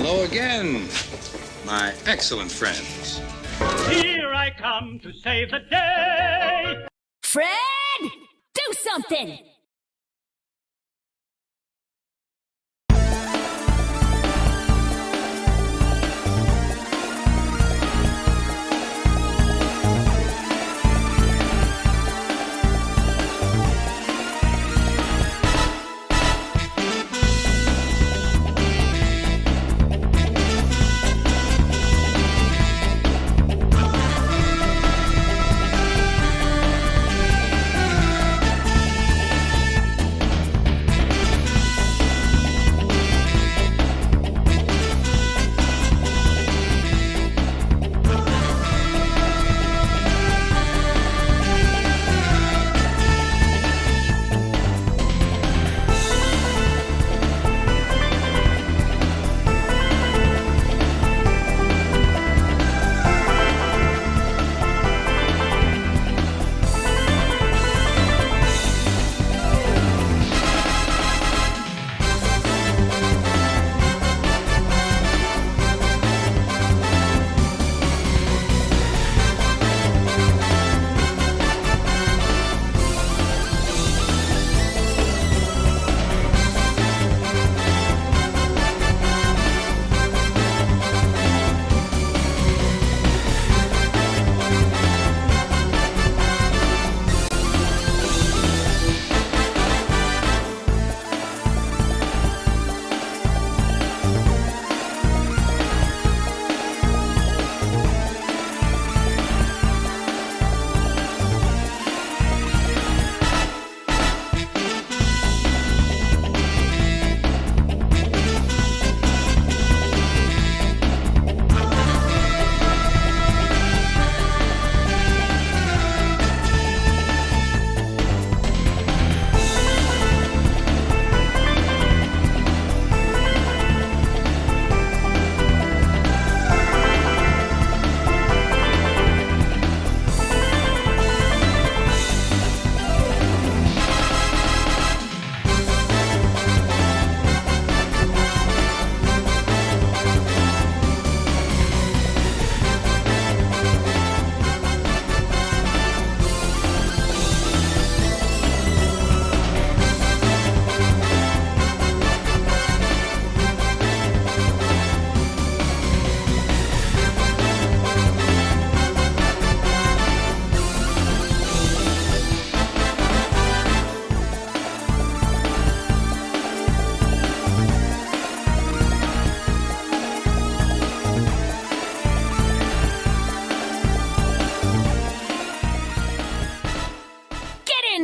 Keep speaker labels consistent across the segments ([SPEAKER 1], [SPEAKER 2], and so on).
[SPEAKER 1] Hello again, my excellent friends.
[SPEAKER 2] Here I come to save the day.
[SPEAKER 3] Fred, do something!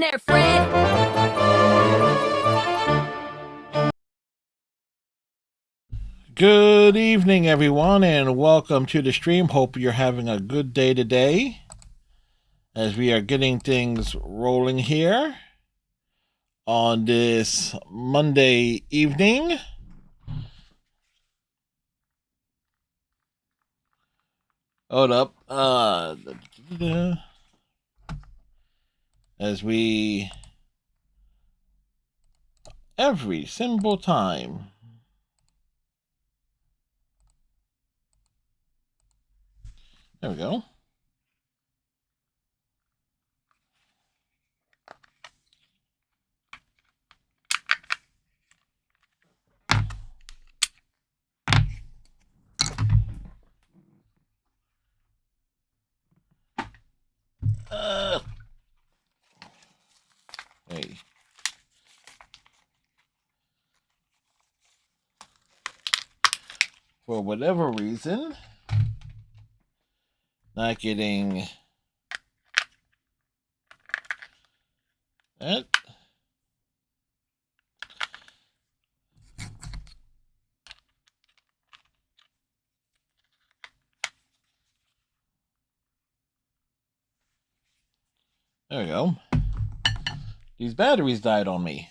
[SPEAKER 3] There, Fred!
[SPEAKER 4] Good evening, everyone, and welcome to the stream. Hope you're having a good day today as we are getting things rolling here on this Monday evening. Hold up. As we every single time. There we go. Hey. For whatever reason, not getting that. There we go. These batteries died on me.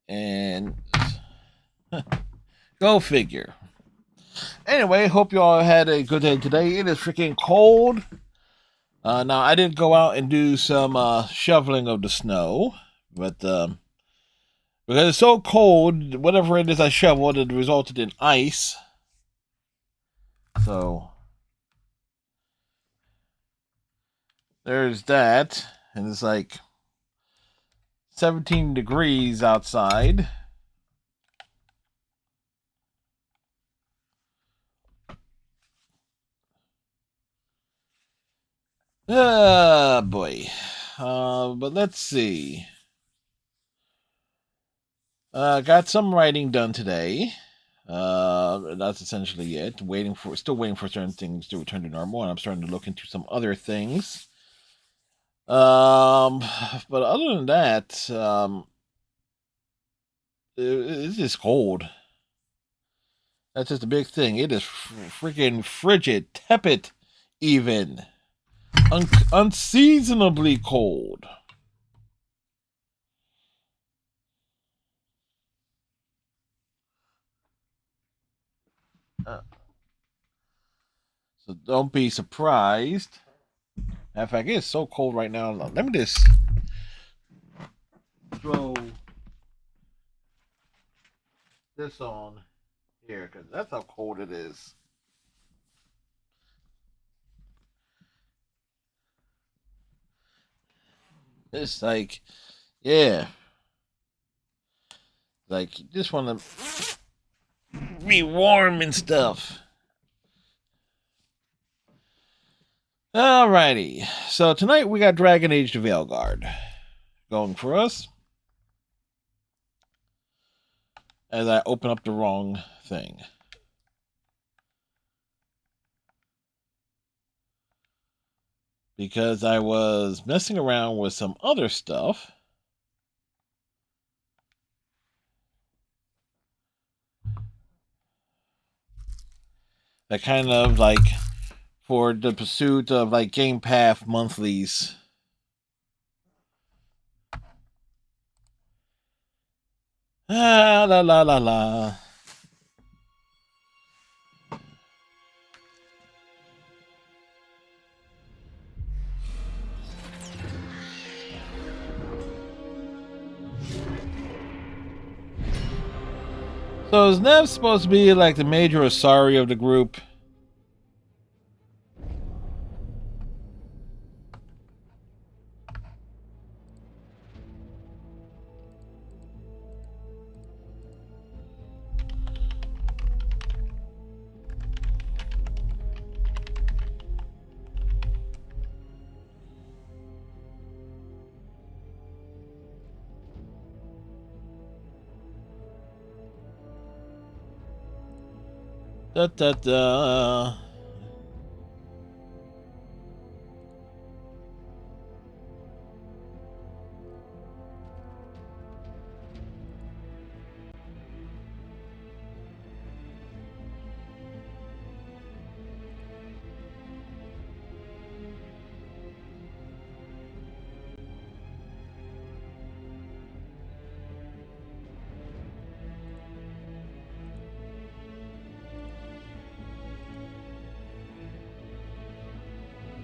[SPEAKER 4] And go figure. Anyway, hope you all had a good day today. It is freaking cold. Now, I didn't go out and do some shoveling of the snow, but Because it's so cold, whatever it is I shoveled, it resulted in ice. So there's that. And it's like 17 degrees outside. Ah, boy. But let's see. Got some writing done today. That's essentially it. Still waiting for certain things to return to normal, and I'm starting to look into some other things. But other than that, it's just cold. That's just a big thing. It is freaking frigid, tepid, even unseasonably cold. So don't be surprised. In fact, it's so cold right now. Let me just throw this on here because that's how cold it is. It's like, yeah. Like, you just want to be warm and stuff. Alrighty. So tonight we got Dragon Age to Veilguard going for us. As I open up the wrong thing. Because I was messing around with some other stuff. That kind of like for the pursuit of like Game Path monthlies. Ah, la la la la. So is Nev supposed to be like the major Asari of the group? Da da da.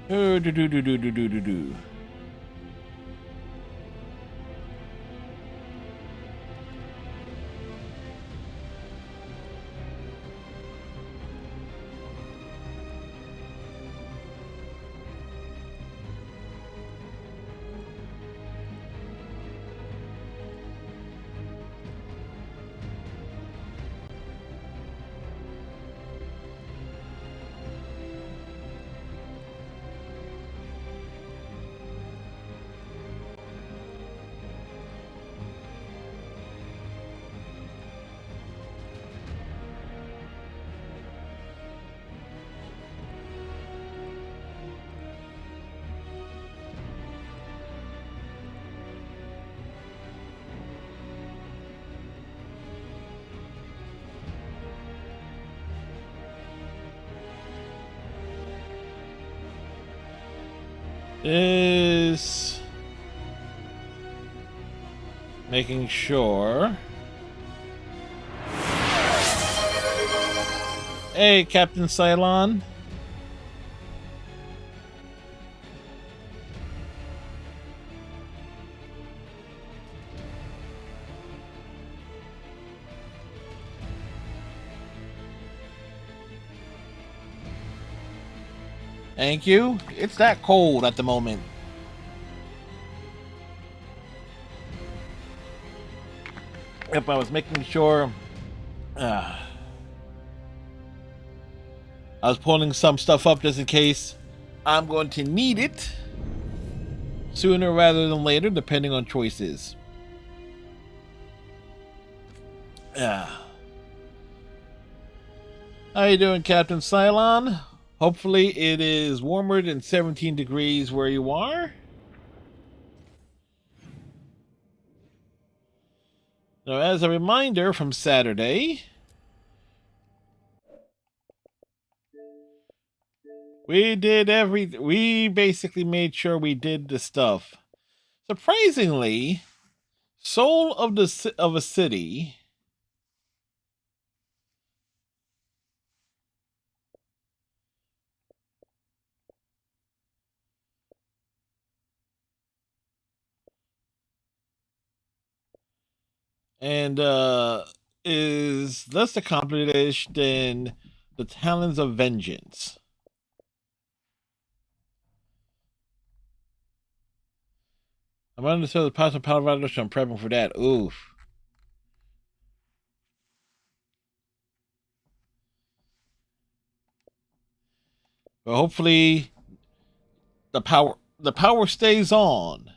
[SPEAKER 4] Do do do do do do do do. Is making sure. Hey, Captain Cylon. Thank you. It's that cold at the moment. If I was making sure I was pulling some stuff up just in case I'm going to need it sooner rather than later, depending on choices. How you doing, Captain Cylon? Hopefully it is warmer than 17 degrees where you are. Now, as a reminder from Saturday, we basically made sure we did the stuff. Surprisingly, Soul of a City and is less accomplished than the Talons of Vengeance. I'm under the possible power rider, so I'm prepping for that. Oof. But hopefully the power stays on.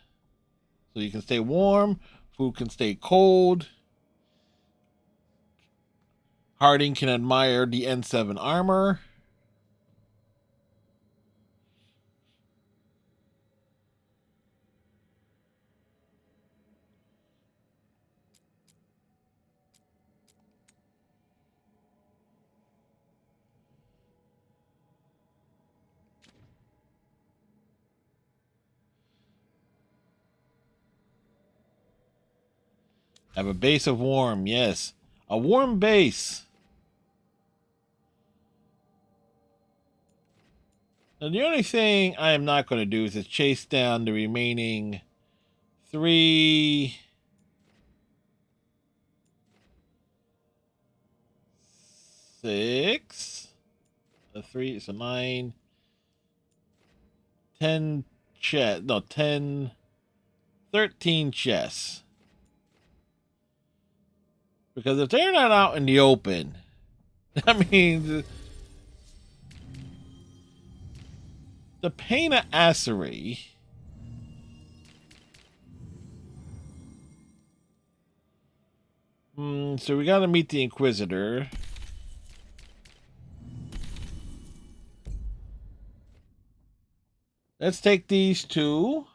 [SPEAKER 4] So you can stay warm, food can stay cold. Harding can admire the N7 armor. Have a base of warm, yes. A warm base. Now the only thing I am not going to do is to chase down the remaining 3... 6... 3, so 9... 10 chests. No, 10... 13 chests. Because if they're not out in the open, I mean, the pain of Assery so we gotta meet the Inquisitor. Let's take these two.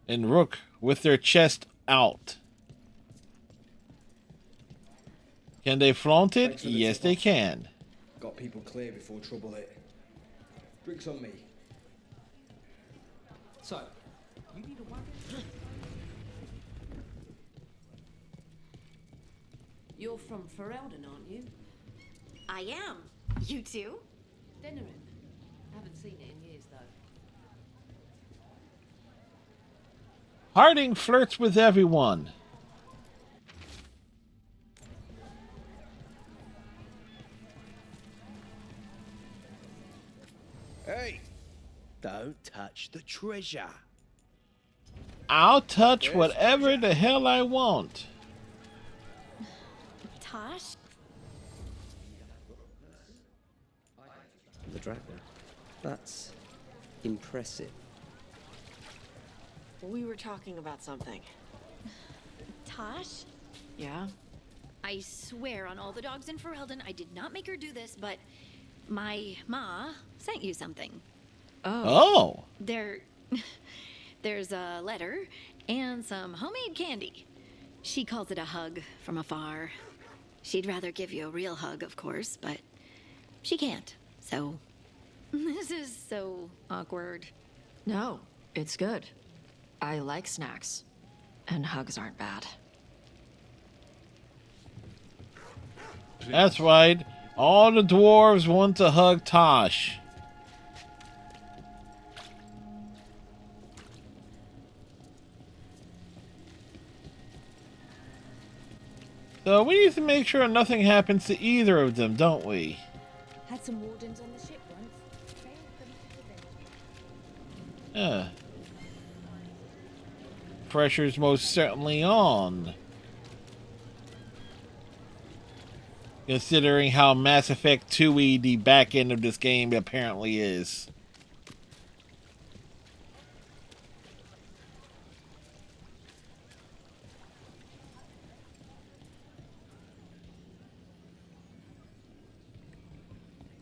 [SPEAKER 4] And Rook with their chest out. Can they flaunt it? Yes, they can.
[SPEAKER 5] Got people clear before trouble hit. Drinks on me. So, you need a wagon?
[SPEAKER 6] You're from Ferelden, aren't you?
[SPEAKER 7] I am. You too?
[SPEAKER 6] Denerim. Haven't seen it in years, though.
[SPEAKER 4] Harding flirts with everyone.
[SPEAKER 8] Hey! Don't touch the treasure.
[SPEAKER 4] I'll touch whatever the hell I want.
[SPEAKER 7] Tosh?
[SPEAKER 5] The dragon. That's impressive.
[SPEAKER 6] We were talking about something.
[SPEAKER 7] Tosh?
[SPEAKER 6] Yeah?
[SPEAKER 7] I swear on all the dogs in Ferelden, I did not make her do this, but my ma sent you something.
[SPEAKER 4] Oh.
[SPEAKER 7] There's a letter and some homemade candy. She calls it a hug from afar. She'd rather give you a real hug, of course, but she can't. So, this is so awkward.
[SPEAKER 9] No, it's good. I like snacks. And hugs aren't bad.
[SPEAKER 4] That's right. All the dwarves want to hug Tosh. So we need to make sure nothing happens to either of them, don't we?
[SPEAKER 10] Had some wardens on the ship once.
[SPEAKER 4] Yeah. Pressure's most certainly on. Considering how Mass Effect 2-y the back end of this game apparently is.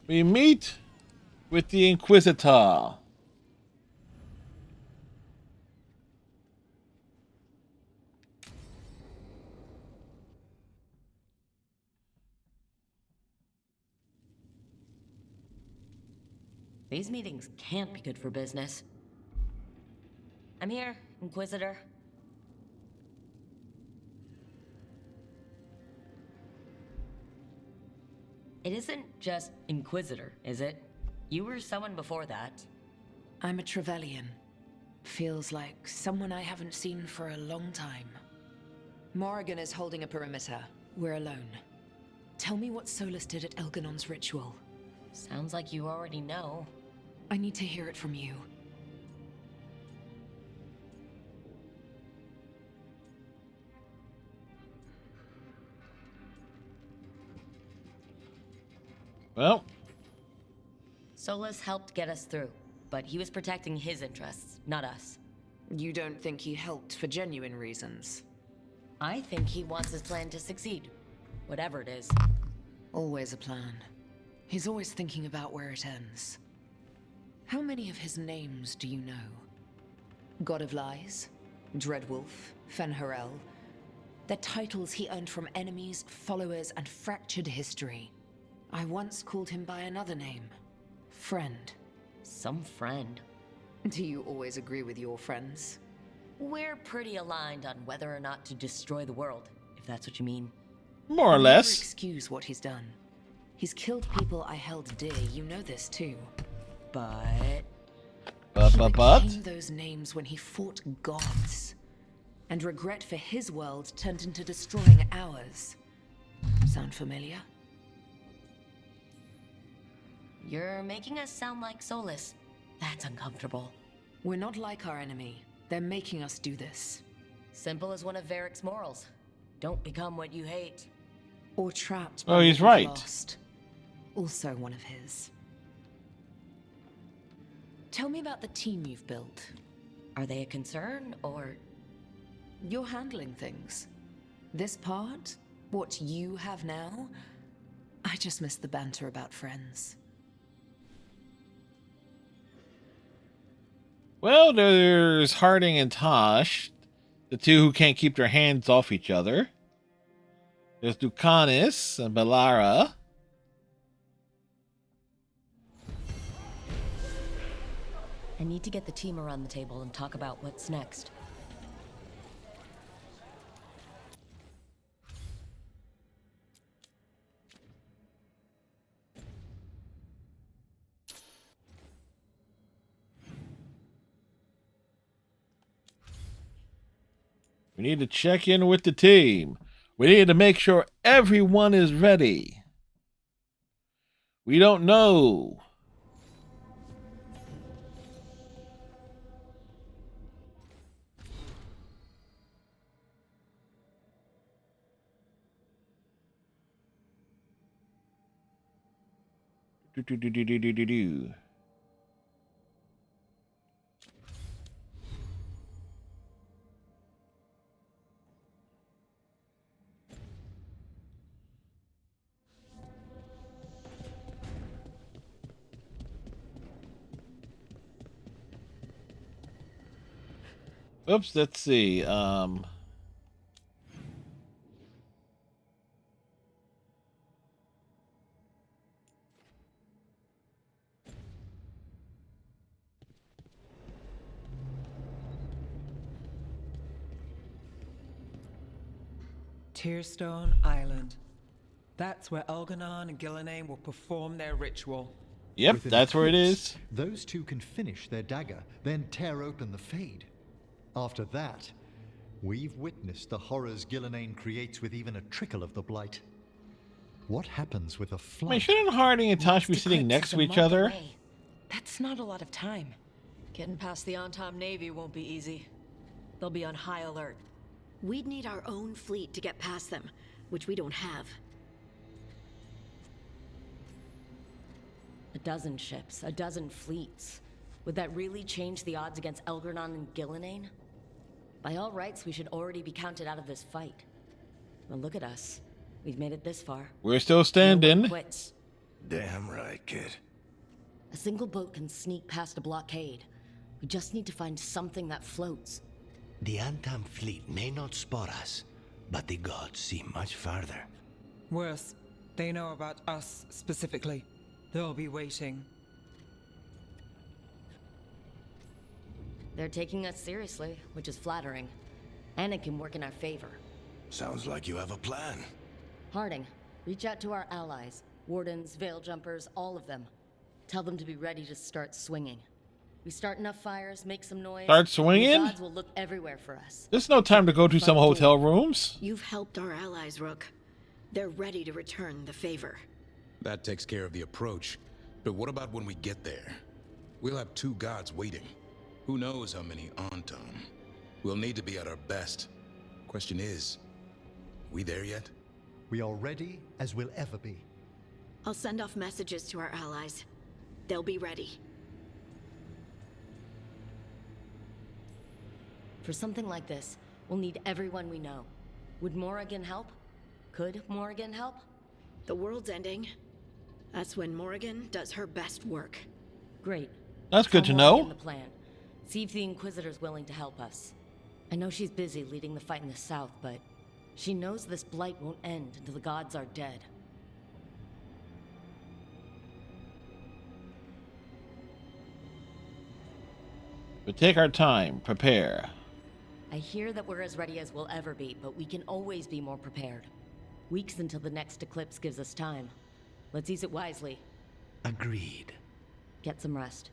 [SPEAKER 4] We meet with the Inquisitor.
[SPEAKER 11] These meetings can't be good for business. I'm here, Inquisitor. It isn't just Inquisitor, is it? You were someone before that.
[SPEAKER 10] I'm a Trevelyan. Feels like someone I haven't seen for a long time. Morrigan is holding a perimeter. We're alone. Tell me what Solus did at Elganon's ritual.
[SPEAKER 11] Sounds like you already know.
[SPEAKER 10] I need to hear it from you.
[SPEAKER 4] Well,
[SPEAKER 11] Solus helped get us through, but he was protecting his interests, not us.
[SPEAKER 10] You don't think he helped for genuine reasons?
[SPEAKER 11] I think he wants his plan to succeed, whatever it is.
[SPEAKER 10] Always a plan. He's always thinking about where it ends. How many of his names do you know? God of Lies, Dreadwolf, Fen'Harel. They're titles he earned from enemies, followers, and fractured history. I once called him by another name. Friend.
[SPEAKER 11] Some friend.
[SPEAKER 10] Do you always agree with your friends?
[SPEAKER 11] We're pretty aligned on whether or not to destroy the world, if that's what you mean.
[SPEAKER 4] More or
[SPEAKER 10] I'll
[SPEAKER 4] less.
[SPEAKER 10] never excuse what he's done. He's killed people I held dear, you know this too.
[SPEAKER 11] But...
[SPEAKER 10] He became those names when he fought gods. And regret for his world turned into destroying ours. Sound familiar?
[SPEAKER 11] You're making us sound like Solus. That's uncomfortable.
[SPEAKER 10] We're not like our enemy. They're making us do this.
[SPEAKER 11] Simple as one of Varric's morals. Don't become what you hate.
[SPEAKER 10] Or trapped
[SPEAKER 4] Oh,
[SPEAKER 10] by
[SPEAKER 4] he's
[SPEAKER 10] what we've
[SPEAKER 4] right.
[SPEAKER 10] lost. Also one of his. Tell me about the team you've built.
[SPEAKER 11] Are they a concern, or...?
[SPEAKER 10] You're handling things. This part, what you have now, I just miss the banter about friends.
[SPEAKER 4] Well, there's Harding and Tosh, the two who can't keep their hands off each other. There's Ducanis and Bellara.
[SPEAKER 11] I need to get the team around the table and talk about what's next.
[SPEAKER 4] We need to check in with the team. We need to make sure everyone is ready. We don't know. Do. Oops, let's see.
[SPEAKER 12] Tearstone Island. That's where Elganon and Gillenane will perform their ritual.
[SPEAKER 4] Yep,
[SPEAKER 13] Within
[SPEAKER 4] that's where it
[SPEAKER 13] eclipse,
[SPEAKER 4] is.
[SPEAKER 13] Those two can finish their dagger, then tear open the Fade. After that, We've witnessed the horrors Gillenane creates with even a trickle of the blight. What happens with a
[SPEAKER 4] I
[SPEAKER 13] flood?
[SPEAKER 4] mean, shouldn't Harding and Tosh be sitting next to each other?
[SPEAKER 9] That's not a lot of time. Getting past the on-time Navy won't be easy. They'll be on high alert.
[SPEAKER 7] We'd need our own fleet to get past them, which we don't have.
[SPEAKER 11] A dozen ships, a dozen fleets. Would that really change the odds against Elgranon and Gillenane? By all rights, we should already be counted out of this fight. Well, look at us. We've made it this far.
[SPEAKER 4] We're still standing.
[SPEAKER 11] No one quits.
[SPEAKER 14] Damn right, kid.
[SPEAKER 11] A single boat can sneak past a blockade. We just need to find something that floats.
[SPEAKER 14] The Antam fleet may not spot us, but the gods see much farther.
[SPEAKER 12] Worse, they know about us specifically. They'll be waiting.
[SPEAKER 11] They're taking us seriously, which is flattering. And it can work in our favor.
[SPEAKER 14] Sounds like you have a plan.
[SPEAKER 11] Harding, reach out to our allies. Wardens, veil jumpers, all of them. Tell them to be ready to start swinging. We start enough fires, make some noise.
[SPEAKER 4] Start swinging?
[SPEAKER 11] The gods will look everywhere for us.
[SPEAKER 4] There's no time to go to some hotel rooms.
[SPEAKER 7] You've helped our allies, Rook. They're ready to return the favor.
[SPEAKER 15] That takes care of the approach. But what about when we get there? We'll have two gods waiting. Who knows how many Antam? We'll need to be at our best. Question is, we there yet?
[SPEAKER 13] We are ready as we'll ever be.
[SPEAKER 7] I'll send off messages to our allies. They'll be ready.
[SPEAKER 11] For something like this, we'll need everyone we know. Would Morrigan help? Could Morrigan help?
[SPEAKER 7] The world's ending. That's when Morrigan does her best work.
[SPEAKER 11] Great.
[SPEAKER 4] That's good to
[SPEAKER 11] Tell
[SPEAKER 4] know.
[SPEAKER 11] Morrigan the plan. See if the Inquisitor's willing to help us. I know she's busy leading the fight in the south, but she knows this blight won't end until the gods are dead.
[SPEAKER 4] But take our time, prepare.
[SPEAKER 11] I hear that we're as ready as we'll ever be, but we can always be more prepared. Weeks until the next eclipse gives us time. Let's use it wisely.
[SPEAKER 14] Agreed.
[SPEAKER 11] Get some rest.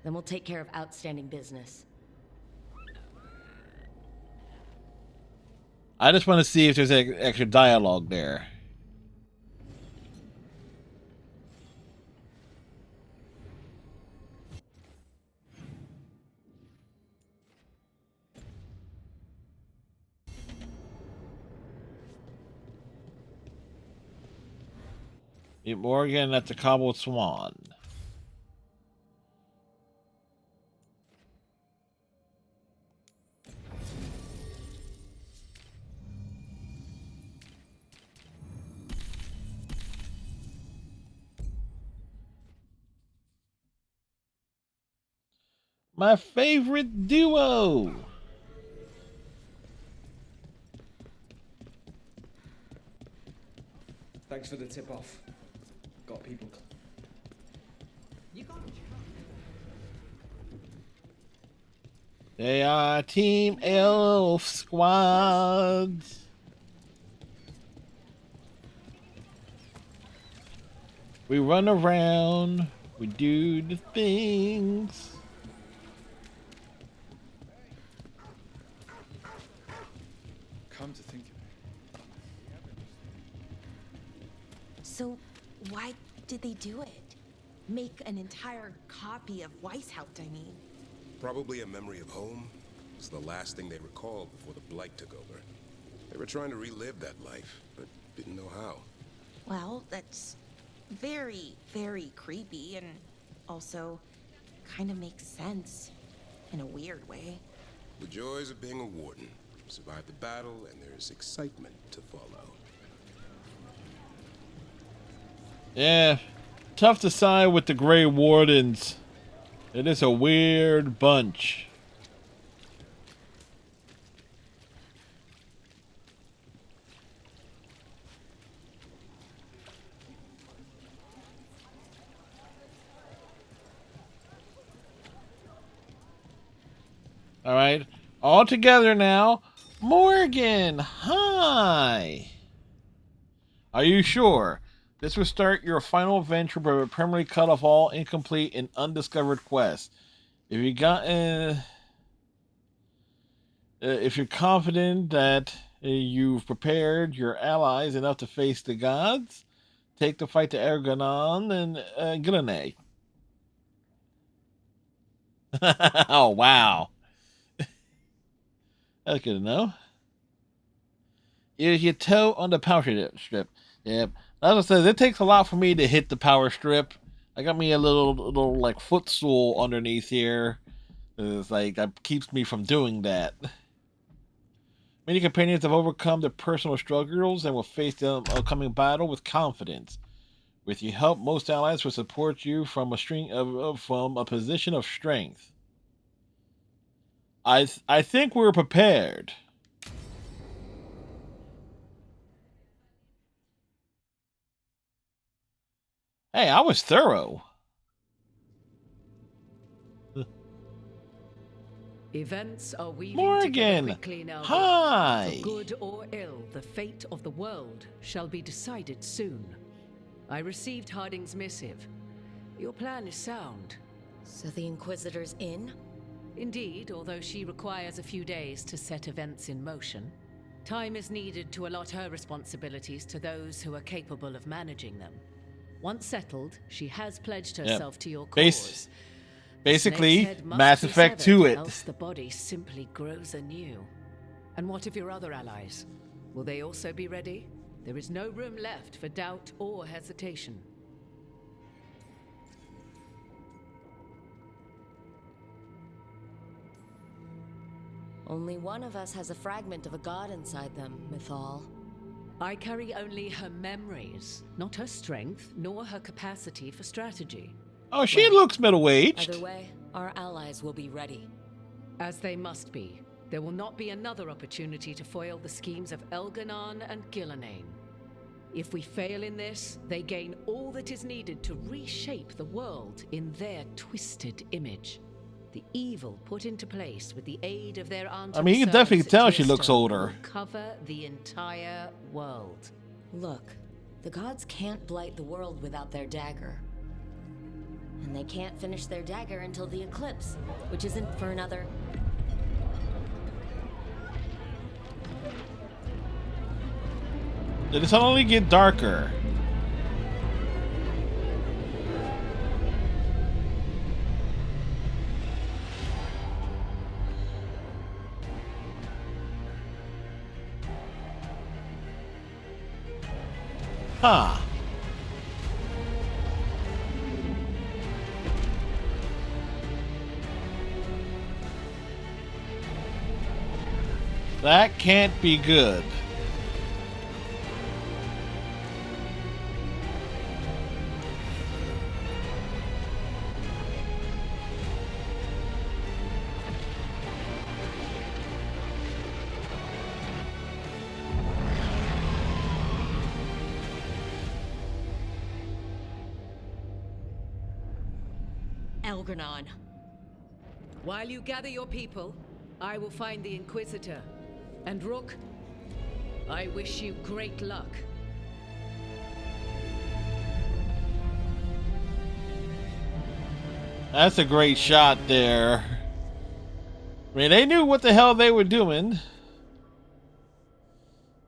[SPEAKER 11] Then we'll take care of outstanding business.
[SPEAKER 4] I just want to see if there's extra dialogue there. Meet Morgan at the Cobbled Swan. My favorite duo.
[SPEAKER 5] Thanks for the tip-off. Got people.
[SPEAKER 4] They are Team Elf Squad. We run around. We do the things.
[SPEAKER 15] Come to think of
[SPEAKER 16] So, why did they do it? Make an entire copy of Weishaupt, I mean.
[SPEAKER 15] Probably a memory of home. It was the last thing they recalled before the Blight took over. They were trying to relive that life, but didn't know how.
[SPEAKER 16] Well, that's very, very creepy and also kind of makes sense in a weird way.
[SPEAKER 15] The joys of being a warden. Survive the battle, and there's excitement to follow.
[SPEAKER 4] Yeah, tough to side with the Grey Wardens. It is a weird bunch. All right, all together now. Morgan, hi. Are you sure? This will start your final venture, but will permanently cut off all incomplete and undiscovered quests. If you got If you're confident that you've prepared your allies enough to face the gods, take the fight to Ergonon and Gillenay. Oh, wow. That's good to know. Is your toe on the power strip? Yep. As I said, it takes a lot for me to hit the power strip. I got me a little like footstool underneath here. It's like that keeps me from doing that. Many companions have overcome their personal struggles and will face the upcoming battle with confidence. With your help, most allies will support you from a position of strength. I think we're prepared. Hey, I was thorough.
[SPEAKER 17] Events are weaving
[SPEAKER 4] Morgan,
[SPEAKER 17] together quickly now.
[SPEAKER 4] hi.
[SPEAKER 17] For good or ill, the fate of the world shall be decided soon. I received Harding's missive. Your plan is sound.
[SPEAKER 11] So the Inquisitor's in?
[SPEAKER 17] Indeed, although she requires a few days to set events in motion. Time is needed to allot her responsibilities to those who are capable of managing them. Once settled, she has pledged herself to your cause.
[SPEAKER 4] Basically, Mass Effect 2 it.
[SPEAKER 17] Else the body simply grows anew. And what of your other allies? Will they also be ready? There is no room left for doubt or hesitation.
[SPEAKER 11] Only one of us has a fragment of a god inside them, Mythal.
[SPEAKER 17] I carry only her memories, not her strength, nor her capacity for strategy.
[SPEAKER 4] Oh, she looks middle-aged.
[SPEAKER 11] Either way, our allies will be ready.
[SPEAKER 17] As they must be. There will not be another opportunity to foil the schemes of Elganon and Gillenane. If we fail in this, they gain all that is needed to reshape the world in their twisted image. The evil put into place with the aid of their aunt.
[SPEAKER 4] I mean, you can definitely tell she looks older.
[SPEAKER 17] Cover the entire world.
[SPEAKER 11] Look, the gods can't blight the world without their dagger. And they can't finish their dagger until the eclipse, which isn't for another...
[SPEAKER 4] Did it suddenly get darker? Huh. That can't be good.
[SPEAKER 11] Elgranon.
[SPEAKER 17] While you gather your people, I will find the Inquisitor. And Rook, I wish you great luck.
[SPEAKER 4] That's a great shot there. I mean, they knew what the hell they were doing.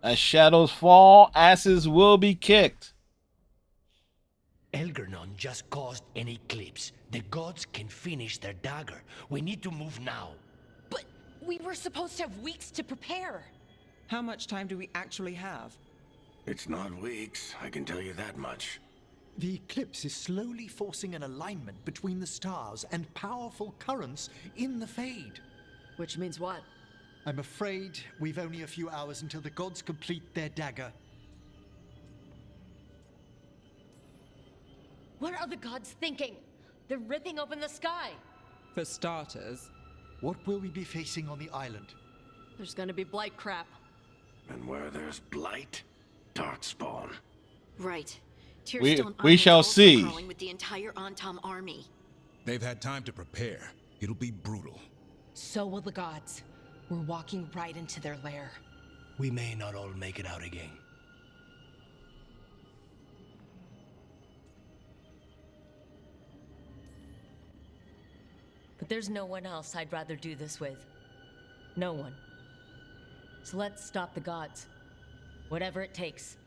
[SPEAKER 4] As shadows fall, asses will be kicked.
[SPEAKER 14] Elgranon just caused an eclipse. The gods can finish their dagger. We need to move now.
[SPEAKER 9] But we were supposed to have weeks to prepare.
[SPEAKER 12] How much time do we actually have?
[SPEAKER 14] It's not weeks, I can tell you that much.
[SPEAKER 13] The eclipse is slowly forcing an alignment between the stars and powerful currents in the Fade.
[SPEAKER 9] Which means what?
[SPEAKER 13] I'm afraid we've only a few hours until the gods complete their dagger.
[SPEAKER 11] What are the gods thinking? They're ripping open the sky.
[SPEAKER 12] For starters.
[SPEAKER 13] What will we be facing on the island?
[SPEAKER 9] There's gonna be blight crap.
[SPEAKER 14] And where there's blight, darkspawn.
[SPEAKER 7] Right.
[SPEAKER 4] We shall see.
[SPEAKER 7] With the entire Antom army.
[SPEAKER 15] They've had time to prepare. It'll be brutal.
[SPEAKER 9] So will the gods. We're walking right into their lair.
[SPEAKER 14] We may not all make it out again.
[SPEAKER 11] But there's no one else I'd rather do this with. No one. So let's stop the gods. Whatever it takes.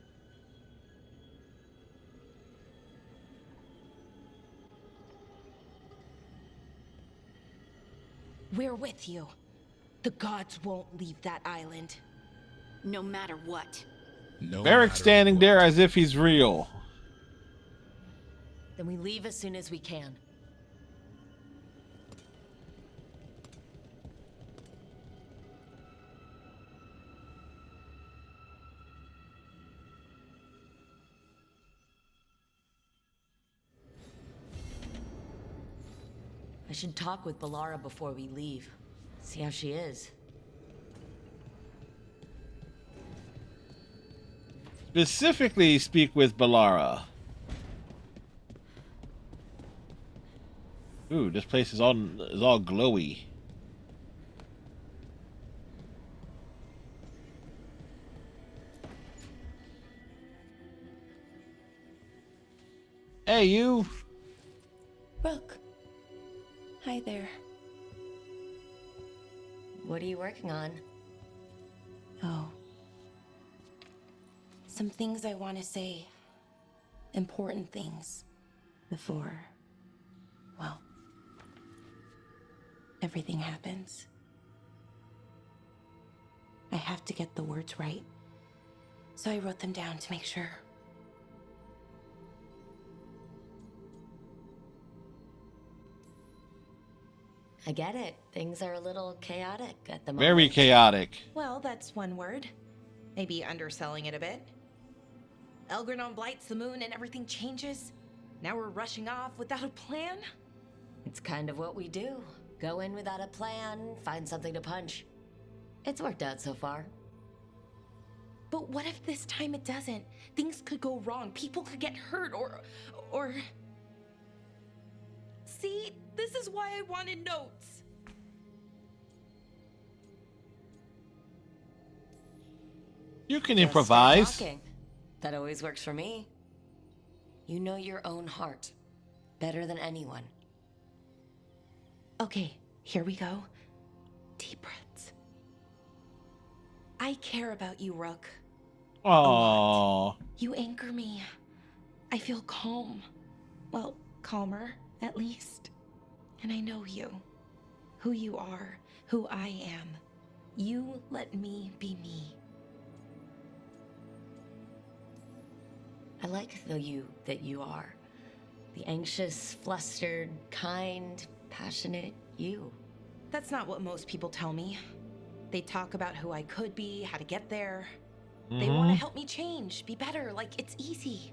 [SPEAKER 16] We're with you. The gods won't leave that island.
[SPEAKER 7] No matter what.
[SPEAKER 4] Varric standing there as if he's real.
[SPEAKER 11] Then we leave as soon as we can. I should talk with Bellara before we leave. See how she is.
[SPEAKER 4] Specifically speak with Bellara. Ooh, this place is all glowy. Hey, you.
[SPEAKER 6] Rook. Hi there.
[SPEAKER 11] What are you working on?
[SPEAKER 6] Oh. Some things I want to say. Important things. Before, well, everything happens. I have to get the words right. So I wrote them down to make sure.
[SPEAKER 11] I get it. Things are a little chaotic at the moment.
[SPEAKER 4] Very chaotic.
[SPEAKER 16] Well, that's one word. Maybe underselling it a bit. Elgranon blights the moon and everything changes. Now we're rushing off without a plan?
[SPEAKER 11] It's kind of what we do. Go in without a plan, find something to punch. It's worked out so far.
[SPEAKER 16] But what if this time it doesn't? Things could go wrong. People could get hurt or... See, this is why I wanted notes.
[SPEAKER 4] You can
[SPEAKER 11] Just
[SPEAKER 4] improvise.
[SPEAKER 11] start talking. That always works for me. You know your own heart better than anyone.
[SPEAKER 16] Okay, here we go. Deep breaths. I care about you, Rook.
[SPEAKER 4] Aww.
[SPEAKER 16] You anchor me. I feel calm. Well, calmer, at least. And I know you. Who you are. Who I am. You let me be me.
[SPEAKER 11] I like the you that you are. The anxious, flustered, kind, passionate you.
[SPEAKER 16] That's not what most people tell me. They talk about who I could be, how to get there. They want to help me change, be better, like it's easy.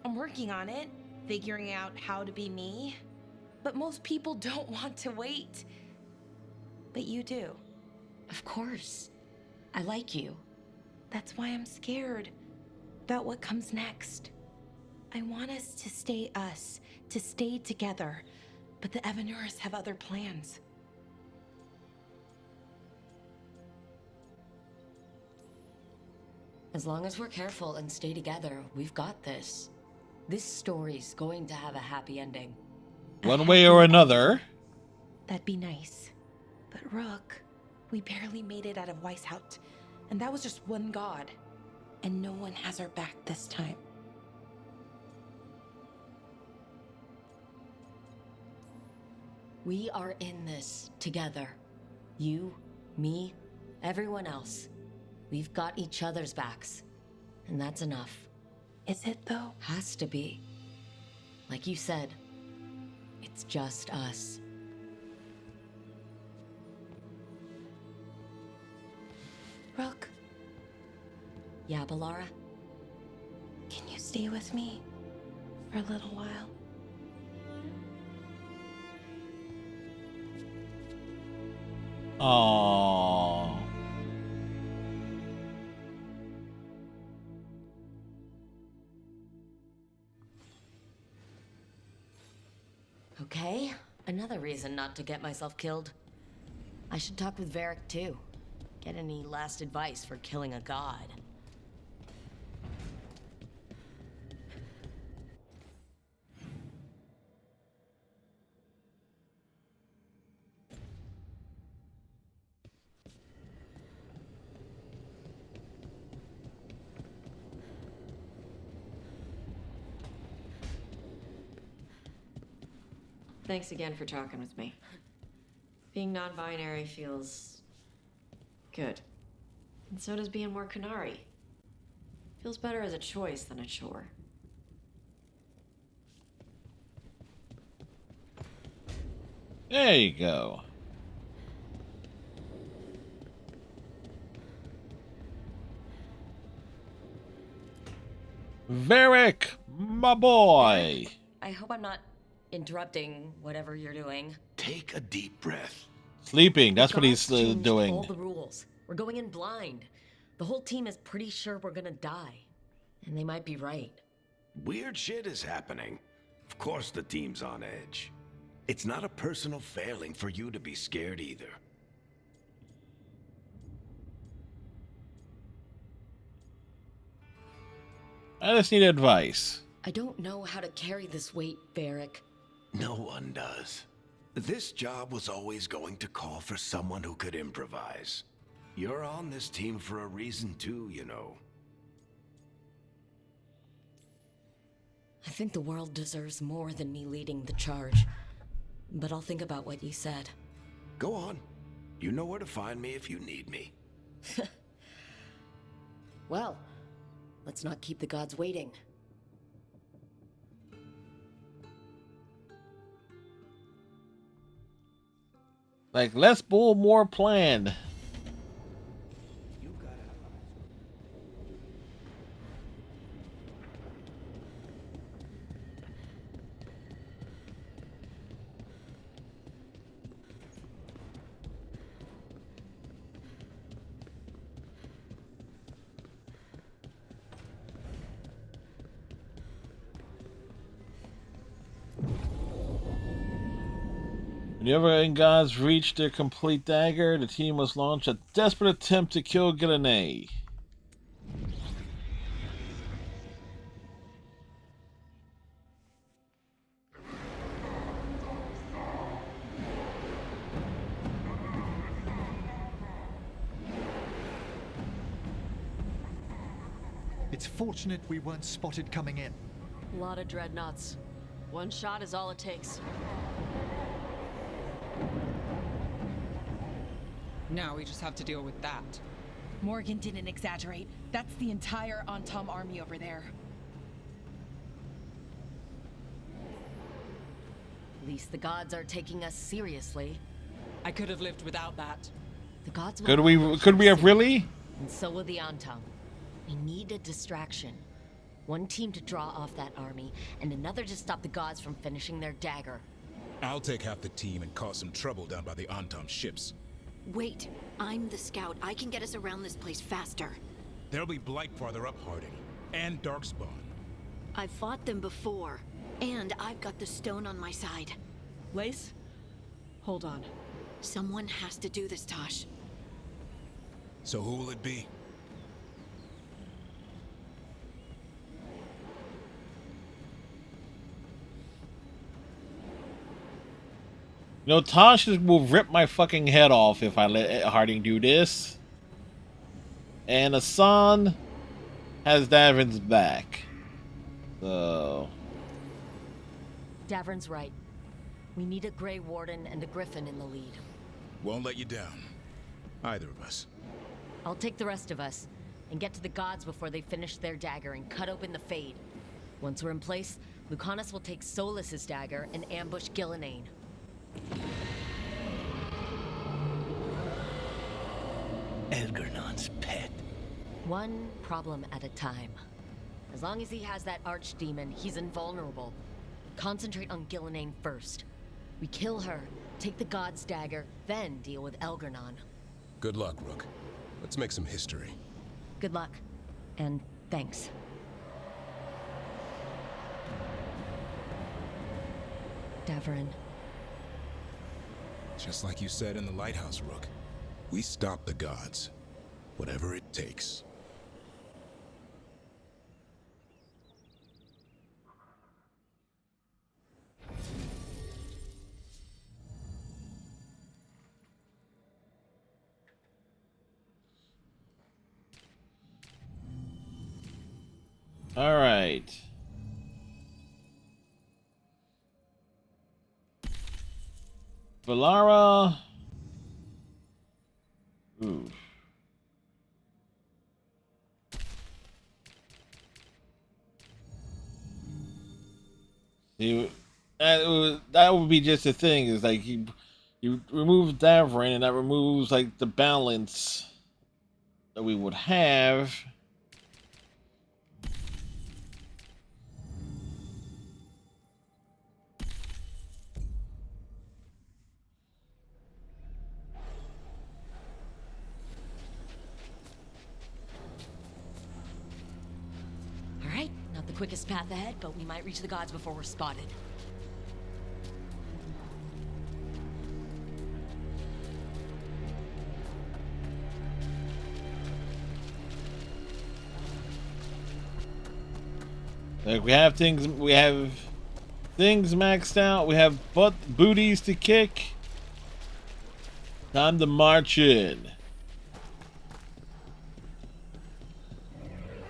[SPEAKER 16] I'm working on it, figuring out how to be me. But most people don't want to wait. But you do.
[SPEAKER 11] Of course. I like you.
[SPEAKER 16] That's why I'm scared about what comes next. I want us to stay us, to stay together. But the Evanurs have other plans.
[SPEAKER 11] As long as we're careful and stay together, we've got this. This story's going to have a happy ending.
[SPEAKER 4] One way or another.
[SPEAKER 16] That'd be nice. But Rook, we barely made it out of Weishaupt. And that was just one god.
[SPEAKER 6] And no one has our back this time.
[SPEAKER 11] We are in this together. You, me, everyone else. We've got each other's backs. And that's enough.
[SPEAKER 6] Is it though?
[SPEAKER 11] Has to be. Like you said, it's just us.
[SPEAKER 6] Rook,
[SPEAKER 11] Yeah, Bellara?
[SPEAKER 6] can you stay with me for a little while?
[SPEAKER 4] Aww.
[SPEAKER 11] Okay, another reason not to get myself killed. I should talk with Varric too. Get any last advice for killing a god.
[SPEAKER 9] Thanks again for talking with me. Being non-binary feels good. And so does being more Qunari. Feels better as a choice than a chore.
[SPEAKER 4] There you go. Varric, my boy.
[SPEAKER 11] I hope I'm not interrupting whatever you're doing.
[SPEAKER 14] Take a deep breath.
[SPEAKER 4] Sleeping, that's what he's
[SPEAKER 11] God's changed
[SPEAKER 4] doing.
[SPEAKER 11] all the rules. We're going in blind. The whole team is pretty sure we're gonna die. And they might be right.
[SPEAKER 14] Weird shit is happening. Of course the team's on edge. It's not a personal failing for you to be scared either.
[SPEAKER 4] I just need advice.
[SPEAKER 11] I don't know how to carry this weight, Varric.
[SPEAKER 14] No one does. This job was always going to call for someone who could improvise. You're on this team for a reason too, you know.
[SPEAKER 11] I think the world deserves more than me leading the charge. But I'll think about what you said.
[SPEAKER 14] Go on. You know where to find me if you need me.
[SPEAKER 11] Well, let's not keep the gods waiting.
[SPEAKER 4] Like, let's pull more plan. Whenever gods reached their complete dagger, the team must launch a desperate attempt to kill Gillenay.
[SPEAKER 13] It's fortunate we weren't spotted coming in.
[SPEAKER 9] A lot of dreadnoughts. One shot is all it takes.
[SPEAKER 12] Now we just have to deal with that.
[SPEAKER 16] Morgan didn't exaggerate. That's the entire Antom army over there.
[SPEAKER 11] At least the gods are taking us seriously.
[SPEAKER 12] I could have lived without that.
[SPEAKER 11] The gods will
[SPEAKER 4] Could we have really?
[SPEAKER 11] And so will the Antom. We need a distraction. One team to draw off that army, and another to stop the gods from finishing their dagger.
[SPEAKER 15] I'll take half the team and cause some trouble down by the Antom ships.
[SPEAKER 7] Wait, I'm the scout. I can get us around this place faster.
[SPEAKER 15] There'll be Blight farther up, Harding. And Darkspawn.
[SPEAKER 7] I've fought them before. And I've got the stone on my side.
[SPEAKER 9] Lace? Hold on.
[SPEAKER 7] Someone has to do this, Tosh.
[SPEAKER 15] So who will it be?
[SPEAKER 4] You know, Tosh will rip my fucking head off if I let Harding do this. And Hassan has Davrin's back. So...
[SPEAKER 11] Davrin's right. We need a Grey Warden and a Griffin in the lead.
[SPEAKER 15] Won't let you down. Either of us.
[SPEAKER 11] I'll take the rest of us and get to the gods before they finish their dagger and cut open the Fade. Once we're in place, Lucanus will take Solas's dagger and ambush Gillenane.
[SPEAKER 14] Elgernon's pet.
[SPEAKER 11] One problem at a time. As long as he has that archdemon, he's invulnerable. Concentrate on Gillenane first. We kill her, take the god's dagger, then deal with Elgernon.
[SPEAKER 15] Good luck, Rook. Let's make some history.
[SPEAKER 11] Good luck. And thanks. Davrin.
[SPEAKER 15] Just like you said in the lighthouse, Rook. We stop the gods. Whatever it takes.
[SPEAKER 4] All right. Valara. Ooh. That would be just the thing. Is like you remove Davrin, and that removes like the balance that we would have.
[SPEAKER 11] All right, not the quickest path ahead, but we might reach the gods before we're spotted.
[SPEAKER 4] Like we have things maxed out. We have booties to kick. Time to march in.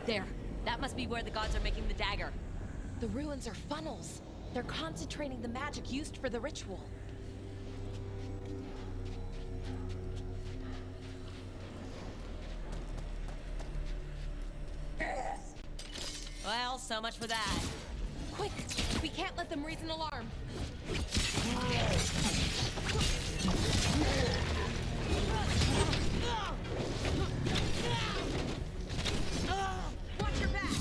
[SPEAKER 11] There. That must be where the gods are making the dagger.
[SPEAKER 16] The ruins are funnels. They're concentrating the magic used for the ritual.
[SPEAKER 11] Well, so much for that.
[SPEAKER 16] Quick! We can't let them raise an alarm.
[SPEAKER 11] Watch your back!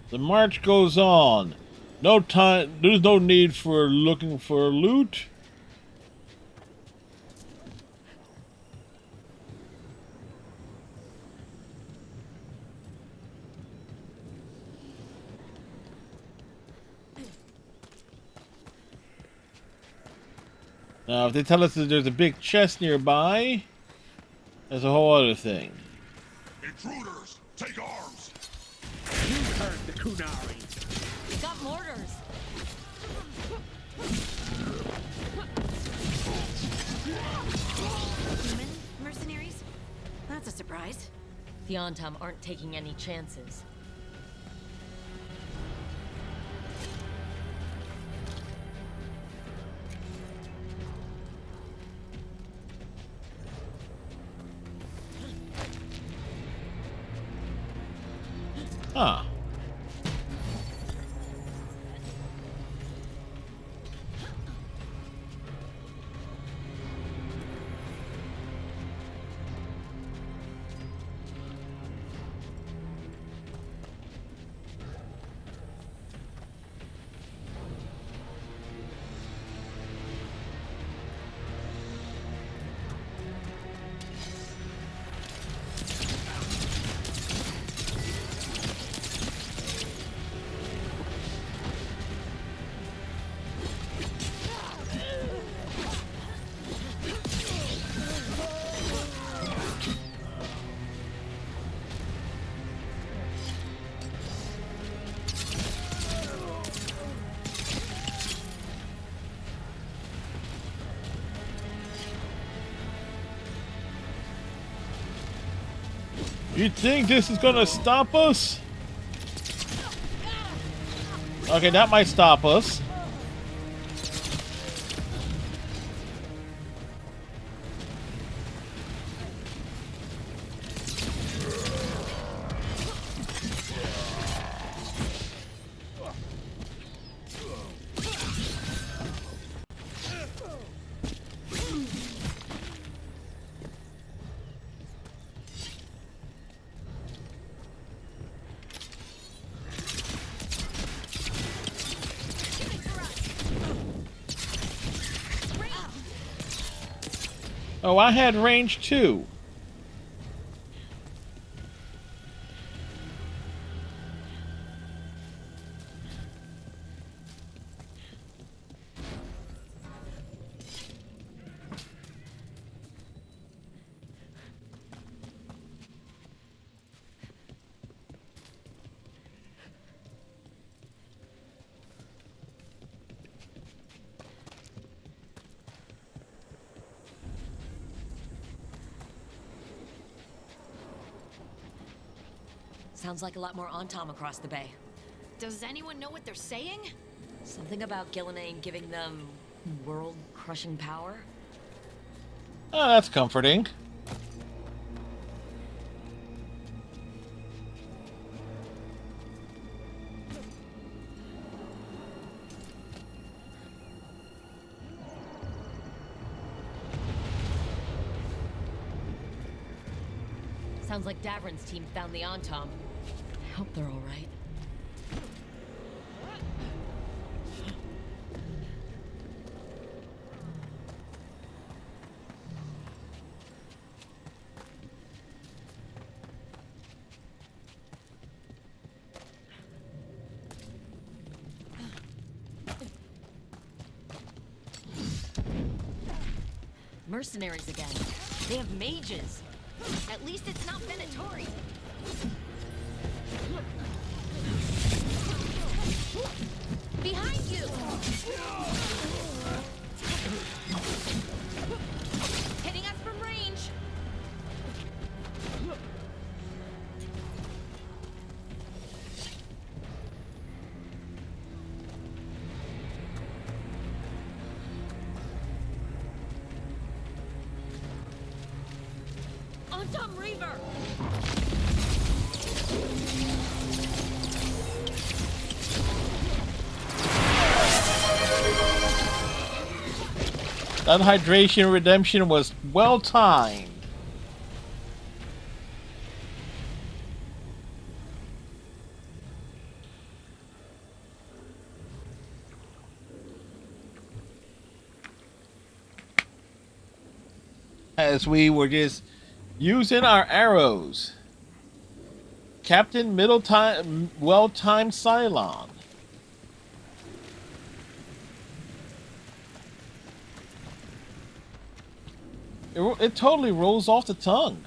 [SPEAKER 4] The march goes on. No time. There's no need for looking for loot. Now, if they tell us that there's a big chest nearby, that's a whole other thing.
[SPEAKER 18] Intruders, take arms!
[SPEAKER 8] You heard the Kunari.
[SPEAKER 11] We got mortars.
[SPEAKER 7] Human mercenaries? That's a surprise.
[SPEAKER 11] The Ontam aren't taking any chances.
[SPEAKER 4] Huh. You think this is gonna stop us? Okay, that might stop us. Oh, I had range too.
[SPEAKER 11] Sounds like a lot more Antom across the bay.
[SPEAKER 7] Does anyone know what they're saying?
[SPEAKER 11] Something about Gillenane giving them world-crushing power?
[SPEAKER 4] Oh, that's comforting.
[SPEAKER 11] Sounds like Davrin's team found the Antom. I hope they're all right. Mercenaries again. They have mages.
[SPEAKER 7] At least it's not Venatori. Behind you! Hitting us from range.
[SPEAKER 11] Antom Reaver!
[SPEAKER 4] That hydration redemption was well timed. As we were just using our arrows. Captain Middletime, well-timed Cylon. It totally rolls off the tongue.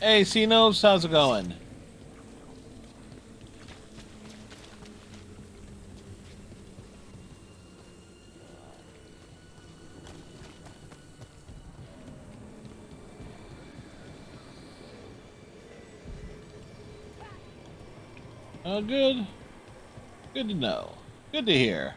[SPEAKER 4] Hey, C-Nobs, how's it going? Oh, good. Good to know. Good to hear.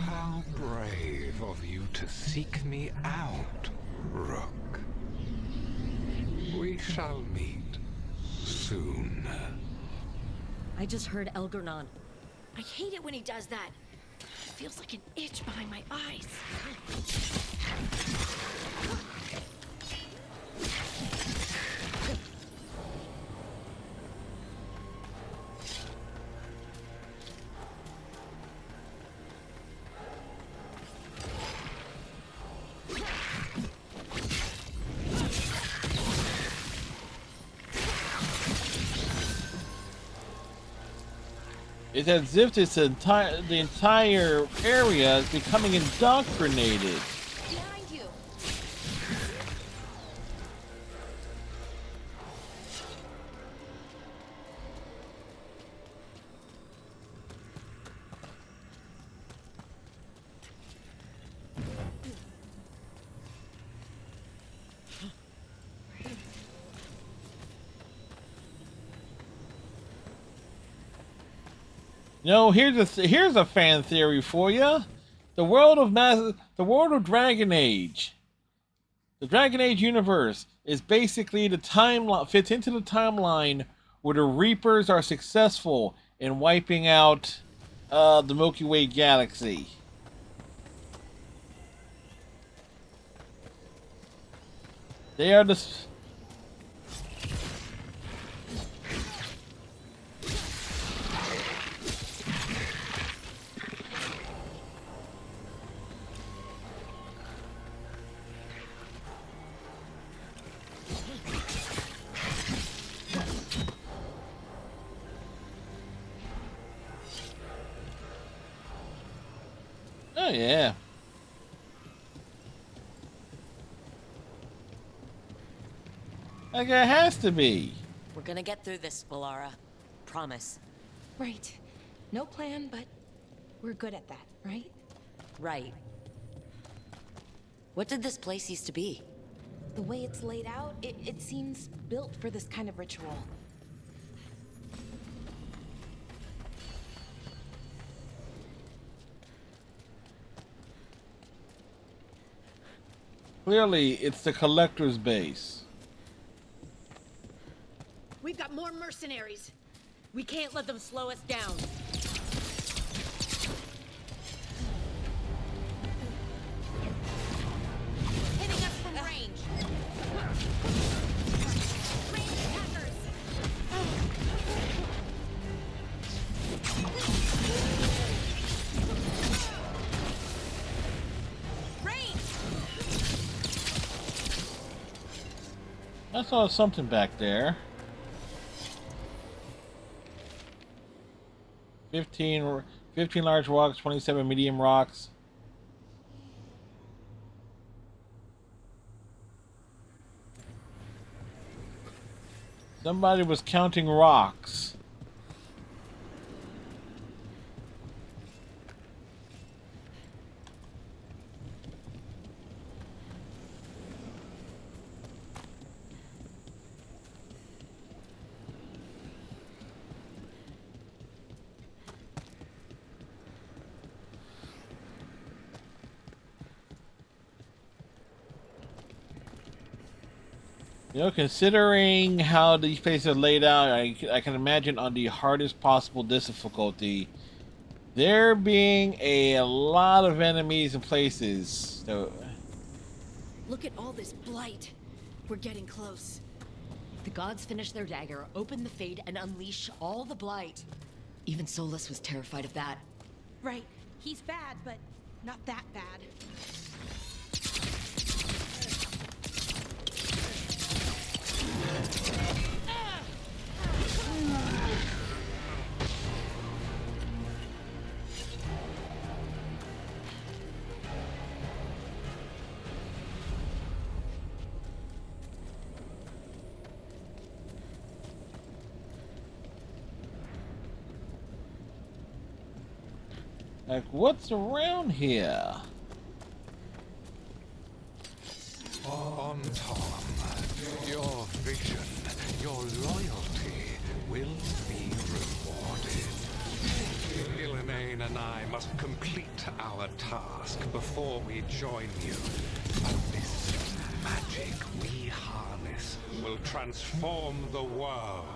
[SPEAKER 19] How brave of you to seek me out, Rook. We shall meet soon.
[SPEAKER 11] I just heard Elgernon.
[SPEAKER 7] I hate it when he does that. It feels like an itch behind my eyes.
[SPEAKER 4] It's as if the entire area is becoming indoctrinated.
[SPEAKER 7] Behind you.
[SPEAKER 4] No, here's a fan theory for you. The world of Dragon Age. The Dragon Age universe is basically the timeline, fits into the timeline where the Reapers are successful in wiping out the Milky Way galaxy. They are the... Oh, yeah. Like it has to be.
[SPEAKER 11] We're gonna get through this, Valara. Promise.
[SPEAKER 16] Right. No plan, but we're good at that, right?
[SPEAKER 11] Right. What did this place used to be?
[SPEAKER 16] The way it's laid out, it seems built for this kind of ritual.
[SPEAKER 4] Clearly, it's the collector's base.
[SPEAKER 3] We've got more mercenaries. We can't let them slow us down.
[SPEAKER 16] Hitting us from range. Range attackers.
[SPEAKER 4] I saw something back there. 15 large rocks, 27 medium rocks. Somebody was counting rocks. You know, considering how these places are laid out, I can imagine on the hardest possible difficulty, there being a lot of enemies and places. So,
[SPEAKER 3] Look at all this blight. We're getting close. The gods finish their dagger, open the Fade, and unleash all the blight. Even Solus was terrified of that.
[SPEAKER 16] Right. He's bad, but not that bad.
[SPEAKER 4] like, what's around here?
[SPEAKER 19] On Tom, your vision, your loyalty will be rewarded. Illuminae and I must complete our task before we join you. But this magic we harness will transform the world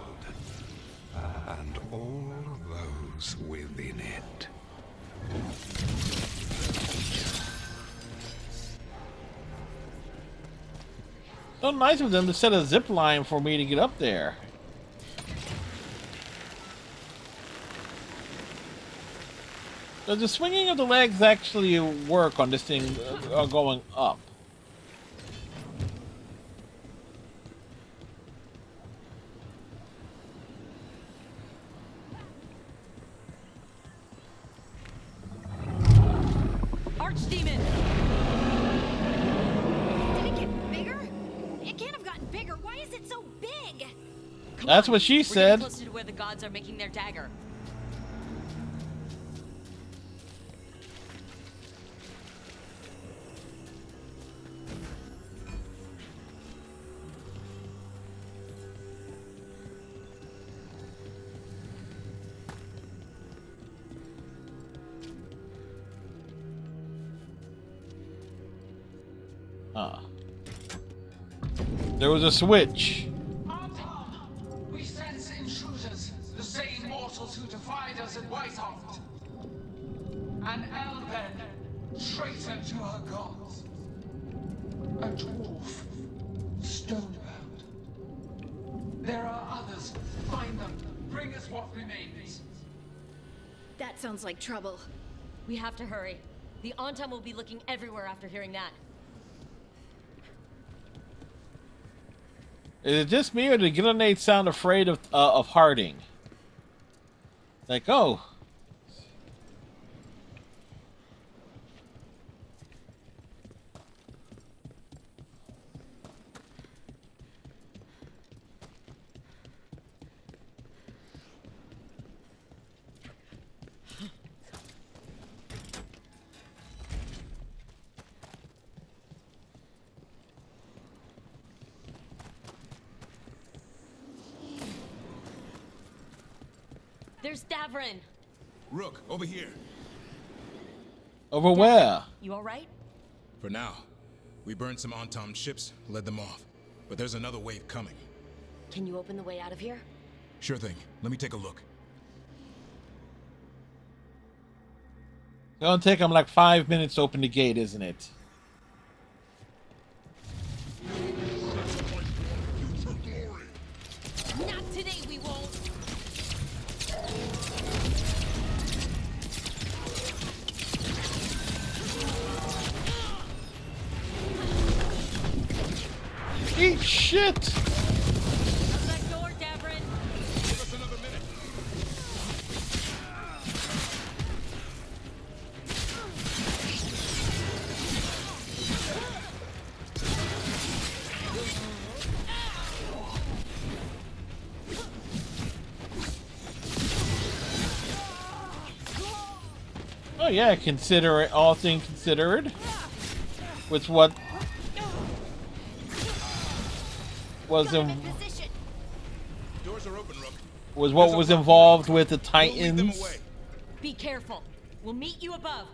[SPEAKER 19] and all those within it.
[SPEAKER 4] So nice of them to set a zip line for me to get up there. Does the swinging of the legs actually work on this thing going up?
[SPEAKER 3] Archdemon!
[SPEAKER 7] Did it get bigger? It can't have gotten bigger. Why is it so big?
[SPEAKER 4] That's what she said.
[SPEAKER 11] We're getting closer to where the gods are making their dagger.
[SPEAKER 4] There was a switch.
[SPEAKER 8] We sense intruders, the same mortals who defy
[SPEAKER 20] There are others. Find them. Bring us what remains.
[SPEAKER 7] That sounds like trouble.
[SPEAKER 11] We have to hurry. The Antam will be looking everywhere after hearing that.
[SPEAKER 4] Is it just me, or did Gillenade sound afraid of Harding? Like, oh.
[SPEAKER 11] There's Davrin.
[SPEAKER 15] Rook, over here.
[SPEAKER 4] Over where?
[SPEAKER 11] You all right?
[SPEAKER 15] For now. We burned some Antam ships, led them off. But there's another wave coming.
[SPEAKER 11] Can you open the way out of here?
[SPEAKER 15] Sure thing. Let me take a look.
[SPEAKER 4] It's gonna take them like 5 minutes to open the gate, isn't it?
[SPEAKER 16] Not today, we won't.
[SPEAKER 4] Eat shit!
[SPEAKER 11] That door, Davrin.
[SPEAKER 15] Give us another minute.
[SPEAKER 4] Oh yeah, consider it, all things considered. With what was
[SPEAKER 15] Doors are open, Rook.
[SPEAKER 4] was involved with the Titans.
[SPEAKER 11] Be careful. We'll meet you above.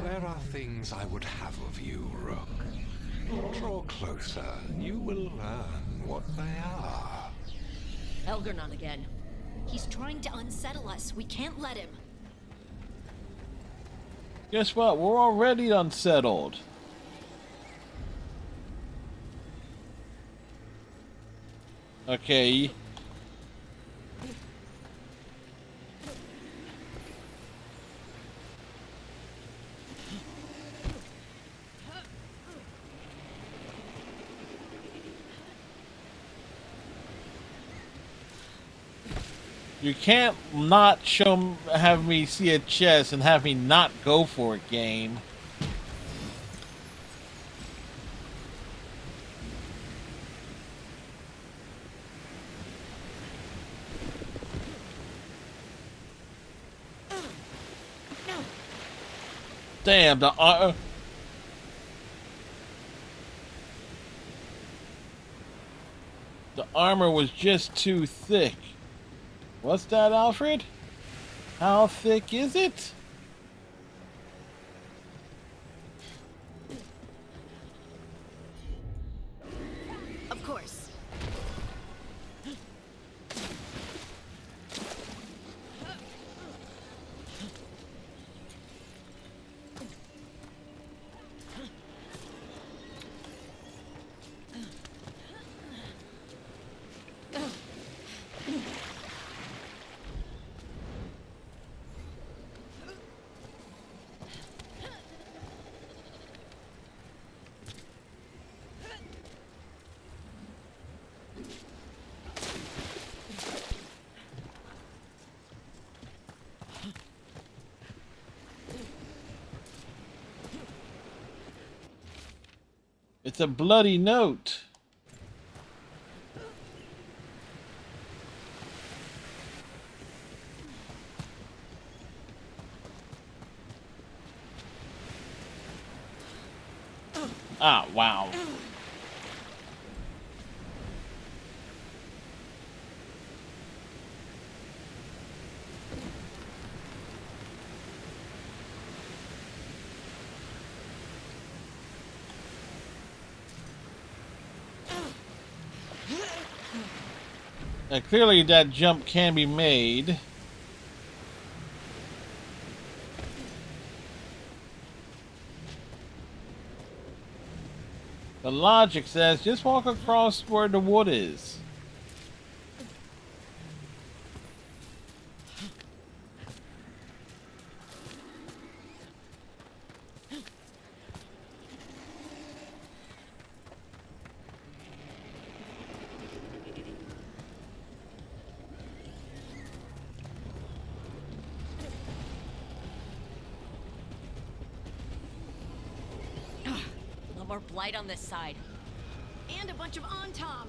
[SPEAKER 19] There are things I would have of you, Rook. Draw closer. You will learn what they are.
[SPEAKER 11] Elgarnon again.
[SPEAKER 7] He's trying to unsettle us. We can't let him.
[SPEAKER 4] Guess what? We're already unsettled. Okay. You can't not have me see a chest and have me not go for it, game. Damn, the armor was just too thick. What's that, Alfred? How thick is it?
[SPEAKER 7] Of course.
[SPEAKER 4] It's a bloody note. Ah, wow. Clearly that jump can be made. The logic says just walk across where the wood is.
[SPEAKER 11] More blight on this side.
[SPEAKER 7] And a bunch of on-tom.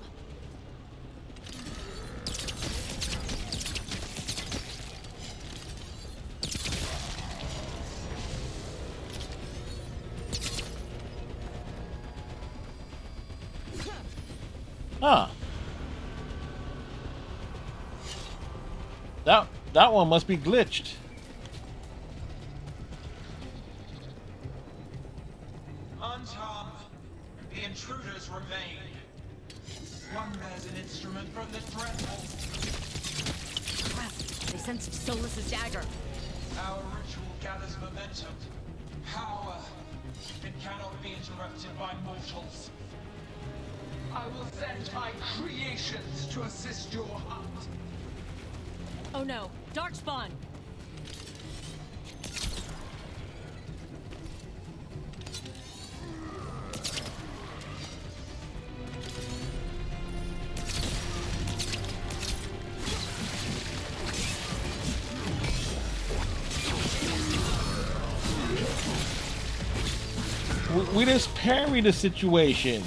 [SPEAKER 4] Huh. That one must be glitched.
[SPEAKER 20] Untom, the intruders remain. One bears an instrument from the Dreadful.
[SPEAKER 11] They sensed Solas's dagger.
[SPEAKER 20] Our ritual gathers momentum. Power. It cannot be interrupted by mortals. I will send my creations to assist your hunt.
[SPEAKER 11] Oh no, Darkspawn!
[SPEAKER 4] We just parry the situation.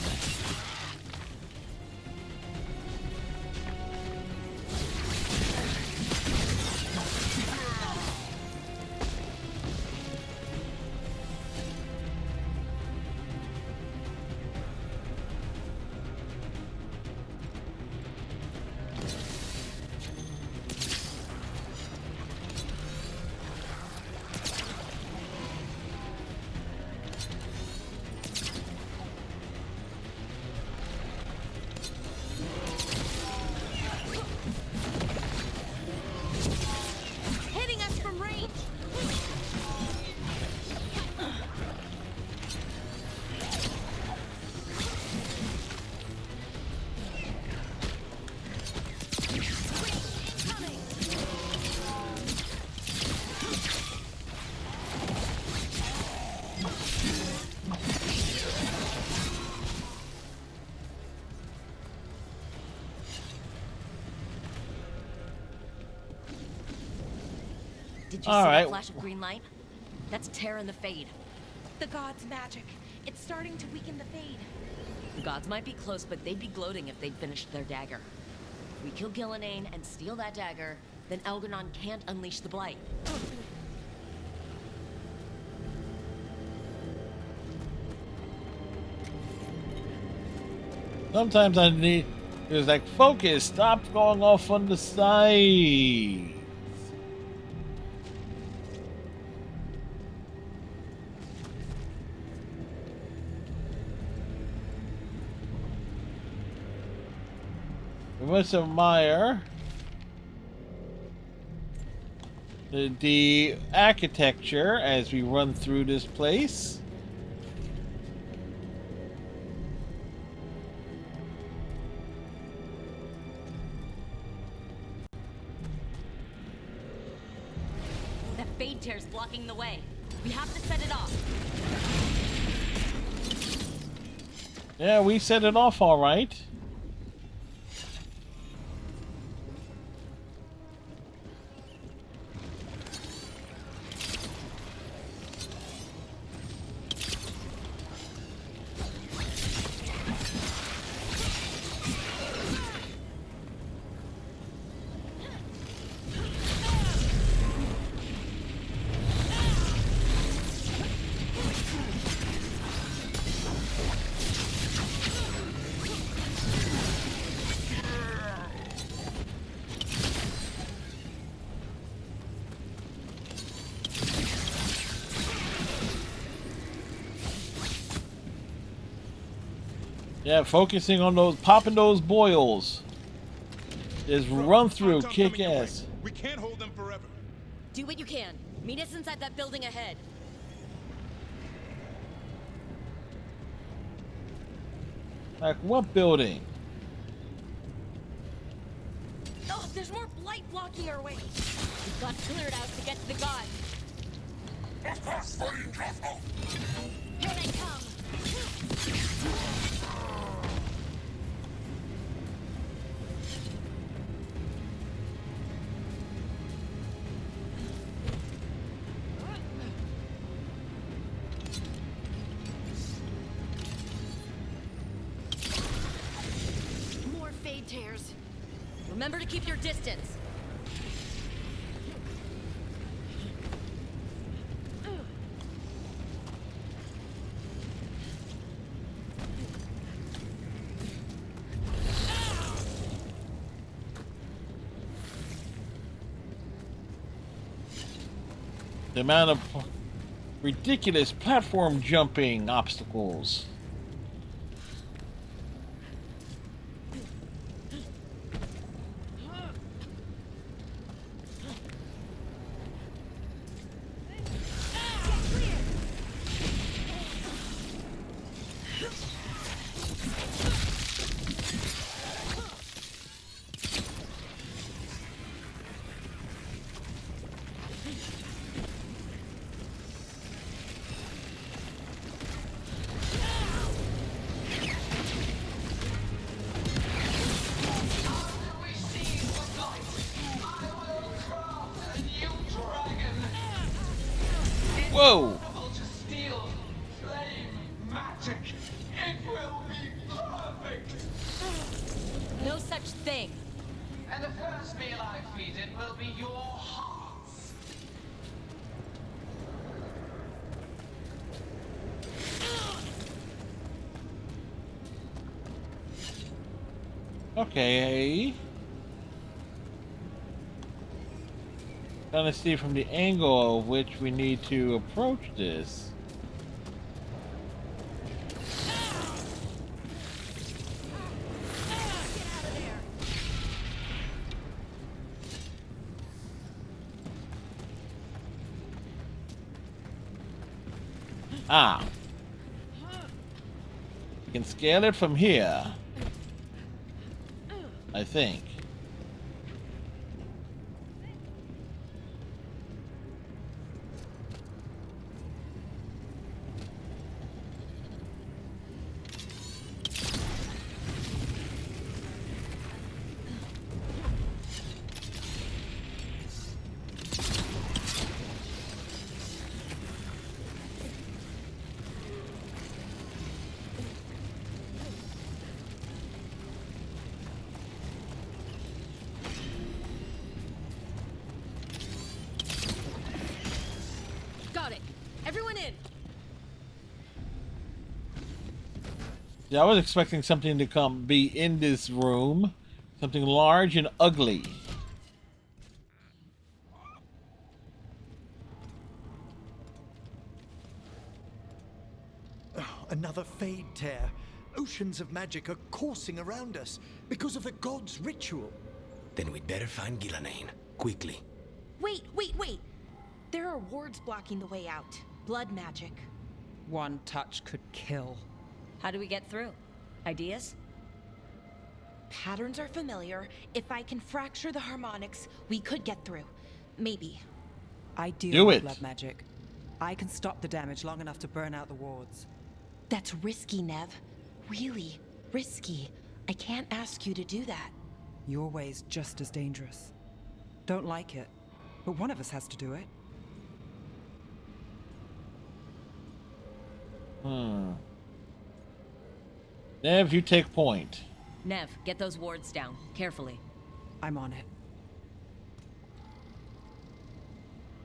[SPEAKER 11] Did you see that flash of green light? That's Terra and the Fade.
[SPEAKER 16] The gods' magic. It's starting to weaken the Fade.
[SPEAKER 11] The gods might be close, but they'd be gloating if they'd finished their dagger. If we kill Gillenane and steal that dagger, then Elgar'nan can't unleash the Blight.
[SPEAKER 4] Sometimes I need... It's like, focus, stop going off on the side. We must admire the architecture as we run through this place.
[SPEAKER 11] That Fade Tear's blocking the way. We have to set it off.
[SPEAKER 4] Yeah, we set it off all right. Yeah, focusing on those, popping those boils. Just run through, kick ass.
[SPEAKER 18] We can't hold them forever.
[SPEAKER 11] Do what you can. Meet us inside that building ahead.
[SPEAKER 4] Like what building?
[SPEAKER 11] Oh, there's more blight blocking our way. We've got to clear it out to get to the gods.
[SPEAKER 18] Of course, fighting Draft.
[SPEAKER 11] Here they come. More fade tears. Remember to keep your distance.
[SPEAKER 4] The amount of ridiculous platform jumping obstacles. Whoa!
[SPEAKER 20] To steal flame magic. It will be perfect.
[SPEAKER 11] No such thing.
[SPEAKER 20] And the first meal I feed it will be your hearts.
[SPEAKER 4] Okay. Trying to see from the angle of which we need to approach this. Ah. We can scale it from here, I think.
[SPEAKER 11] Got it. Everyone in.
[SPEAKER 4] Yeah, I was expecting something to be in this room. Something large and ugly.
[SPEAKER 13] Oh, another fade tear. Oceans of magic are coursing around us because of the god's ritual.
[SPEAKER 14] Then we'd better find Gillenane. Quickly.
[SPEAKER 16] Wait. There are wards blocking the way out. Blood magic.
[SPEAKER 12] One touch could kill.
[SPEAKER 11] How do we get through? Ideas?
[SPEAKER 16] Patterns are familiar. If I can fracture the harmonics, we could get through. Maybe.
[SPEAKER 12] I deal
[SPEAKER 4] Do
[SPEAKER 12] with
[SPEAKER 4] it.
[SPEAKER 12] blood magic. I can stop the damage long enough to burn out the wards.
[SPEAKER 16] That's risky, Nev. Really risky. I can't ask you to do that.
[SPEAKER 12] Your way's just as dangerous. Don't like it, but one of us has to do it.
[SPEAKER 4] Nev, you take point.
[SPEAKER 11] Nev, get those wards down. Carefully.
[SPEAKER 12] I'm on it.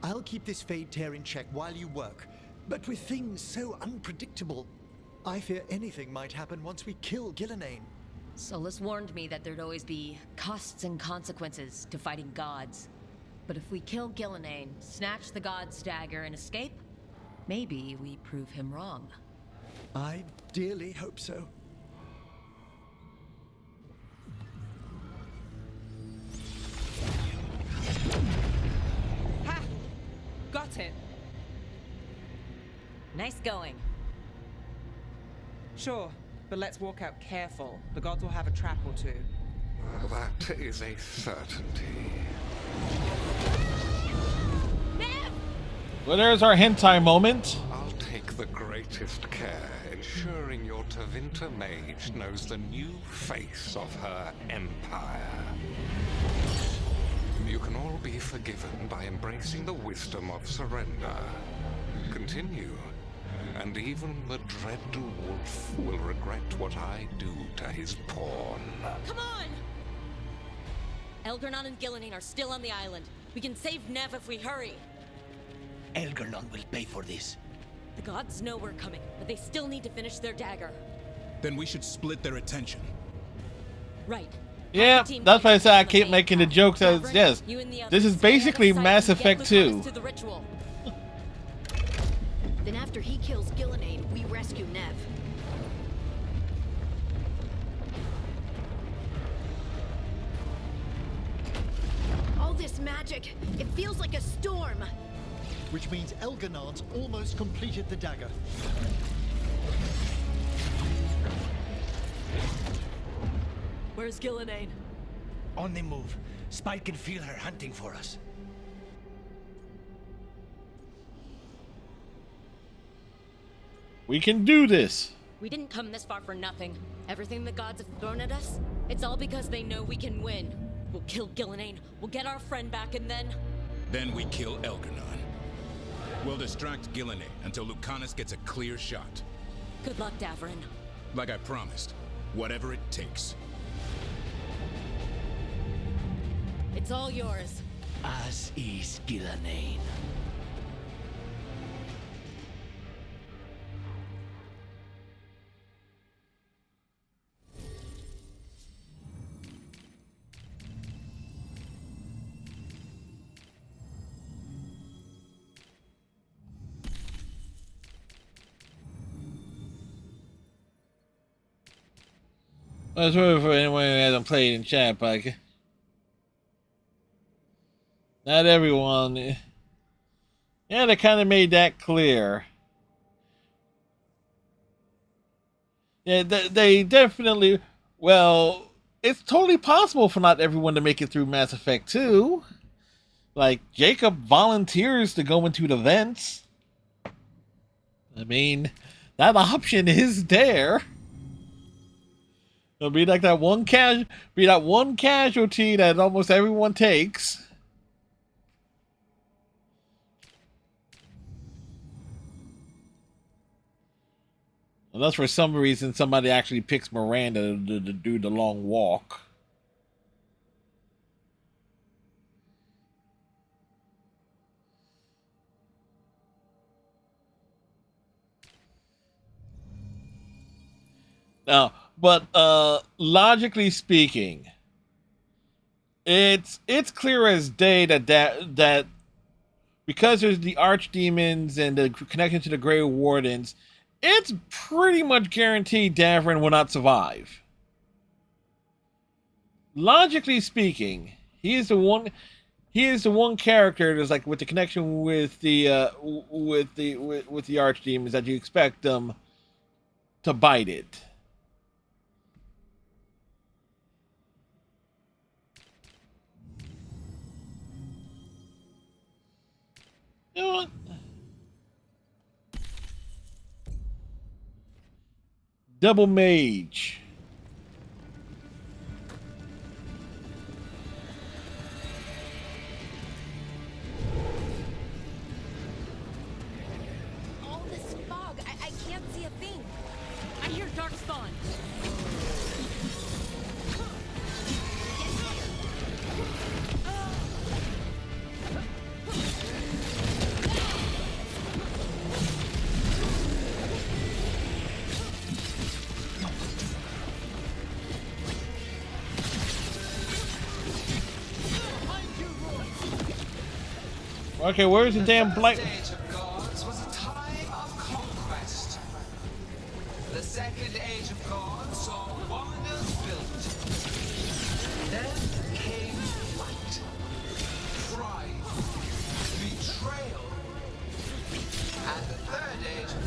[SPEAKER 13] I'll keep this fade tear in check while you work. But with things so unpredictable, I fear anything might happen once we kill Gillenane.
[SPEAKER 11] Solus warned me that there'd always be costs and consequences to fighting gods. But if we kill Gillenane, snatch the god's dagger, and escape, maybe we prove him wrong.
[SPEAKER 13] I dearly hope so.
[SPEAKER 11] Nice going.
[SPEAKER 12] Sure, but let's walk out careful. The gods will have a trap or two.
[SPEAKER 19] That is a certainty.
[SPEAKER 4] Well, there's our hentai moment.
[SPEAKER 19] I'll take the greatest care, ensuring your Tevinter mage knows the new face of her empire. You can all be forgiven by embracing the wisdom of surrender. Continue, and even the dread wolf will regret what I do to his pawn.
[SPEAKER 11] Come on! Elgernon and Gillenane are still on the island. We can save Nev if we hurry.
[SPEAKER 21] Elgernon will pay for this.
[SPEAKER 11] The gods know we're coming, but they still need to finish their dagger.
[SPEAKER 15] Then we should split their attention.
[SPEAKER 11] Right.
[SPEAKER 4] Yeah, that's why I say I keep making the jokes as yes. This is basically Mass Effect 2.
[SPEAKER 7] Then after he kills Gillenane, we rescue Nev. All this magic, it feels like a storm.
[SPEAKER 13] Which means Elgernon's almost completed the dagger.
[SPEAKER 11] Where's Gillenane?
[SPEAKER 21] On the move. Spike can feel her hunting for us.
[SPEAKER 4] We can do this.
[SPEAKER 11] We didn't come this far for nothing. Everything the gods have thrown at us, it's all because they know we can win. We'll kill Gillenane, we'll get our friend back, and then...
[SPEAKER 15] Then we kill Elgernon. We'll distract Gillenane until Lucanus gets a clear shot.
[SPEAKER 11] Good luck, Davrin.
[SPEAKER 15] Like I promised, whatever it takes.
[SPEAKER 11] It's all yours.
[SPEAKER 21] As is Gillenane.
[SPEAKER 4] Well, it's really for anyone who hasn't played in chat, but not everyone. Yeah, they kind of made that clear. Yeah, they definitely. Well, it's totally possible for not everyone to make it through Mass Effect 2. Like, Jacob volunteers to go into the vents. I mean, that option is there. It'll be like that one casualty that almost everyone takes. Unless for some reason somebody actually picks Miranda to do the long walk. Now, but logically speaking, it's clear as day that because there's the archdemons and the connection to the Grey Wardens, it's pretty much guaranteed Davrin will not survive. Logically speaking, he is the one character that's like with the connection with the archdemons that you expect them to bite it. You know what? Double mage.
[SPEAKER 16] All this fog, I can't see a thing.
[SPEAKER 11] I hear dark spawn.
[SPEAKER 4] Okay, where's the damn blight?
[SPEAKER 20] The Age of Gods was a time of conquest. The Second Age of Gods saw wonders built. Then came fight, pride, betrayal. And the Third Age of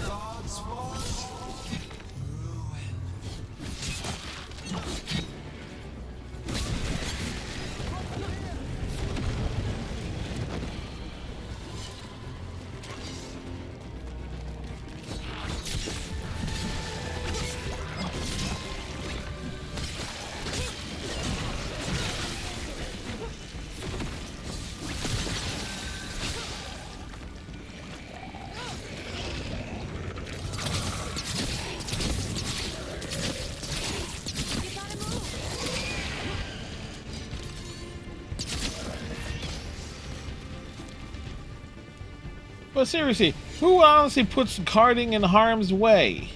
[SPEAKER 4] But seriously, who honestly puts guarding in harm's way?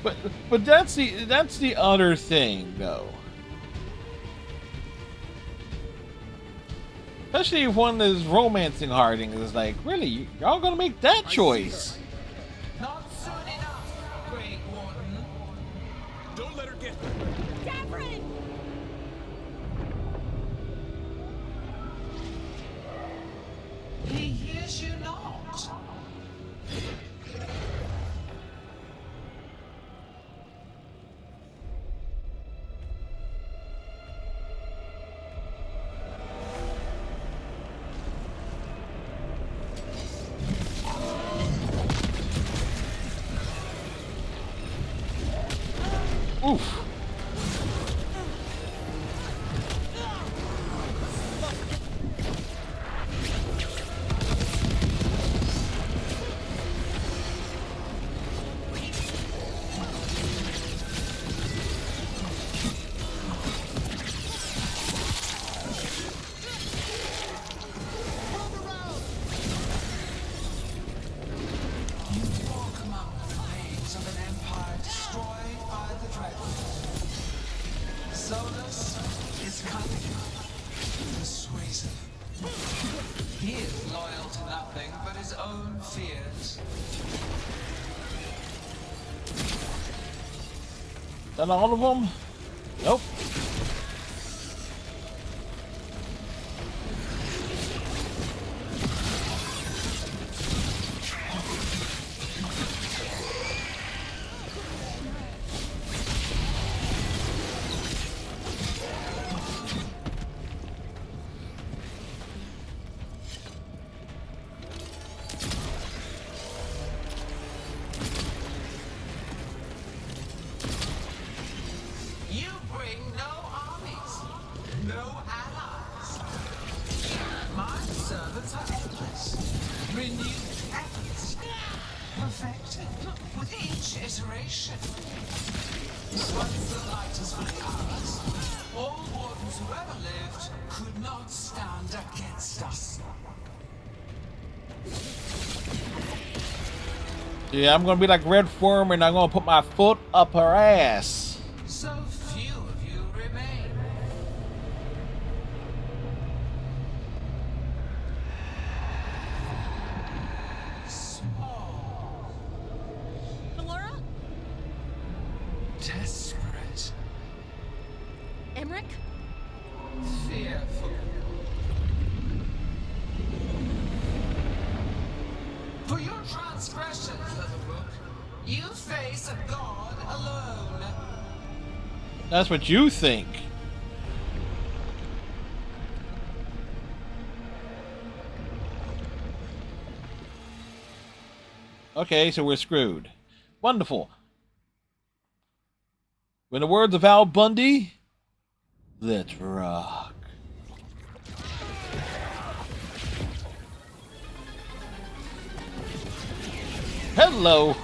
[SPEAKER 4] But that's the other thing, though. Especially if one is romancing Harding, is like, really, y'all gonna make that choice?
[SPEAKER 20] Not soon enough, Great Warden.
[SPEAKER 8] Don't let her get there.
[SPEAKER 16] Catherine!
[SPEAKER 20] He hears you not.
[SPEAKER 4] Oof.
[SPEAKER 20] He is loyal to nothing but his own fears.
[SPEAKER 4] Is that all of them? Nope. Yeah, I'm gonna be like Red Worm and I'm gonna put my foot up her ass.
[SPEAKER 20] So few of you remain. Small.
[SPEAKER 16] Laura?
[SPEAKER 20] Desperate.
[SPEAKER 16] Emmerich?
[SPEAKER 20] Fearful. For your transgressions, Leatherbook, you face a god alone.
[SPEAKER 4] That's what you think. Okay, so we're screwed. Wonderful. In the words of Al Bundy, let's rock. Hello.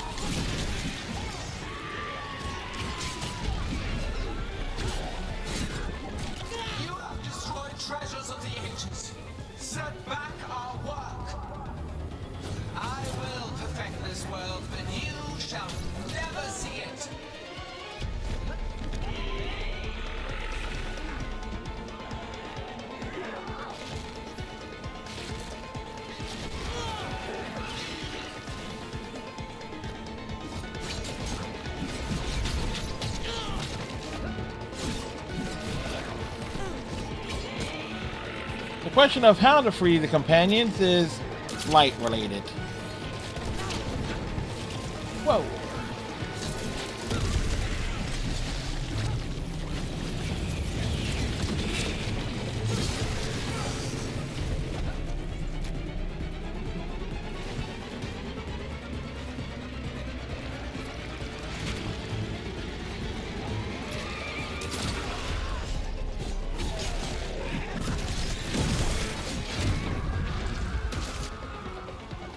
[SPEAKER 20] You have destroyed treasures of the ages. Set back our work. I will perfect this world, but you shall never see it.
[SPEAKER 4] The question of how to free the companions is light related. Whoa.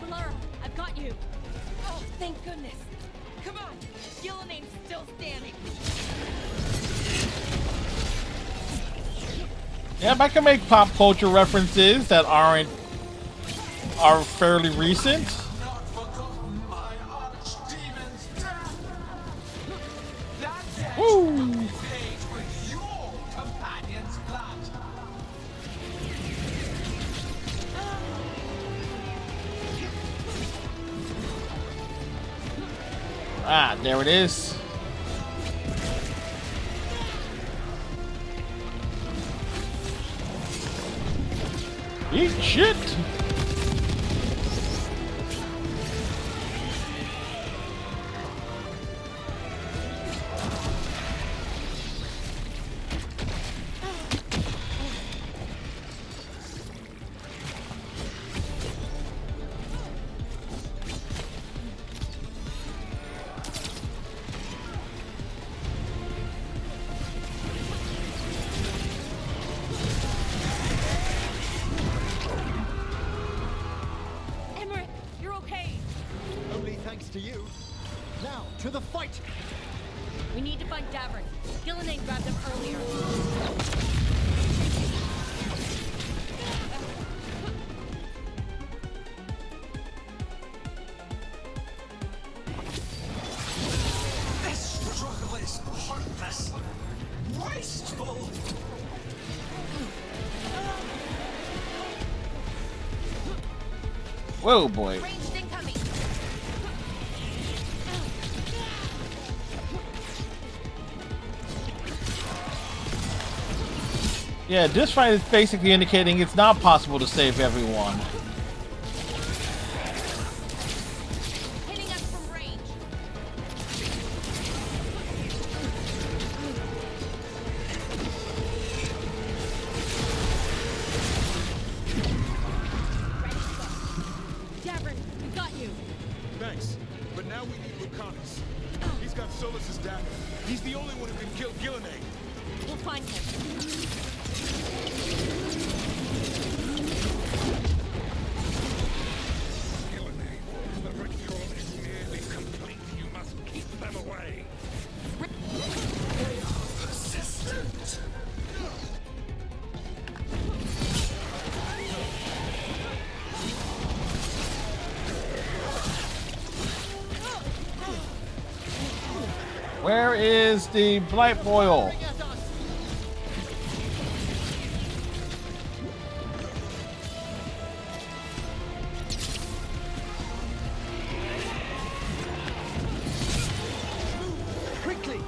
[SPEAKER 16] Laura, I've got you. Oh, thank goodness. Come on, Gillanane's still standing.
[SPEAKER 4] Yep, I can make pop culture references that are fairly recent. Woo! Ah, there it is. Eat shit!
[SPEAKER 13] To you. Now, to the fight!
[SPEAKER 11] We need to find Davern. Gillenane grabbed him earlier.
[SPEAKER 20] This struggle is pointless, wasteful.
[SPEAKER 4] Whoa, boy. Yeah, this fight is basically indicating it's not possible to save everyone.
[SPEAKER 11] Hitting us from range. Davern, we got you.
[SPEAKER 8] Thanks, but now we need Lucanus. He's got Solus's dagger. He's the only one who can kill Gillenane.
[SPEAKER 11] We'll find him.
[SPEAKER 18] The ritual is nearly complete. You must keep them away. They are persistent.
[SPEAKER 4] Where is the blight boil?
[SPEAKER 13] Quickly!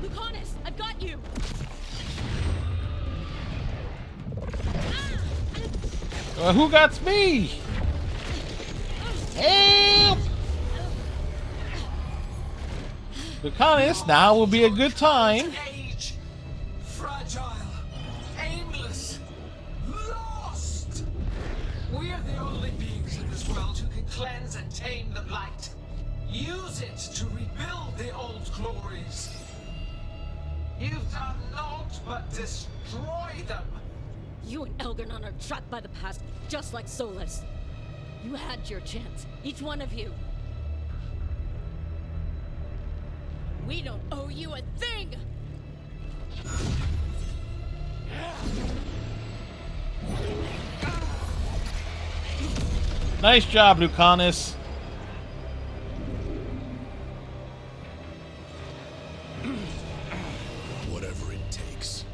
[SPEAKER 11] Lucanus, I've got you.
[SPEAKER 4] Who got me? Help! Lucanus, now will be a good time.
[SPEAKER 20] Age, fragile, aimless, lost. We are the only beings in this world who can cleanse and tame the blight. Use it to rebuild the old glories. You've done naught but destroy them.
[SPEAKER 11] You and Elgarnon are trapped by the past, just like Solus. You had your chance, each one of you. We don't owe you a thing!
[SPEAKER 4] Nice job, Lucanus.
[SPEAKER 15] Whatever it takes.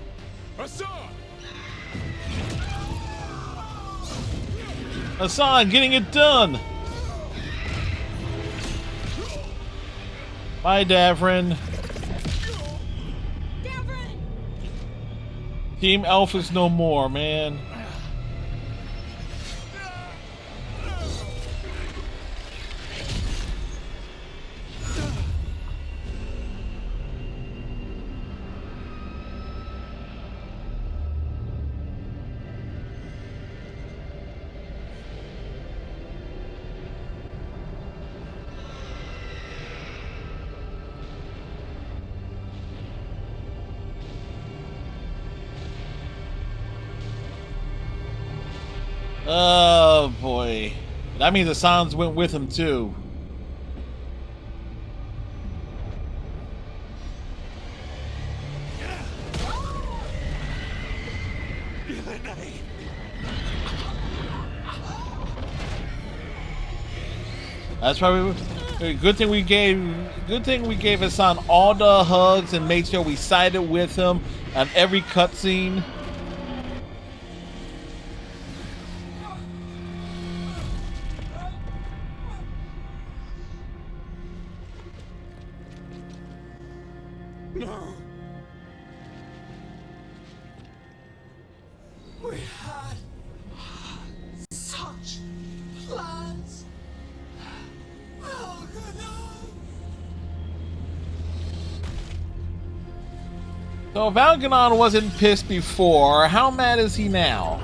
[SPEAKER 8] Hassan!
[SPEAKER 4] Hassan, getting it done. Bye, Davern. Team Elf is no more, man. Oh boy. That means the sounds went with him too. That's why good thing we gave his son all the hugs and made sure we sided with him on every cutscene.
[SPEAKER 20] No. We had such plans. Oh, no.
[SPEAKER 4] So Veilguard wasn't pissed before. How mad is he now?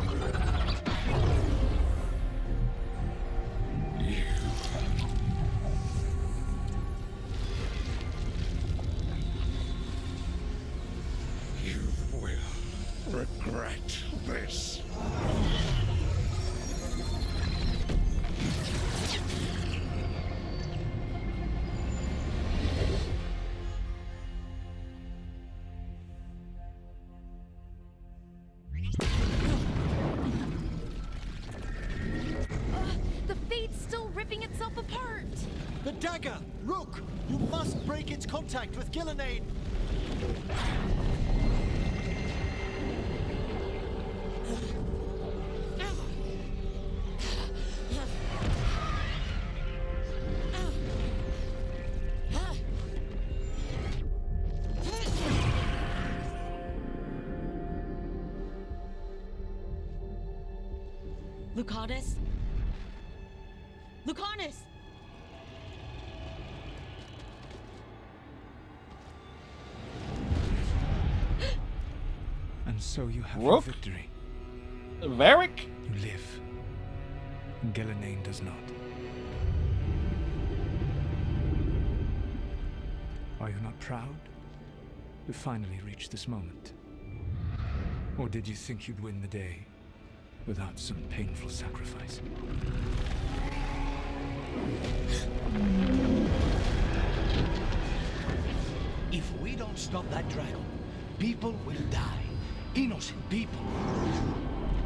[SPEAKER 18] You will regret this.
[SPEAKER 16] The fate's still ripping itself apart.
[SPEAKER 13] The dagger! Rook! You must break its contact with Gillenane!
[SPEAKER 11] Lucanus? Lucanus!
[SPEAKER 1] And so you have
[SPEAKER 4] Rook?
[SPEAKER 1] your victory.
[SPEAKER 4] Varric?
[SPEAKER 1] You live. Gillenane does not. Are you not proud to finally reach this moment? Or did you think you'd win the day without some painful sacrifice?
[SPEAKER 21] If we don't stop that dragon, people will die. Innocent people.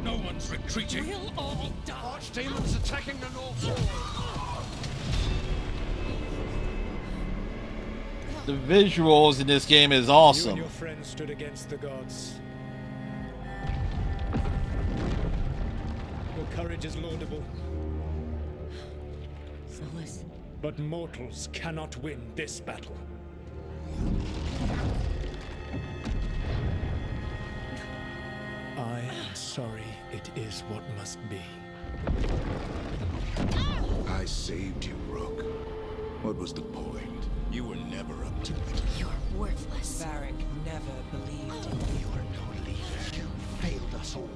[SPEAKER 18] No one's retreating.
[SPEAKER 21] We'll all die.
[SPEAKER 18] Archdemons attacking the North Wall.
[SPEAKER 4] The visuals in this game is
[SPEAKER 1] You
[SPEAKER 4] awesome.
[SPEAKER 1] and your friends stood against the gods. Your courage is laudable.
[SPEAKER 11] Solus.
[SPEAKER 1] But mortals cannot win this battle. I am sorry it is what must be.
[SPEAKER 8] I saved you, Rook. What was the point? You were never up to it.
[SPEAKER 11] You're worthless.
[SPEAKER 12] Varric never believed in you.
[SPEAKER 21] You are no leader. You failed us all.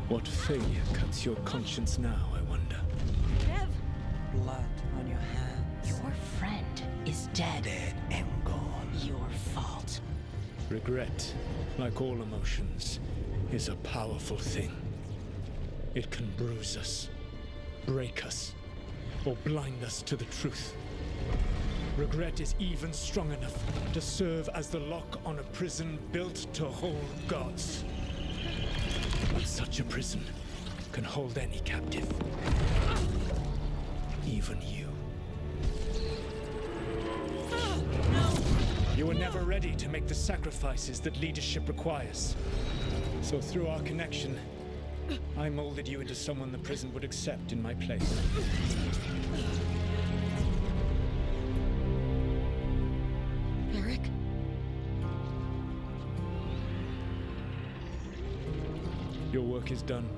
[SPEAKER 1] What failure cuts your conscience now, I wonder?
[SPEAKER 11] Dev!
[SPEAKER 12] Blood on your hands.
[SPEAKER 11] Your friend is dead.
[SPEAKER 21] Dead and gone.
[SPEAKER 11] Your fault.
[SPEAKER 1] Regret, like all emotions, is a powerful thing. It can bruise us, break us, or blind us to the truth. Regret is even strong enough to serve as the lock on a prison built to hold gods. But such a prison can hold any captive. Even you. You were never ready to make the sacrifices that leadership requires. So through our connection, I molded you into someone the prison would accept in my place.
[SPEAKER 11] Varric?
[SPEAKER 1] Your work is done.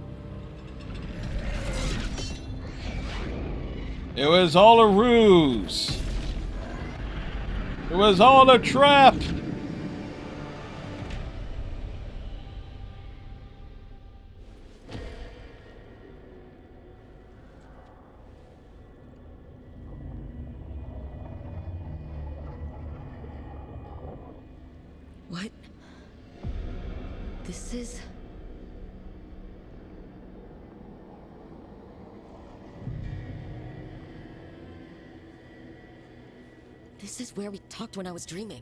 [SPEAKER 4] It was all a ruse. It was all a trap.
[SPEAKER 11] What? This is... This is where we talked when I was dreaming.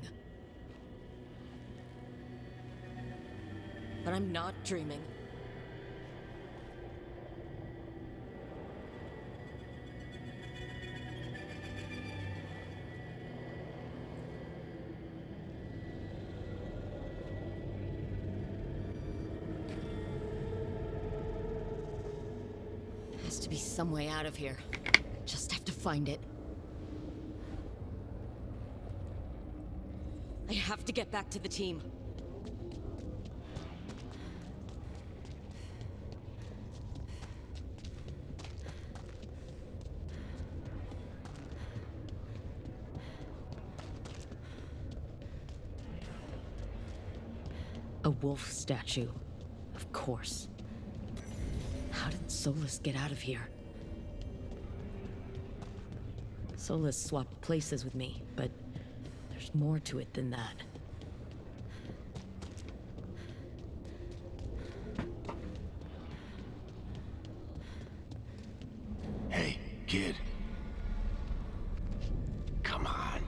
[SPEAKER 11] But I'm not dreaming. There has to be some way out of here. Just have to find it. I have to get back to the team. A wolf statue, of course. How did Solus get out of here? Solus swapped places with me, but there's more to it than that.
[SPEAKER 14] Hey, kid. Come on.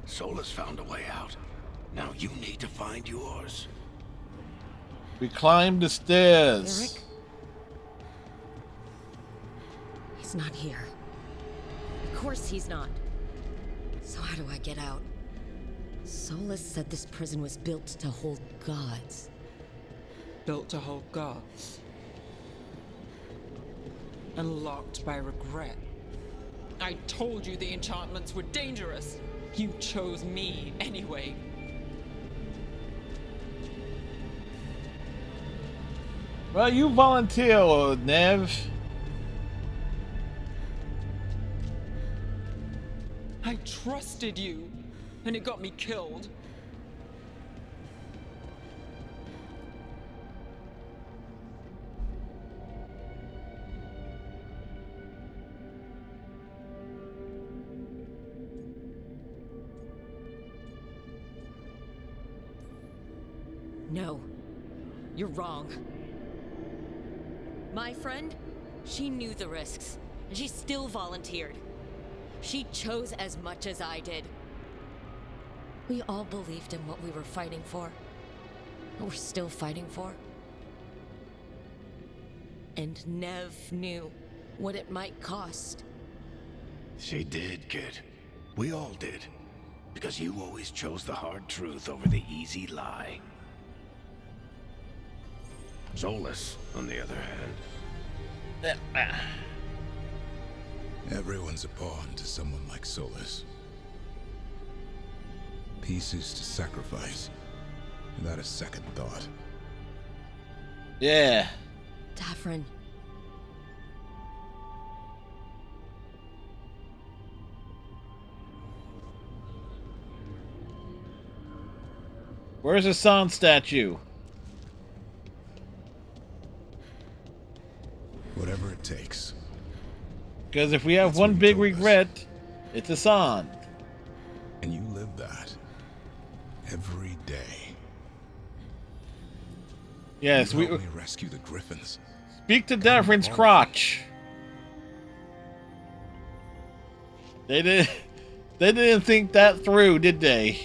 [SPEAKER 14] Solus found a way out. Now you need to find yours.
[SPEAKER 4] We climbed the stairs.
[SPEAKER 11] Eric? He's not here. Of course he's not. So how do I get out? Solus said this prison was built to hold gods.
[SPEAKER 12] Built to hold gods. And locked by regret. I told you the enchantments were dangerous. You chose me anyway.
[SPEAKER 4] Well, you volunteer, Nev.
[SPEAKER 12] I trusted you, and it got me killed.
[SPEAKER 11] No, you're wrong. My friend, she knew the risks, and she still volunteered. She chose as much as I did. We all believed in what we were fighting for. What we're still fighting for. And Nev knew what it might cost.
[SPEAKER 14] She did, kid. We all did. Because you always chose the hard truth over the easy lie. Solus, on the other hand.
[SPEAKER 15] Everyone's a pawn to someone like Solus. Pieces to sacrifice, without a second thought.
[SPEAKER 4] Yeah.
[SPEAKER 11] Davrin.
[SPEAKER 4] Where's the San statue?
[SPEAKER 15] Whatever it takes.
[SPEAKER 4] Because if we have one big regret, it's a San.
[SPEAKER 15] And you live that every day.
[SPEAKER 4] Yes,
[SPEAKER 15] you
[SPEAKER 4] we
[SPEAKER 15] helped me rescue the Griffins.
[SPEAKER 4] Speak to Davrin's crotch. They didn't think that through, did they?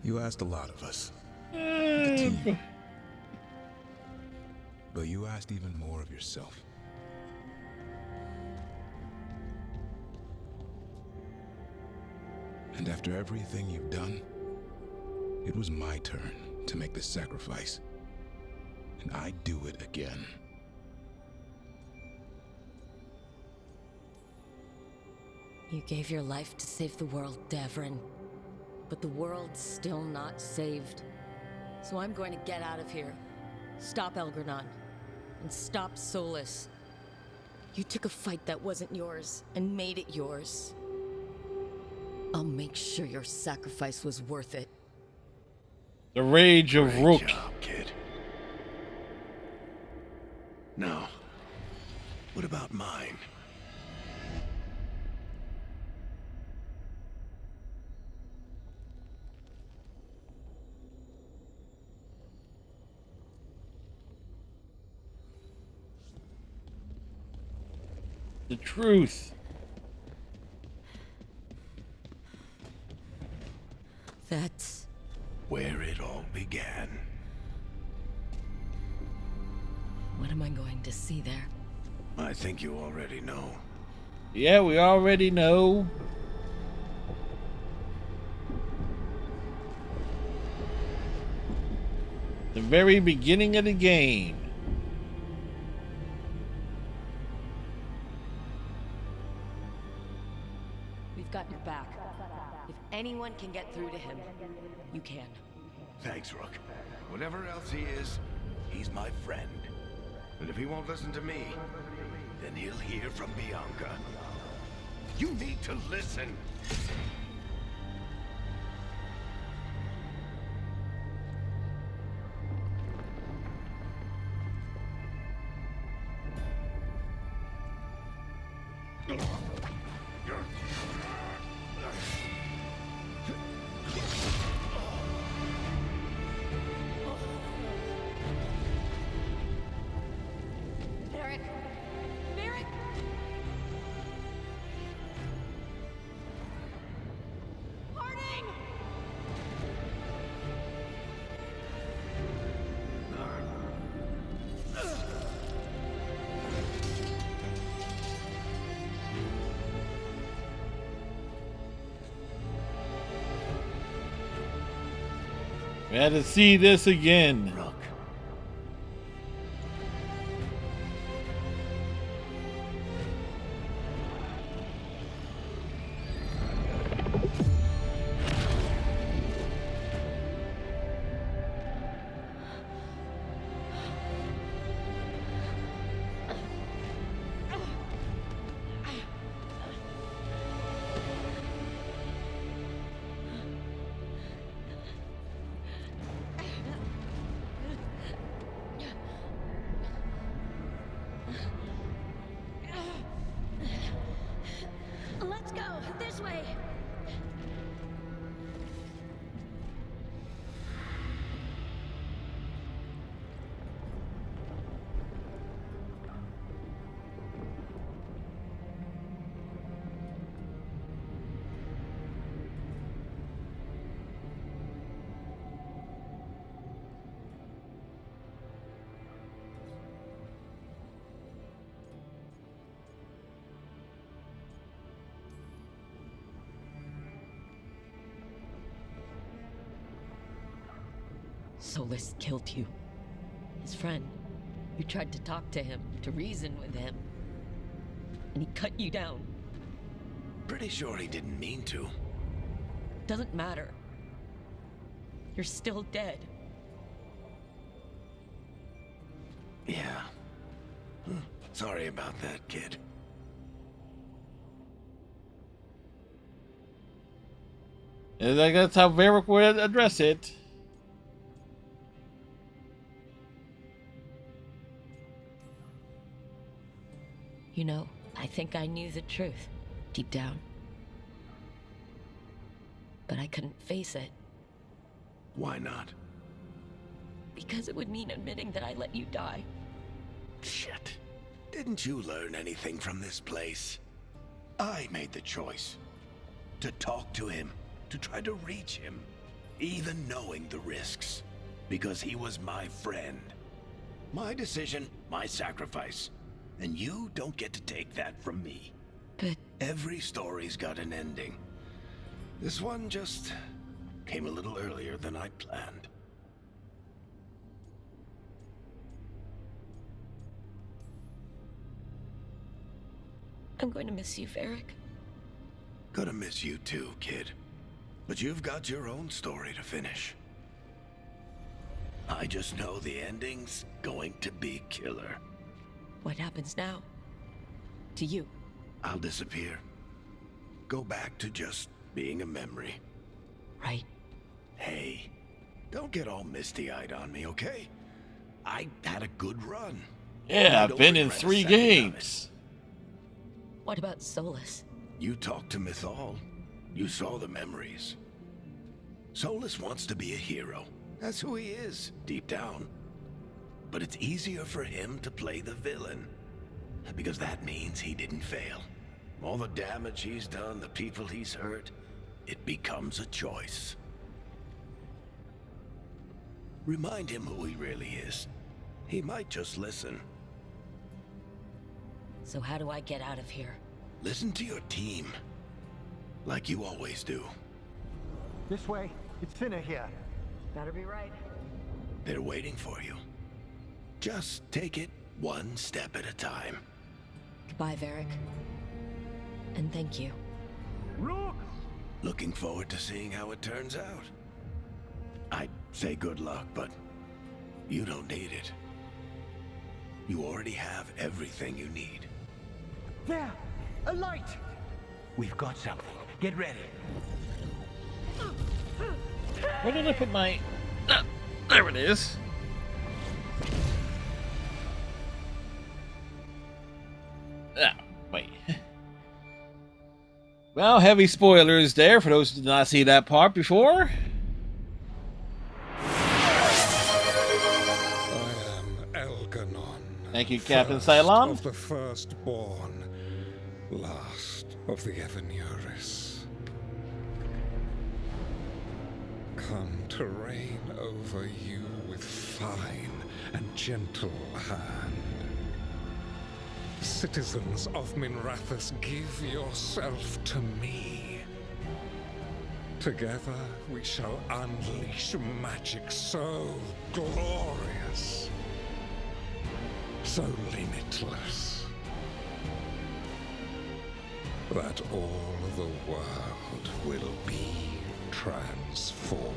[SPEAKER 15] You asked a lot of us. The team. But you asked even more of yourself. And after everything you've done, it was my turn to make the sacrifice. And I'd do it again.
[SPEAKER 11] You gave your life to save the world, Davrin. But the world's still not saved. So I'm going to get out of here. Stop Elgranon. And stop Solus. You took a fight that wasn't yours and made it yours. I'll make sure your sacrifice was worth it.
[SPEAKER 4] The rage of Rook.
[SPEAKER 14] Great job, kid. Now, what about mine?
[SPEAKER 4] The truth.
[SPEAKER 11] That's
[SPEAKER 14] where it all began.
[SPEAKER 11] What am I going to see there?
[SPEAKER 14] I think you already know.
[SPEAKER 4] Yeah, we already know. The very beginning of the game.
[SPEAKER 11] We've got your back. If anyone can get through to him, you can.
[SPEAKER 14] Thanks, Rook. Whatever else he is, he's my friend. And if he won't listen to me, then he'll hear from Bianca. You need to listen.
[SPEAKER 3] Varric! Varric! Harding!
[SPEAKER 4] We had to see this again.
[SPEAKER 14] Rook.
[SPEAKER 7] Let's go this way.
[SPEAKER 11] Solus killed you. His friend. You tried to talk to him, to reason with him. And he cut you down.
[SPEAKER 14] Pretty sure he didn't mean to.
[SPEAKER 11] Doesn't matter. You're still dead.
[SPEAKER 14] Yeah. Sorry about that, kid.
[SPEAKER 4] And I guess how Varric would address it.
[SPEAKER 11] You know, I think I knew the truth, deep down. But I couldn't face it.
[SPEAKER 14] Why not?
[SPEAKER 11] Because it would mean admitting that I let you die.
[SPEAKER 14] Shit. Didn't you learn anything from this place? I made the choice. To talk to him, to try to reach him, even knowing the risks. Because he was my friend. My decision, my sacrifice. And you don't get to take that from me.
[SPEAKER 11] But
[SPEAKER 14] every story's got an ending. This one just came a little earlier than I planned.
[SPEAKER 11] I'm going to miss you, Varric.
[SPEAKER 14] Gonna miss you too, kid. But you've got your own story to finish. I just know the ending's going to be killer.
[SPEAKER 11] What happens now? To you?
[SPEAKER 14] I'll disappear. Go back to just being a memory.
[SPEAKER 11] Right.
[SPEAKER 14] Hey, don't get all misty-eyed on me, okay? I had a good run.
[SPEAKER 4] Yeah, I've been in 3 games.
[SPEAKER 11] What about Solus?
[SPEAKER 14] You talked to Mythal. You saw the memories. Solus wants to be a hero. That's who he is, deep down. But it's easier for him to play the villain. because that means he didn't fail. All the damage he's done, the people he's hurt, it becomes a choice. Remind him who he really is. He might just listen.
[SPEAKER 11] So how do I get out of here?
[SPEAKER 14] Listen to your team, like you always do.
[SPEAKER 13] This way. It's thinner here.
[SPEAKER 11] Better be right.
[SPEAKER 14] They're waiting for you. Just take it one step at a time.
[SPEAKER 11] Goodbye, Varric. And thank you.
[SPEAKER 14] Look! Looking forward to seeing how it turns out. I'd say good luck, but you don't need it. You already have everything you need.
[SPEAKER 13] There! A light!
[SPEAKER 21] We've got something. Get ready.
[SPEAKER 4] Where did I put my... there it is. Ah, wait. Well, heavy spoilers there for those who did not see that part before.
[SPEAKER 19] I am Elganon.
[SPEAKER 4] Thank you, Captain
[SPEAKER 19] First
[SPEAKER 4] Cylon.
[SPEAKER 19] of the firstborn, last of the Evanuris. Come to reign over you with fine and gentle hand. Citizens of Minrathous, give yourself to me. Together we shall unleash magic so glorious, so limitless, that all the world will be transformed.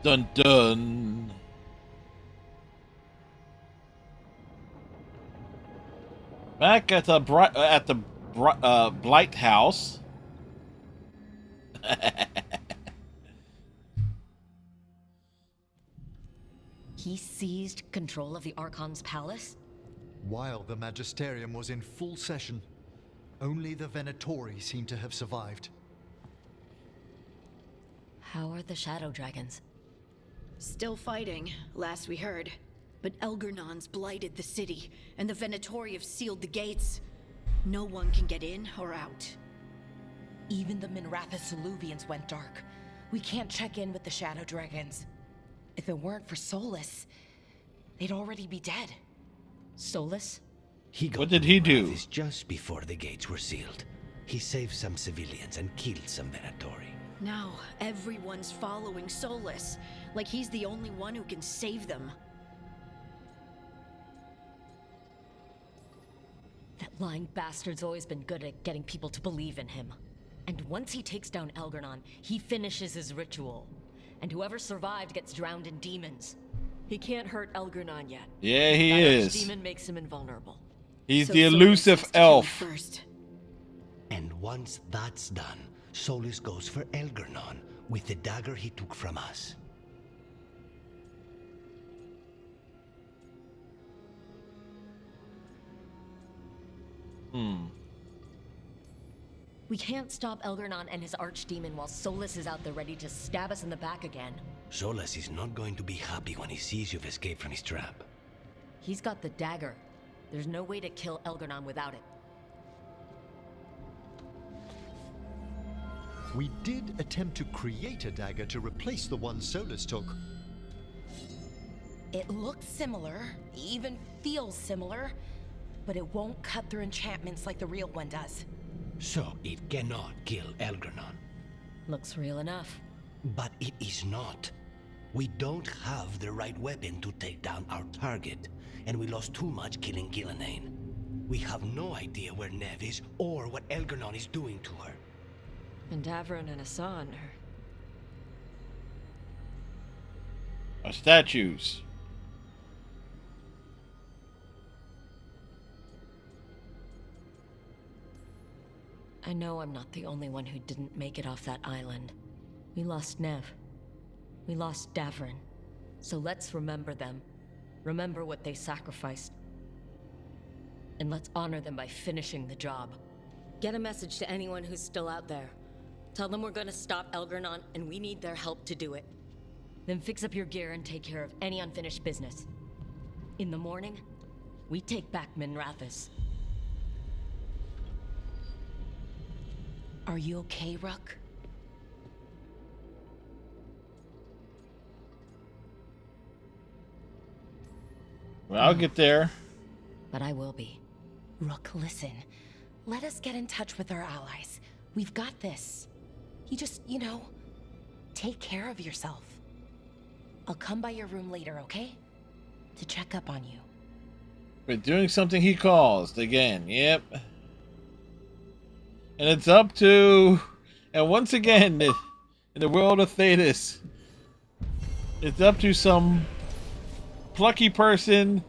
[SPEAKER 4] Dun dun. Back at the Blight House.
[SPEAKER 11] He seized control of the Archon's palace?
[SPEAKER 13] While the Magisterium was in full session, only the Venatori seem to have survived.
[SPEAKER 11] How are the Shadow Dragons?
[SPEAKER 7] Still fighting, last we heard. But Elgernon's blighted the city, and the Venatori have sealed the gates. No one can get in or out.
[SPEAKER 16] Even the Minrathous Soluvians went dark. We can't check in with the Shadow Dragons. If it weren't for Solus, they'd already be dead.
[SPEAKER 11] Solus?
[SPEAKER 4] What did he do?
[SPEAKER 2] Just before the gates were sealed. He saved some civilians and killed some Venatori.
[SPEAKER 7] Now, everyone's following Solus, like he's the only one who can save them.
[SPEAKER 11] That lying bastard's always been good at getting people to believe in him. And once he takes down Elgernon, he finishes his ritual. And whoever survived gets drowned in demons.
[SPEAKER 3] He can't hurt Elgernon yet.
[SPEAKER 4] Yeah, he
[SPEAKER 3] that
[SPEAKER 4] is.
[SPEAKER 3] Demon makes him invulnerable.
[SPEAKER 4] He's the elusive elf.
[SPEAKER 2] And once that's done, Solus goes for Elgernon with the dagger he took from us.
[SPEAKER 11] We can't stop Elgernon and his archdemon while Solus is out there ready to stab us in the back again.
[SPEAKER 2] Solus is not going to be happy when he sees you've escaped from his trap.
[SPEAKER 11] He's got the dagger. There's no way to kill Elgernon without it.
[SPEAKER 13] We did attempt to create a dagger to replace the one Solus took.
[SPEAKER 16] It looks similar, even feels similar, but it won't cut through enchantments like the real one does.
[SPEAKER 2] So it cannot kill Elgernon.
[SPEAKER 11] Looks real enough.
[SPEAKER 2] But it is not. We don't have the right weapon to take down our target, and we lost too much killing Gillenane. We have no idea where Neve is or what Elgernon is doing to her.
[SPEAKER 3] And Davron and Hassan
[SPEAKER 4] Are statues.
[SPEAKER 11] I know I'm not the only one who didn't make it off that island. We lost Neve. We lost Davron. So let's remember them. Remember what they sacrificed. And let's honor them by finishing the job. Get a message to anyone who's still out there. Tell them we're gonna stop Elgernon and we need their help to do it. Then fix up your gear and take care of any unfinished business. In the morning, we take back Minrathous.
[SPEAKER 16] Are you okay, Rook?
[SPEAKER 4] Well, I'll get there.
[SPEAKER 11] But I will be.
[SPEAKER 16] Rook, listen. Let us get in touch with our allies. We've got this. You just, take care of yourself. I'll come by your room later, okay? To check up on you.
[SPEAKER 4] We're doing something he caused again. Yep. And it's up to... And once again, in the world of Thetis, it's up to some plucky person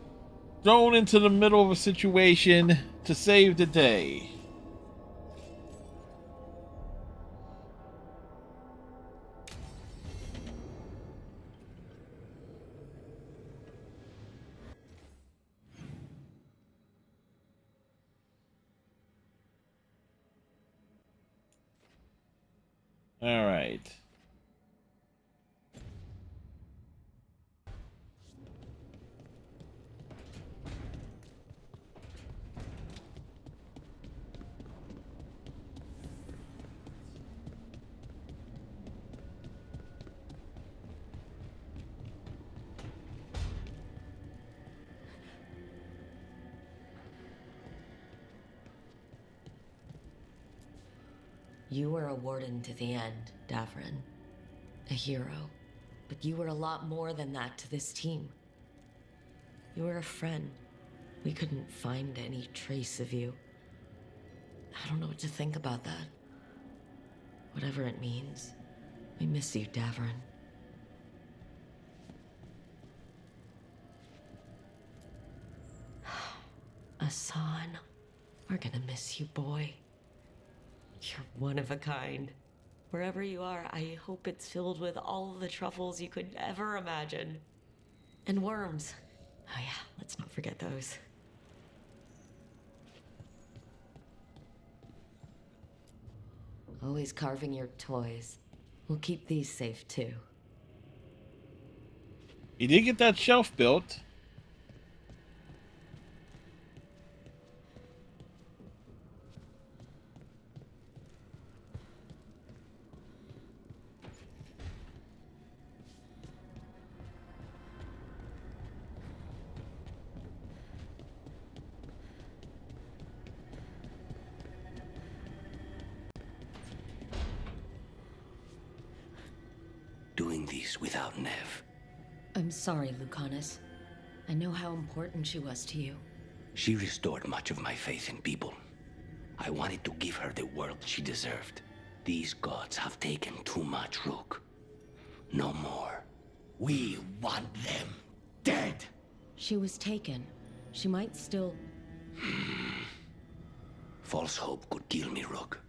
[SPEAKER 4] thrown into the middle of a situation to save the day. All right.
[SPEAKER 11] You were a warden to the end, Davrin. A hero. But you were a lot more than that to this team. You were a friend. We couldn't find any trace of you. I don't know what to think about that. Whatever it means, we miss you, Davrin. Asan, we're gonna miss you, boy. You're one of a kind. Wherever you are, I hope it's filled with all the truffles you could ever imagine. And worms. Oh yeah, let's not forget those. Always carving your toys. We'll keep these safe too.
[SPEAKER 4] He did get that shelf built.
[SPEAKER 2] Doing this without Nev.
[SPEAKER 11] I'm sorry, Lucanus. I know how important she was to you.
[SPEAKER 2] She restored much of my faith in people. I wanted to give her the world she deserved. These gods have taken too much, Rook. No more. We want them dead.
[SPEAKER 11] She was taken. She might still...
[SPEAKER 2] False hope could kill me, Rook.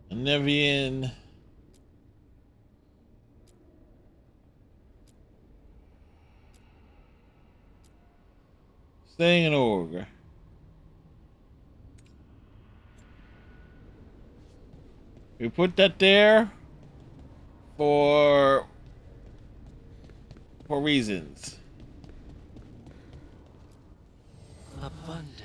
[SPEAKER 4] Nevian. Staying in order. We put that there for reasons.
[SPEAKER 2] Abundance.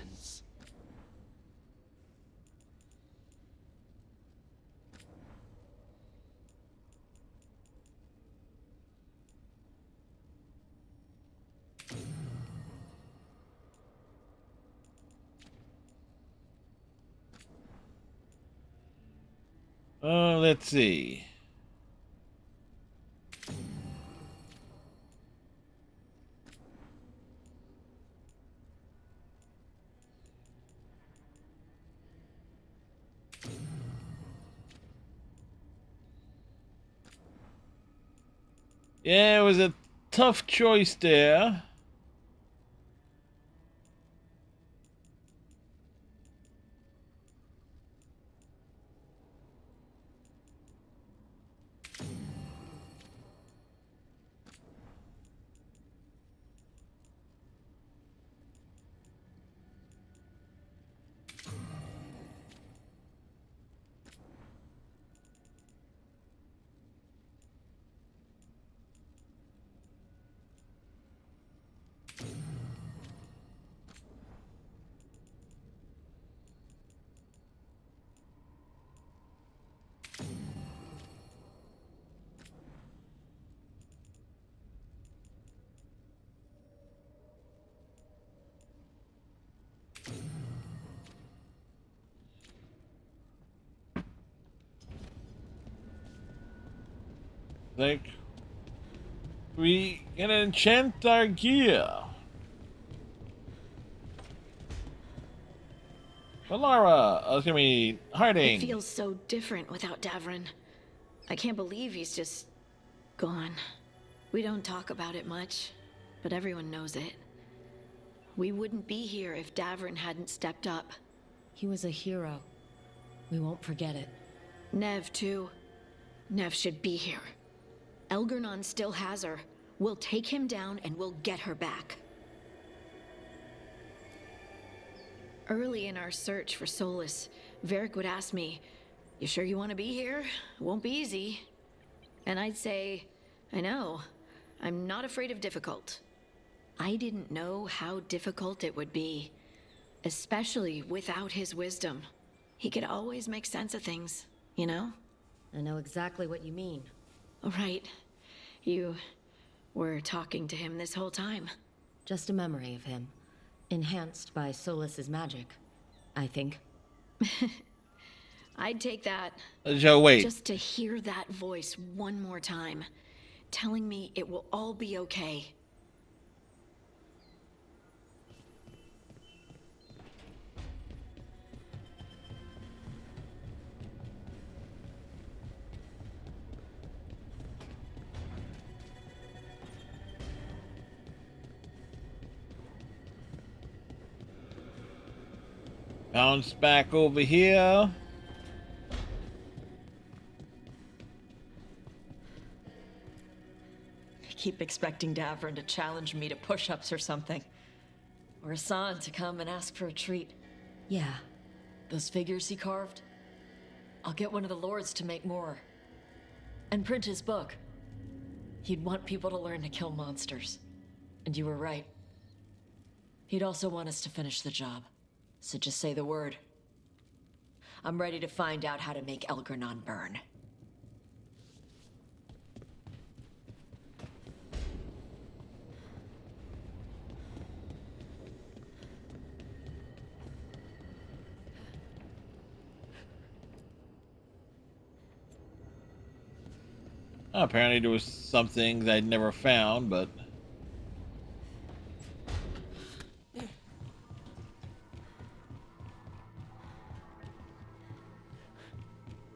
[SPEAKER 4] Let's see. Yeah, it was a tough choice there. Like, we can enchant our gear. Lara, excuse me, Harding.
[SPEAKER 7] It feels so different without Davrin. I can't believe he's just gone. We don't talk about it much, but everyone knows it. We wouldn't be here if Davrin hadn't stepped up.
[SPEAKER 11] He was a hero. We won't forget it.
[SPEAKER 7] Nev, too. Nev should be here. Elgernon still has her. We'll take him down and we'll get her back. Early in our search for Solus, Varric would ask me, "You sure you want to be here? It won't be easy." And I'd say, "I know. I'm not afraid of difficult." I didn't know how difficult it would be, especially without his wisdom. He could always make sense of things, you know?
[SPEAKER 11] I know exactly what you mean.
[SPEAKER 7] Right. You were talking to him this whole time.
[SPEAKER 11] Just a memory of him. Enhanced by Solus's magic, I think.
[SPEAKER 7] I'd take that.
[SPEAKER 4] Joe, wait.
[SPEAKER 7] Just to hear that voice one more time, telling me it will all be okay.
[SPEAKER 4] Bounce back over here.
[SPEAKER 9] I keep expecting Davrin to challenge me to push-ups or something. Or Hassan to come and ask for a treat.
[SPEAKER 11] Yeah.
[SPEAKER 9] Those figures he carved? I'll get one of the lords to make more. And print his book. He'd want people to learn to kill monsters. And you were right. He'd also want us to finish the job. So just say the word. I'm ready to find out how to make Elgernon burn.
[SPEAKER 4] Apparently there was something that I'd never found, but...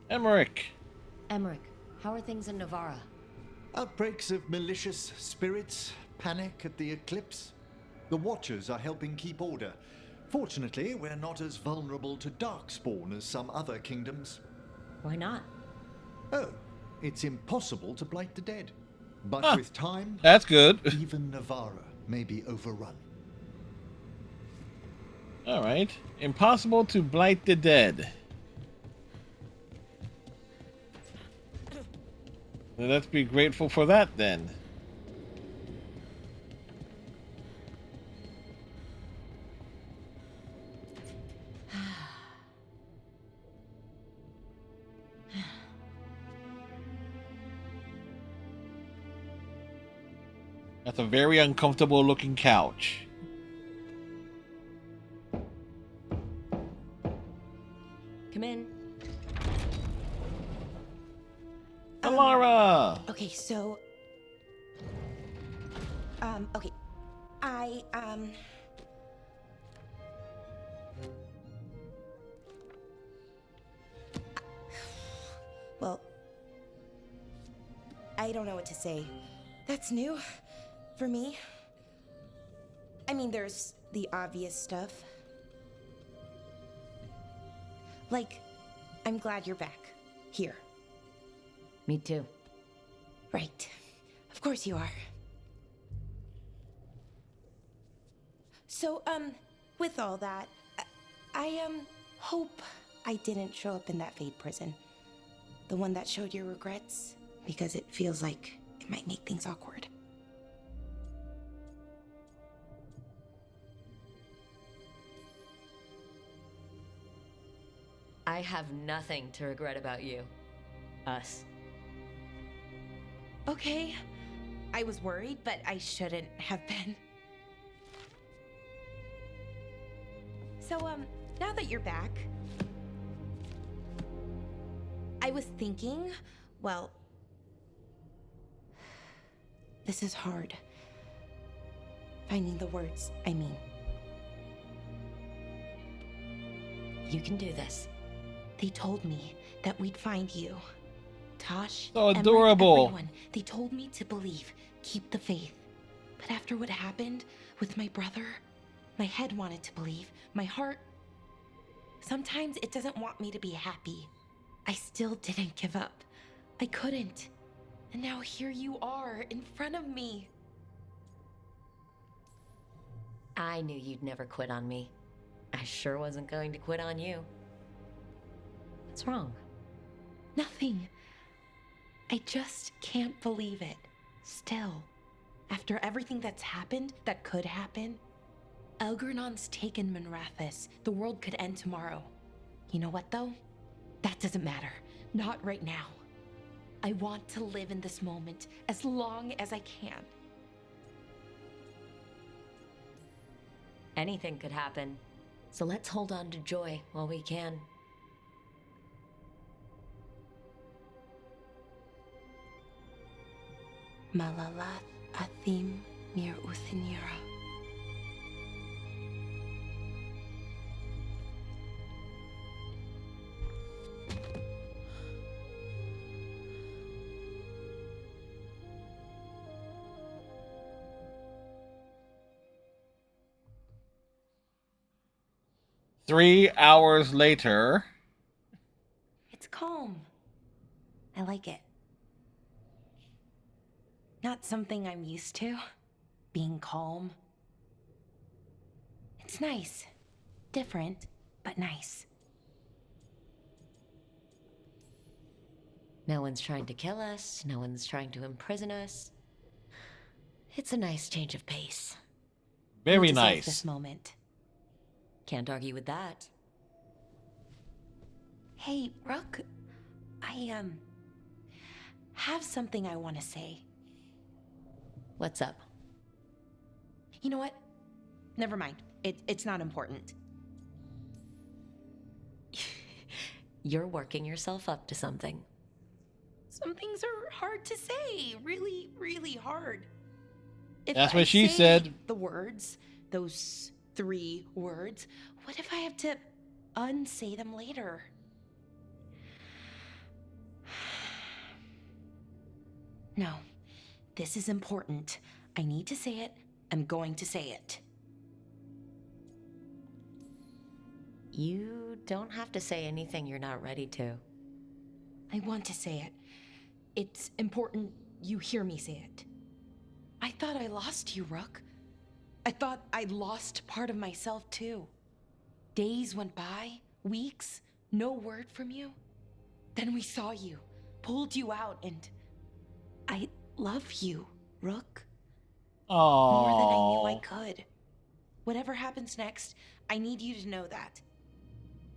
[SPEAKER 4] Emmerich,
[SPEAKER 11] how are things in Navarra?
[SPEAKER 13] Outbreaks of malicious spirits, panic at the eclipse. The Watchers are helping keep order. Fortunately, we're not as vulnerable to darkspawn as some other kingdoms.
[SPEAKER 11] Why not?
[SPEAKER 13] Oh, it's impossible to blight the dead. But with time,
[SPEAKER 4] that's good.
[SPEAKER 13] Even Navarra may be overrun.
[SPEAKER 4] Alright. Impossible to blight the dead. Well, let's be grateful for that then. That's a very uncomfortable looking couch.
[SPEAKER 11] Come in.
[SPEAKER 4] Lara!
[SPEAKER 6] Okay, so... okay. Well... I don't know what to say. That's new. For me. I mean, there's the obvious stuff. Like, I'm glad you're back. Here.
[SPEAKER 11] Me too.
[SPEAKER 6] Right. Of course you are. So, with all that, I hope I didn't show up in that Fade prison. The one that showed your regrets, because it feels like it might make things awkward.
[SPEAKER 11] I have nothing to regret about you. Us.
[SPEAKER 6] Okay. I was worried, but I shouldn't have been. So, now that you're back, I was thinking, well, This is hard. Finding the words, I mean.
[SPEAKER 11] You can do this.
[SPEAKER 6] They told me that we'd find you. Tosh,
[SPEAKER 4] so
[SPEAKER 6] Emmerich,
[SPEAKER 4] adorable.
[SPEAKER 6] everyone. They told me to believe, keep the faith. But after what happened with my brother, my head wanted to believe. My heart, sometimes it doesn't want me to be happy. I still didn't give up. I couldn't. And now here you are in front of me.
[SPEAKER 11] I knew you'd never quit on me. I sure wasn't going to quit on you. What's wrong?
[SPEAKER 6] Nothing. I just can't believe it. Still, after everything that's happened, that could happen, Elgernon's taken Minrathous. The world could end tomorrow. You know what, though? That doesn't matter. Not right now. I want to live in this moment as long as I can.
[SPEAKER 11] Anything could happen. So let's hold on to joy while we can.
[SPEAKER 6] Malalath Athim Mir Uthinira.
[SPEAKER 4] Three hours later.
[SPEAKER 6] It's calm. I like it. Not something I'm used to, being calm. It's nice. Different, but nice.
[SPEAKER 11] No one's trying to kill us. No one's trying to imprison us. It's a nice change of pace.
[SPEAKER 4] Very
[SPEAKER 6] We deserve
[SPEAKER 4] nice.
[SPEAKER 6] This moment.
[SPEAKER 11] Can't argue with that.
[SPEAKER 6] Hey, Rook. I have something I want to say.
[SPEAKER 11] What's up?
[SPEAKER 6] You know what? Never mind. It's not important.
[SPEAKER 11] You're working yourself up to something.
[SPEAKER 6] Some things are hard to say. Really, really hard. If
[SPEAKER 4] That's
[SPEAKER 6] I
[SPEAKER 4] what she
[SPEAKER 6] say
[SPEAKER 4] said.
[SPEAKER 6] The words, those 3 words, what if I have to unsay them later? No, this is important. I need to say it. I'm going to say it.
[SPEAKER 11] You don't have to say anything you're not ready to.
[SPEAKER 6] I want to say it. It's important you hear me say it. I thought I lost you, Rook. I thought I'd lost part of myself, too. Days went by, weeks, no word from you. Then we saw you, pulled you out, and I love you, Rook.
[SPEAKER 4] Aww.
[SPEAKER 6] More than I knew I could. Whatever happens next, I need you to know that.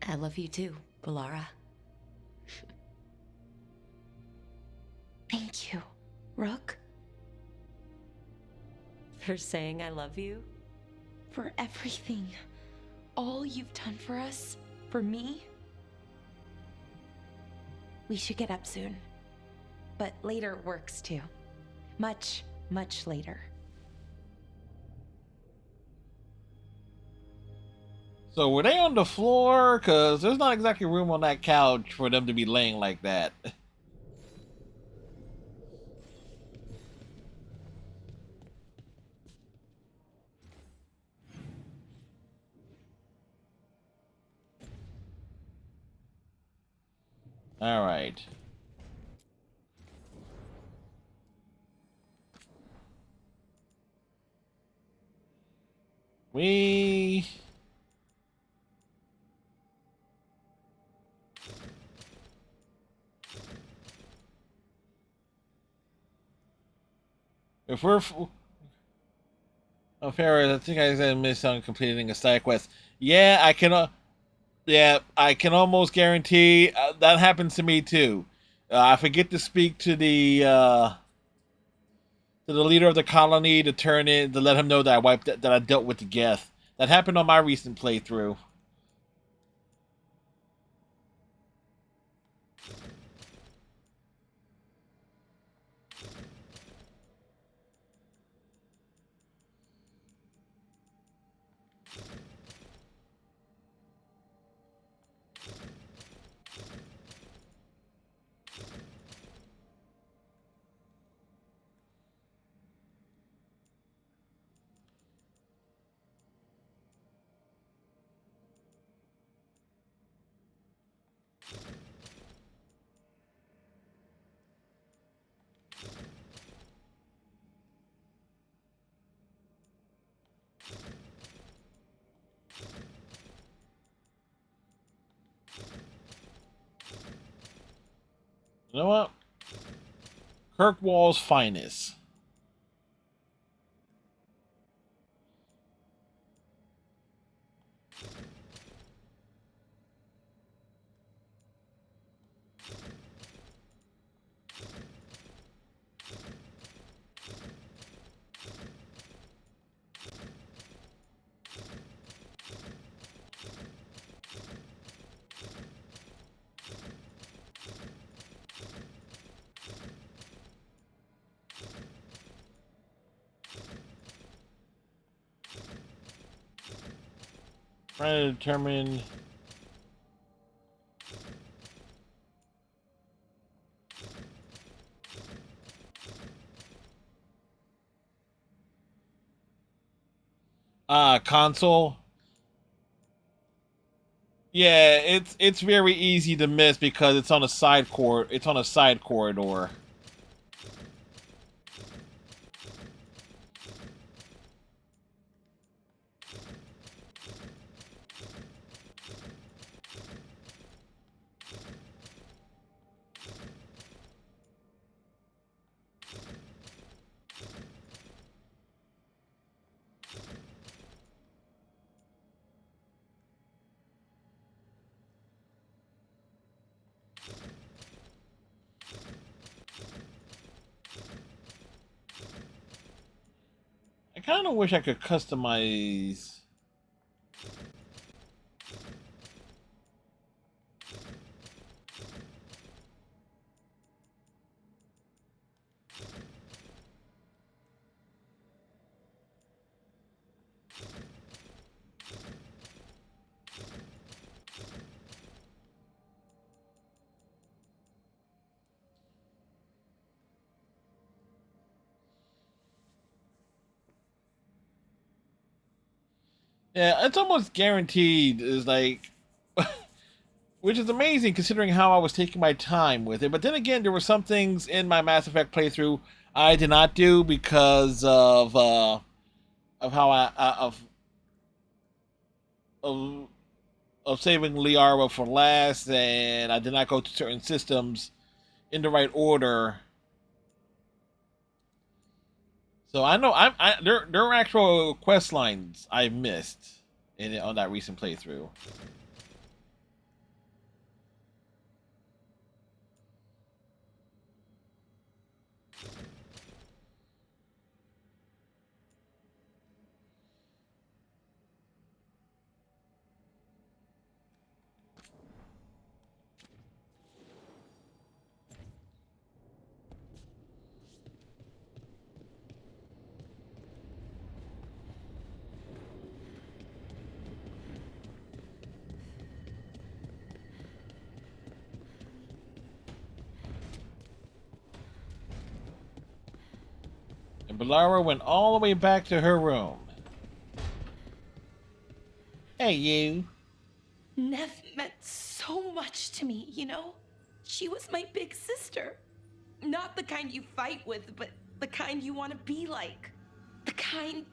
[SPEAKER 11] I love you too, Balara.
[SPEAKER 6] Thank you, Rook.
[SPEAKER 11] For saying I love you?
[SPEAKER 6] For everything. All you've done for us, for me. We should get up soon. But later works too. Much, much later.
[SPEAKER 4] So were they on the floor? Because there's not exactly room on that couch for them to be laying like that. All right. If we're Paris, I think I said miss on completing a side quest. Yeah, I can. Yeah, I can almost guarantee that happens to me too. I forget to speak to the leader of the colony to let him know that that I dealt with the Geth. That happened on my recent playthrough. You know what? Kirkwall's finest. Trying to determine console. Yeah, it's very easy to miss because it's on a side corridor. I kind of wish I could customize. Yeah, it's almost guaranteed. Is like, which is amazing considering how I was taking my time with it. But then again, there were some things in my Mass Effect playthrough I did not do because of how of saving Liara for last, and I did not go to certain systems in the right order. So I know there are actual quest lines I missed on that recent playthrough. And Belara went all the way back to her room. Hey, you.
[SPEAKER 6] Nev meant so much to me, you know? She was my big sister. Not the kind you fight with, but the kind you want to be like. The kind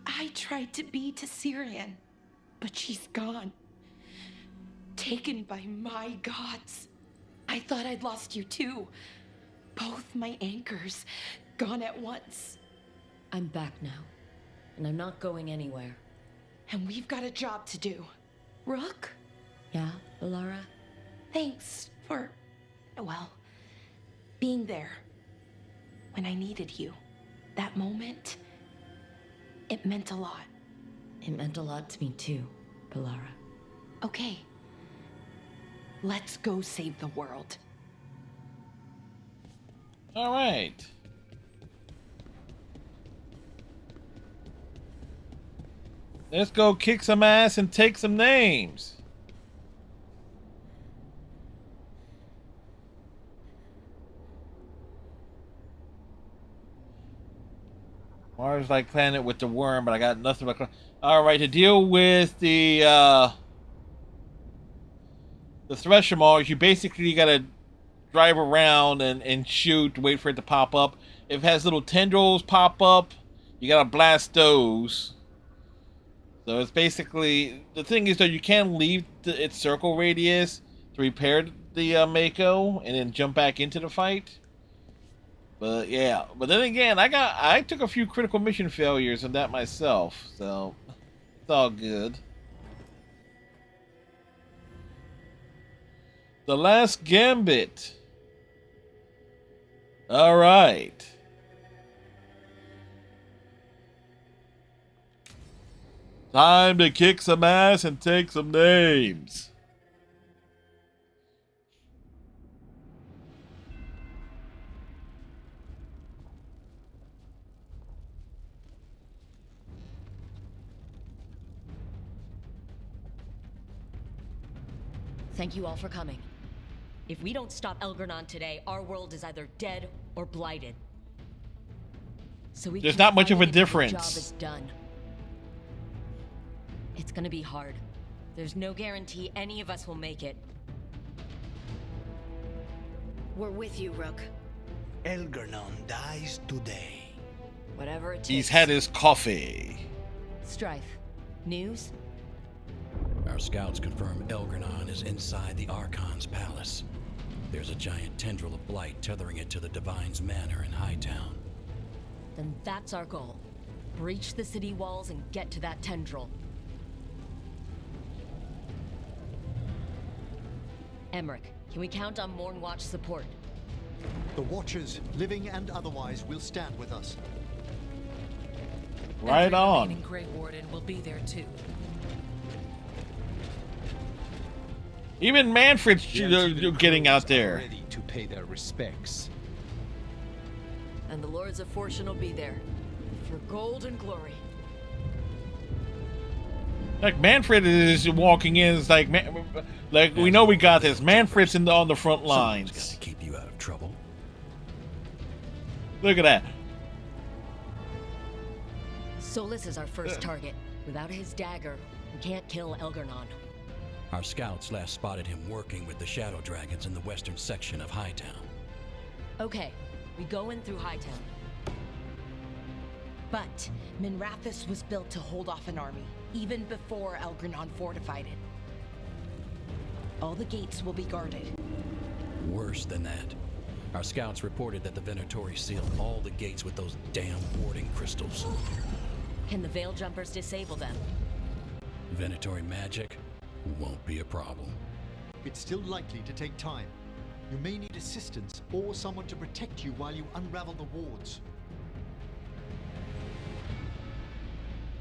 [SPEAKER 6] I tried to be to Syrian. But she's gone. Taken by my gods. I thought I'd lost you too. Both my anchors gone at once.
[SPEAKER 11] I'm back now, and I'm not going anywhere.
[SPEAKER 6] And we've got a job to do. Rook?
[SPEAKER 11] Yeah, Belara?
[SPEAKER 6] Thanks for, well, being there when I needed you. That moment, it meant a lot.
[SPEAKER 11] It meant a lot to me too, Belara.
[SPEAKER 6] Okay. Let's go save the world.
[SPEAKER 4] All right. Let's go kick some ass and take some names. Mars like planet with the worm, but I got nothing but. All right, to deal with the Thresher Mars, you basically gotta drive around and shoot, wait for it to pop up. If it has little tendrils pop up, you gotta blast those. So it's basically, the thing is though, you can't leave its circle radius to repair the Mako and then jump back into the fight. But yeah, but then again, I took a few critical mission failures in that myself, so it's all good. The Last Gambit. All right. Time to kick some ass and take some names.
[SPEAKER 11] Thank you all for coming. If we don't stop Elgernon today, our world is either dead or blighted. So
[SPEAKER 4] There's not much of a
[SPEAKER 11] The
[SPEAKER 4] difference.
[SPEAKER 11] job is done. It's gonna be hard. There's no guarantee any of us will make it.
[SPEAKER 3] We're with you, Rook.
[SPEAKER 2] Elgernon dies today.
[SPEAKER 11] Whatever it takes.
[SPEAKER 4] He's had his coffee.
[SPEAKER 11] Strife. News?
[SPEAKER 10] Our scouts confirm Elgernon is inside the Archon's palace. There's a giant tendril of blight tethering it to the Divine's manor in Hightown.
[SPEAKER 11] Then that's our goal. Breach the city walls and get to that tendril. Emmerich, can we count on Mornwatch support?
[SPEAKER 13] The Watchers, living and otherwise, will stand with us.
[SPEAKER 4] Right
[SPEAKER 22] Every
[SPEAKER 4] on.
[SPEAKER 22] remaining Grey Warden will be there too.
[SPEAKER 4] Even Manfred's getting out there.
[SPEAKER 23] Ready to pay their respects.
[SPEAKER 9] And the Lords of Fortune will be there. For gold and glory.
[SPEAKER 4] Like Manfred is walking in, it's like we know we got this. Manfred's on the front lines.
[SPEAKER 10] Someone's got to keep you out of trouble.
[SPEAKER 4] Look at that.
[SPEAKER 11] Solus is our first target. Without his dagger, we can't kill Elgernon.
[SPEAKER 10] Our scouts last spotted him working with the Shadow Dragons in the western section of Hightown.
[SPEAKER 11] Okay, we go in through Hightown.
[SPEAKER 16] But Minrathous was built to hold off an army, even before Elgernon fortified it. All the gates will be guarded.
[SPEAKER 10] Worse than that. Our scouts reported that the Venatori sealed all the gates with those damn warding crystals.
[SPEAKER 11] Can the Veil Jumpers disable them?
[SPEAKER 10] Venatori magic won't be a problem.
[SPEAKER 13] It's still likely to take time. You may need assistance or someone to protect you while you unravel the wards.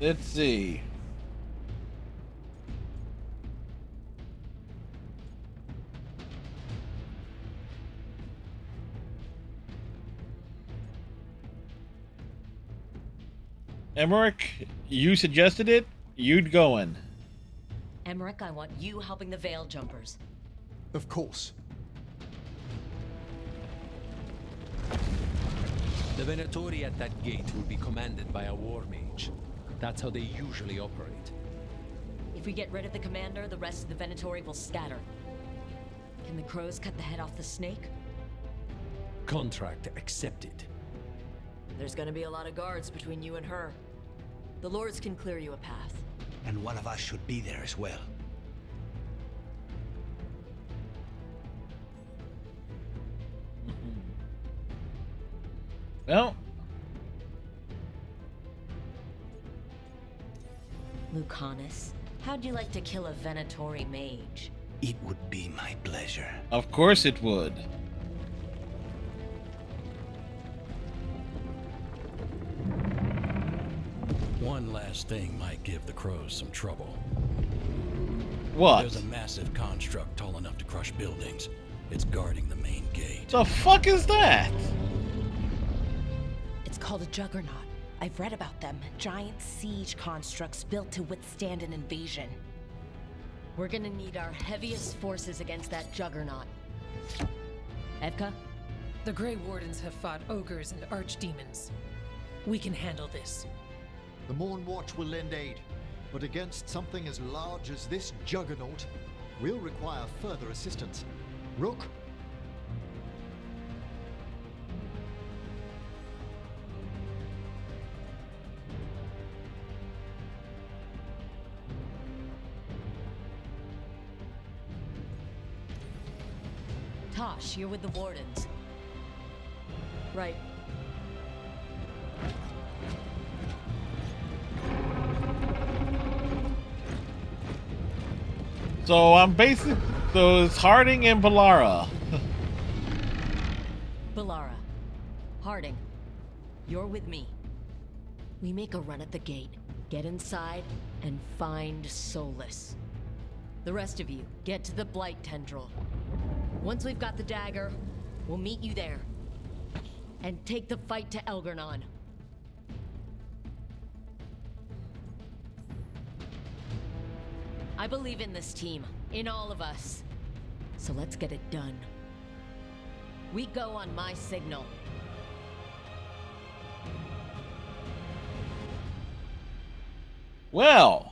[SPEAKER 4] Let's see. Emmerich, you suggested it. You'd going.
[SPEAKER 11] Emmerich, I want you helping the Veil Jumpers.
[SPEAKER 13] Of course.
[SPEAKER 23] The Venatori at that gate will be commanded by a war mage. That's how they usually operate.
[SPEAKER 11] If we get rid of the commander, the rest of the Venatori will scatter. Can the crows cut the head off the snake?
[SPEAKER 23] Contract accepted.
[SPEAKER 9] There's gonna be a lot of guards between you and her. The Lords can clear you a path.
[SPEAKER 2] And one of us should be there as well.
[SPEAKER 4] Well,
[SPEAKER 11] Lucanus, how'd you like to kill a Venatori mage?
[SPEAKER 2] It would be my pleasure.
[SPEAKER 4] of course it would.
[SPEAKER 10] One last thing might give the crows some trouble.
[SPEAKER 4] What?
[SPEAKER 10] There's a massive construct tall enough to crush buildings. It's guarding the main gate.
[SPEAKER 4] The fuck is that?
[SPEAKER 16] It's called a Juggernaut. I've read about them. Giant siege constructs built to withstand an invasion.
[SPEAKER 11] We're gonna need our heaviest forces against that Juggernaut. Evka?
[SPEAKER 22] The Grey Wardens have fought ogres and archdemons. We can handle this.
[SPEAKER 13] The Morn Watch will lend aid, but against something as large as this juggernaut, we'll require further assistance. Rook?
[SPEAKER 11] Tosh, you're with the Wardens. Right.
[SPEAKER 4] So I'm basically... So it's Harding and Balara.
[SPEAKER 11] Balara. Harding. You're with me. We make a run at the gate, get inside, and find Solus. The rest of you, get to the Blight Tendril. Once we've got the dagger, we'll meet you there. And take the fight to Elgernon. I believe in this team, in all of us. So let's get it done. We go on my signal.
[SPEAKER 4] Well.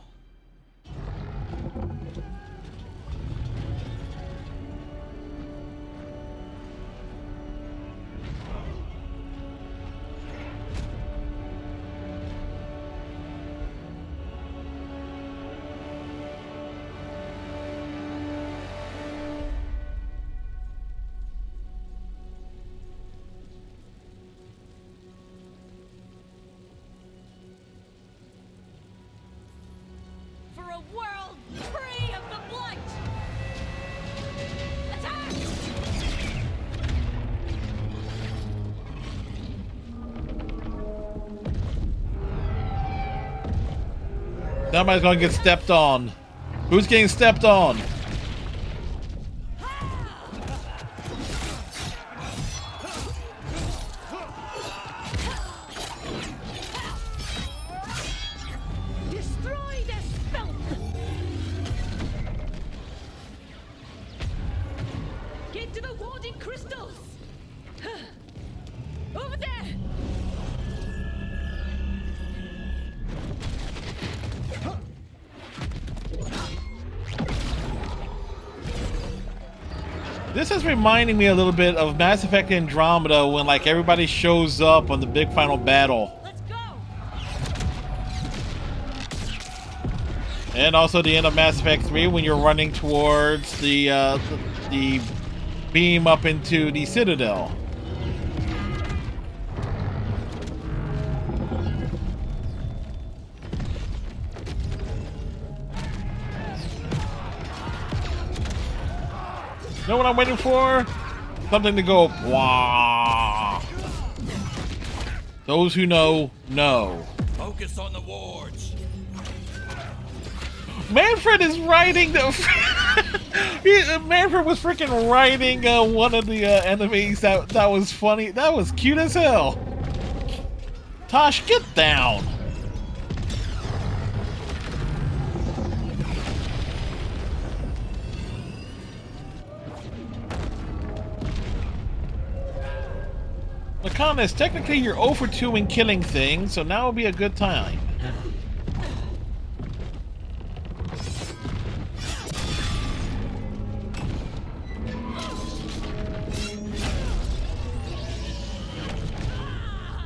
[SPEAKER 4] Somebody's gonna get stepped on. Who's getting stepped on?
[SPEAKER 5] Destroy this filth! Get to the warding crystals! Over there!
[SPEAKER 4] This is reminding me a little bit of Mass Effect Andromeda when like everybody shows up on the big final battle.
[SPEAKER 5] Let's go!
[SPEAKER 4] And also the end of Mass Effect 3 when you're running towards the beam up into the Citadel. You know what I'm waiting for? Something to go, wah. Those who know, know.
[SPEAKER 10] Focus on the wards.
[SPEAKER 4] Manfred is riding the... Manfred was freaking riding one of the enemies. That was funny. That was cute as hell. Tosh, get down. Lacanis, technically you're 0 for 2 in killing things, so now would be a good time.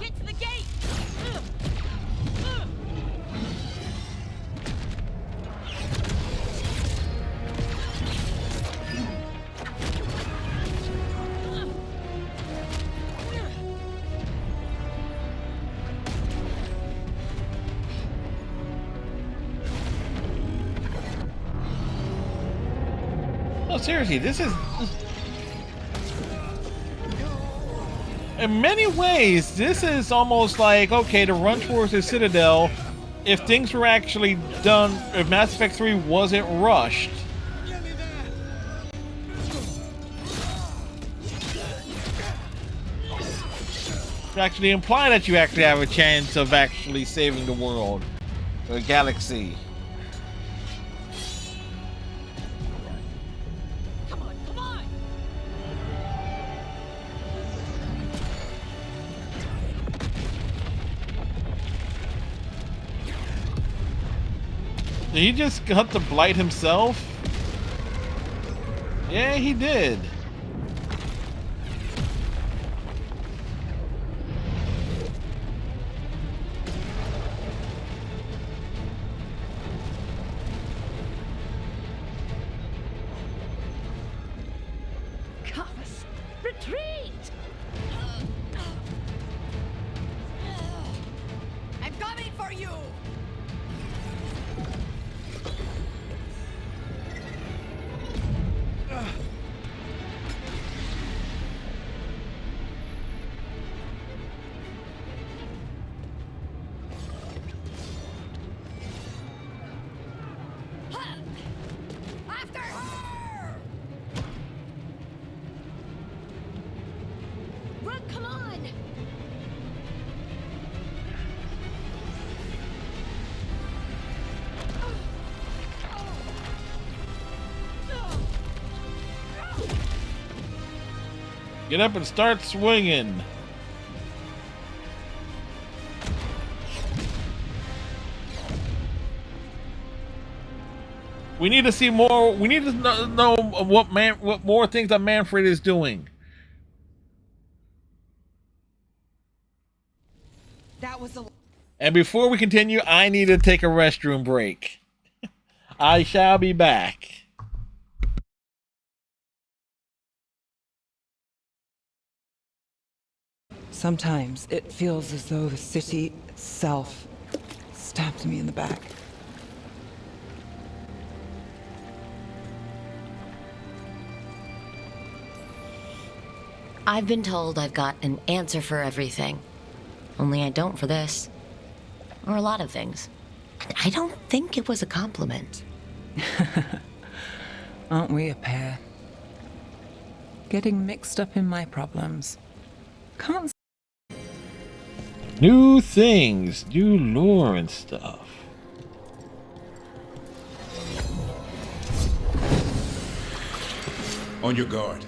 [SPEAKER 5] Get to the gate!
[SPEAKER 4] No, seriously, this is... In many ways, this is almost like, okay, to run towards the Citadel, if things were actually done, if Mass Effect 3 wasn't rushed. To actually imply that you actually have a chance of actually saving the world, or the galaxy. Did he just hunt the Blight himself? Yeah, he did.
[SPEAKER 5] Carvus. Retreat!
[SPEAKER 3] I'm coming for you! After her!
[SPEAKER 5] Rook, come on!
[SPEAKER 4] Get up and start swinging. We need to see more. We need to know what more things that Manfred is doing.
[SPEAKER 16] That was a.
[SPEAKER 4] And before we continue, I need to take a restroom break. I shall be back.
[SPEAKER 17] Sometimes it feels as though the city itself stabbed me in the back.
[SPEAKER 11] I've been told I've got an answer for everything. Only I don't for this. Or a lot of things. And I don't think it was a compliment.
[SPEAKER 17] Aren't we a pair? Getting mixed up in my problems. Can't.
[SPEAKER 4] New things, new lore and stuff.
[SPEAKER 15] On your guard.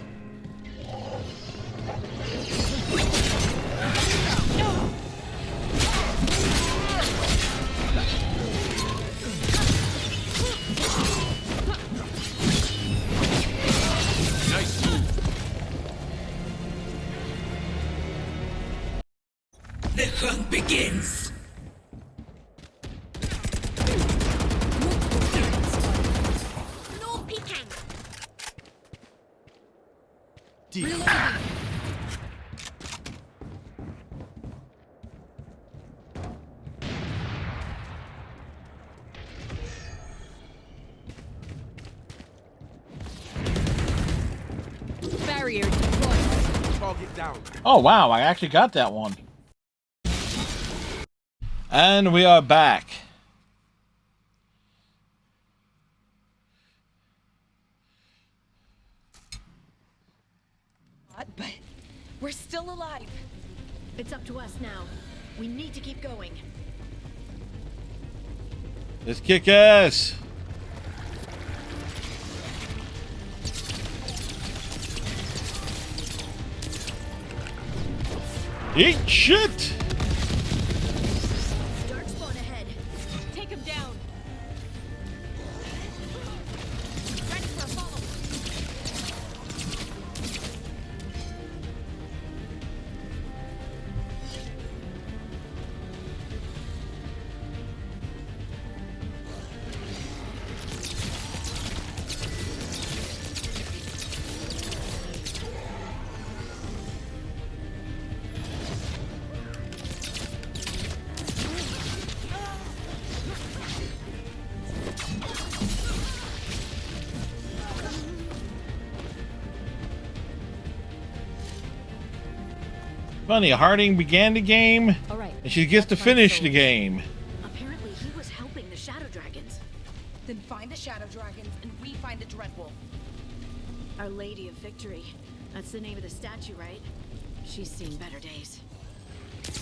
[SPEAKER 8] Nice move.
[SPEAKER 18] The hunt begins.
[SPEAKER 5] No peeking!
[SPEAKER 8] Reloading.
[SPEAKER 5] Barrier deployed.
[SPEAKER 8] Target down.
[SPEAKER 4] Oh wow, I actually got that one. And we are back.
[SPEAKER 16] But we're still alive.
[SPEAKER 3] It's up to us now. We need to keep going.
[SPEAKER 4] Let's kick ass. Eat shit.
[SPEAKER 3] Dark spawn ahead.
[SPEAKER 5] Take him down. Ready for a follow.
[SPEAKER 4] Funny, Harding began the game,
[SPEAKER 3] All right,
[SPEAKER 4] and she gets to finish the game.
[SPEAKER 3] Apparently he was helping the Shadow Dragons.
[SPEAKER 16] Then find the Shadow Dragons and we find the Dreadwolf.
[SPEAKER 3] Our Lady of Victory. That's the name of the statue, right? She's seen better days.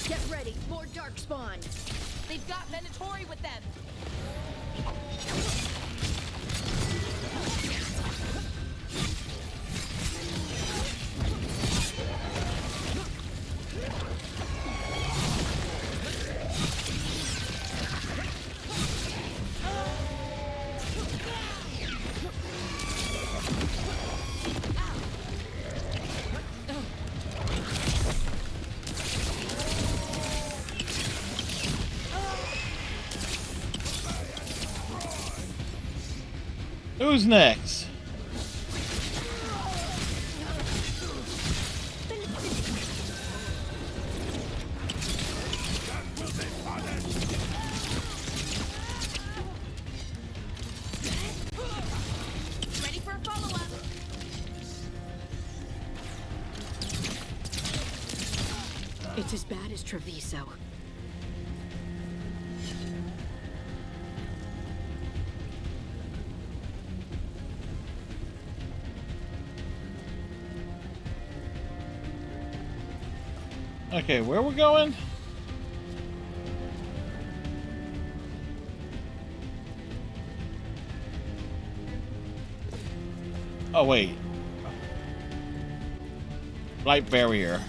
[SPEAKER 3] Get ready, more Darkspawn!
[SPEAKER 16] They've got Venatori with them.
[SPEAKER 4] Who's next?
[SPEAKER 3] It's as bad as Treviso.
[SPEAKER 4] Okay, where we going? Oh, wait. Light barrier.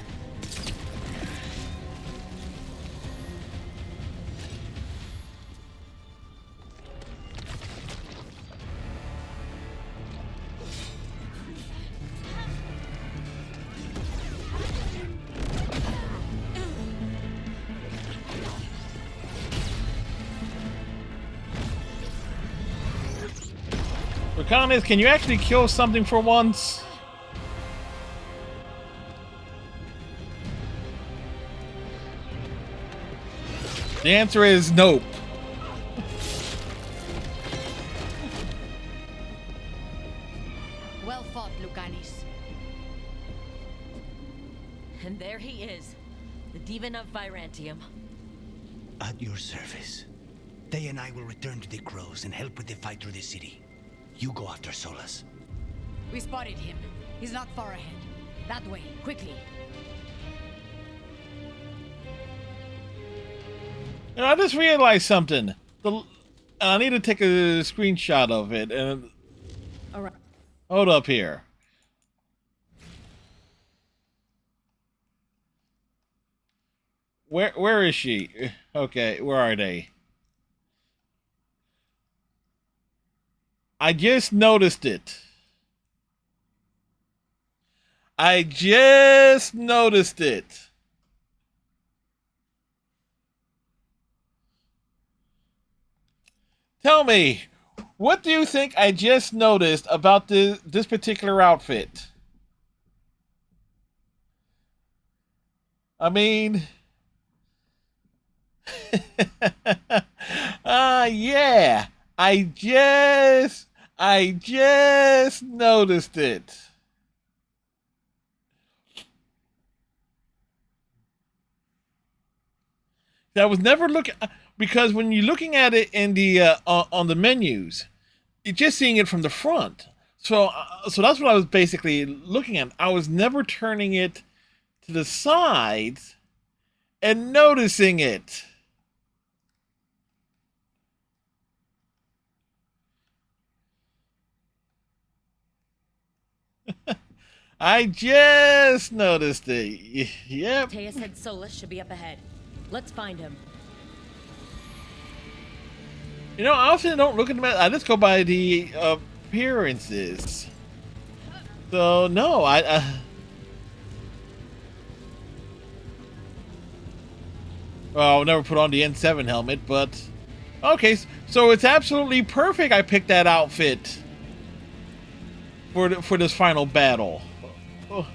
[SPEAKER 4] Reconnaissance, can you actually kill something for once? The answer is nope.
[SPEAKER 3] Well fought, Lucanis.
[SPEAKER 11] And there he is, the Demon of Virantium.
[SPEAKER 2] At your service. They and I will return to the Crows and help with the fight through the city. You go after Solus.
[SPEAKER 3] We spotted him. He's not far ahead. That way, quickly.
[SPEAKER 4] You know, I just realized something. I need to take a screenshot of it. And
[SPEAKER 3] all right.
[SPEAKER 4] Hold up here. Where is she? Okay, where are they? I just noticed it. I just noticed it. Tell me, what do you think I just noticed about this particular outfit? I mean, yeah, I just noticed it. I was never looking, because when you're looking at it in the on the menus, you're just seeing it from the front. So that's what I was basically looking at. I was never turning it to the sides and noticing it. I just noticed it. Yep.
[SPEAKER 11] Teia said Solus should be up ahead. Let's find him.
[SPEAKER 4] You know, I often don't look at them. I just go by the appearances. So no, well, I'll never put on the N7 helmet, but okay. So it's absolutely perfect. I picked that outfit for this final battle. Oh.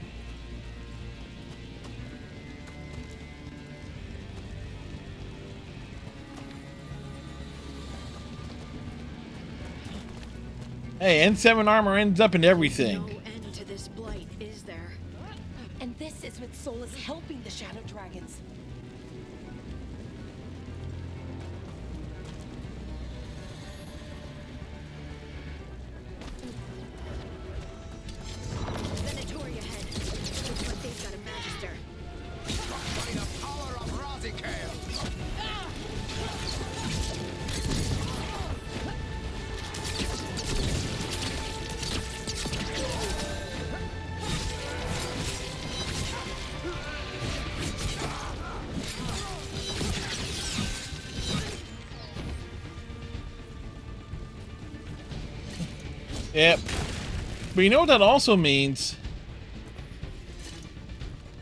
[SPEAKER 4] Hey, N7 armor ends up in everything.
[SPEAKER 3] No end to this blight, is there?
[SPEAKER 16] And this is with Solus helping the Shadow Dragons.
[SPEAKER 3] Venatoria head. Looks like they've got a magister.
[SPEAKER 14] By the power of Razikale!
[SPEAKER 4] Yep. But you know what that also means?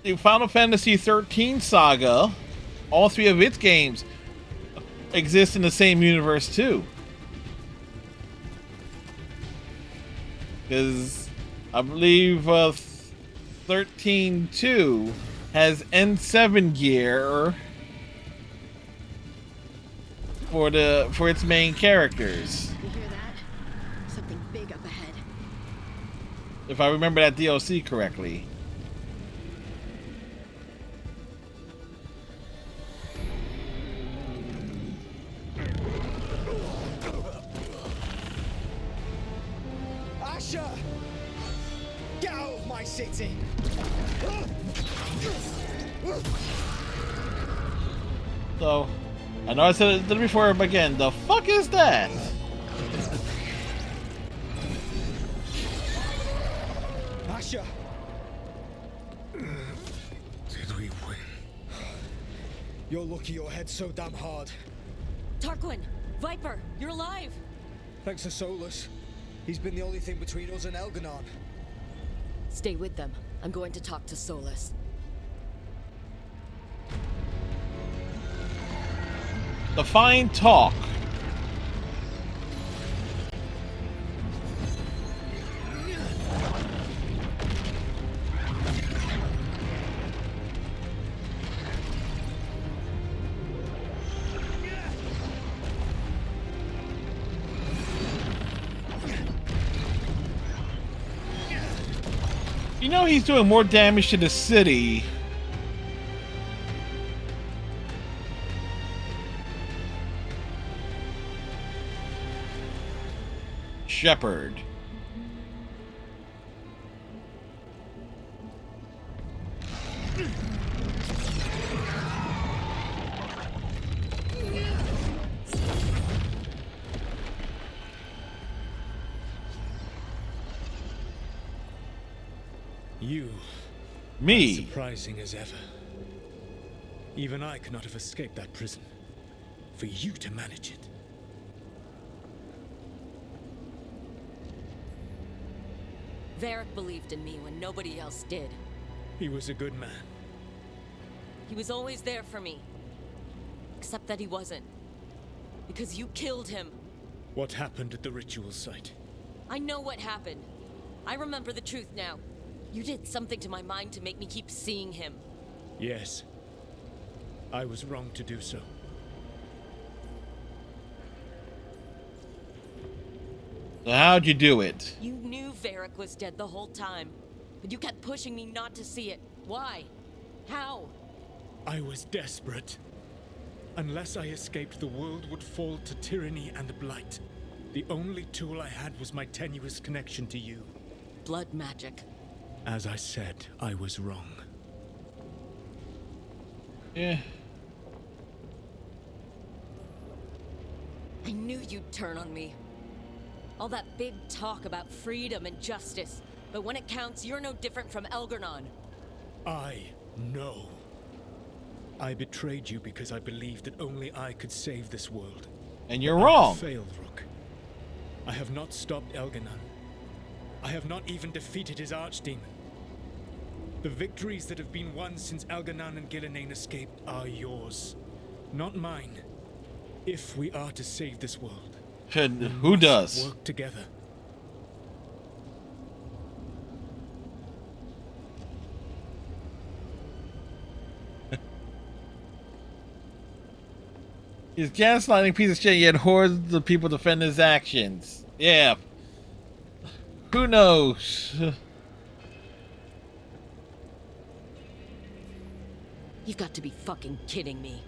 [SPEAKER 4] The Final Fantasy XIII saga, all three of its games exist in the same universe too. Because I believe 13-2 has N7 gear for its main characters.
[SPEAKER 3] You hear that? Something big up ahead.
[SPEAKER 4] If I remember that DLC correctly.
[SPEAKER 1] That's it.
[SPEAKER 4] So, I know I said it before, but again, the fuck is that?
[SPEAKER 1] Asha!
[SPEAKER 8] Did we win?
[SPEAKER 1] You're lucky your head's so damn hard.
[SPEAKER 9] Tarquin! Viper! You're alive!
[SPEAKER 1] Thanks to Solus. He's been the only thing between us and Elganon.
[SPEAKER 9] Stay with them. I'm going to talk to Solus.
[SPEAKER 4] The fine talk. You know he's doing more damage to the city. Shepherd.
[SPEAKER 1] You.
[SPEAKER 4] Me.
[SPEAKER 1] As surprising as ever. Even I could not have escaped that prison. For you to manage it.
[SPEAKER 9] Varric believed in me when nobody else did.
[SPEAKER 1] He was a good man.
[SPEAKER 9] He was always there for me. Except that he wasn't. Because you killed him.
[SPEAKER 1] What happened at the ritual site?
[SPEAKER 9] I know what happened. I remember the truth now. You did something to my mind to make me keep seeing him.
[SPEAKER 1] Yes. I was wrong to do so.
[SPEAKER 4] So how'd you do it?
[SPEAKER 9] You knew Varric was dead the whole time. But you kept pushing me not to see it. Why? How?
[SPEAKER 1] I was desperate. Unless I escaped, the world would fall to tyranny and blight. The only tool I had was my tenuous connection to you.
[SPEAKER 9] Blood magic.
[SPEAKER 1] As I said, I was wrong.
[SPEAKER 4] Yeah.
[SPEAKER 9] I knew you'd turn on me. All that big talk about freedom and justice. But when it counts, you're no different from Elgarnon.
[SPEAKER 1] I know. I betrayed you because I believed that only I could save this world.
[SPEAKER 4] And you're
[SPEAKER 1] I
[SPEAKER 4] wrong.
[SPEAKER 1] have failed, Rook. I have not stopped Elganon. I have not even defeated his archdemon. The victories that have been won since Elganon and Gillenane escaped are yours, not mine. If we are to save this world,
[SPEAKER 4] who does?
[SPEAKER 1] Work together.
[SPEAKER 4] He's gaslighting piece of shit, yet hordes of people defend his actions. Yeah. Who knows?
[SPEAKER 9] You've got to be fucking kidding me.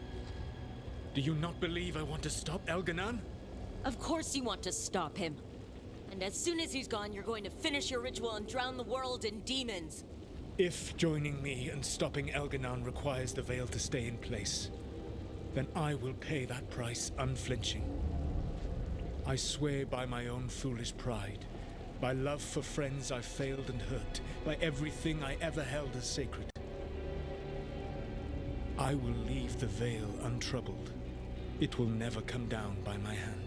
[SPEAKER 1] Do you not believe I want to stop Elganon?
[SPEAKER 9] Of course you want to stop him. And as soon as he's gone, you're going to finish your ritual and drown the world in demons.
[SPEAKER 1] If joining me and stopping Elganon requires the veil to stay in place, then I will pay that price unflinching. I swear by my own foolish pride, by love for friends I failed and hurt, by everything I ever held as sacred. I will leave the veil untroubled. It will never come down by my hand.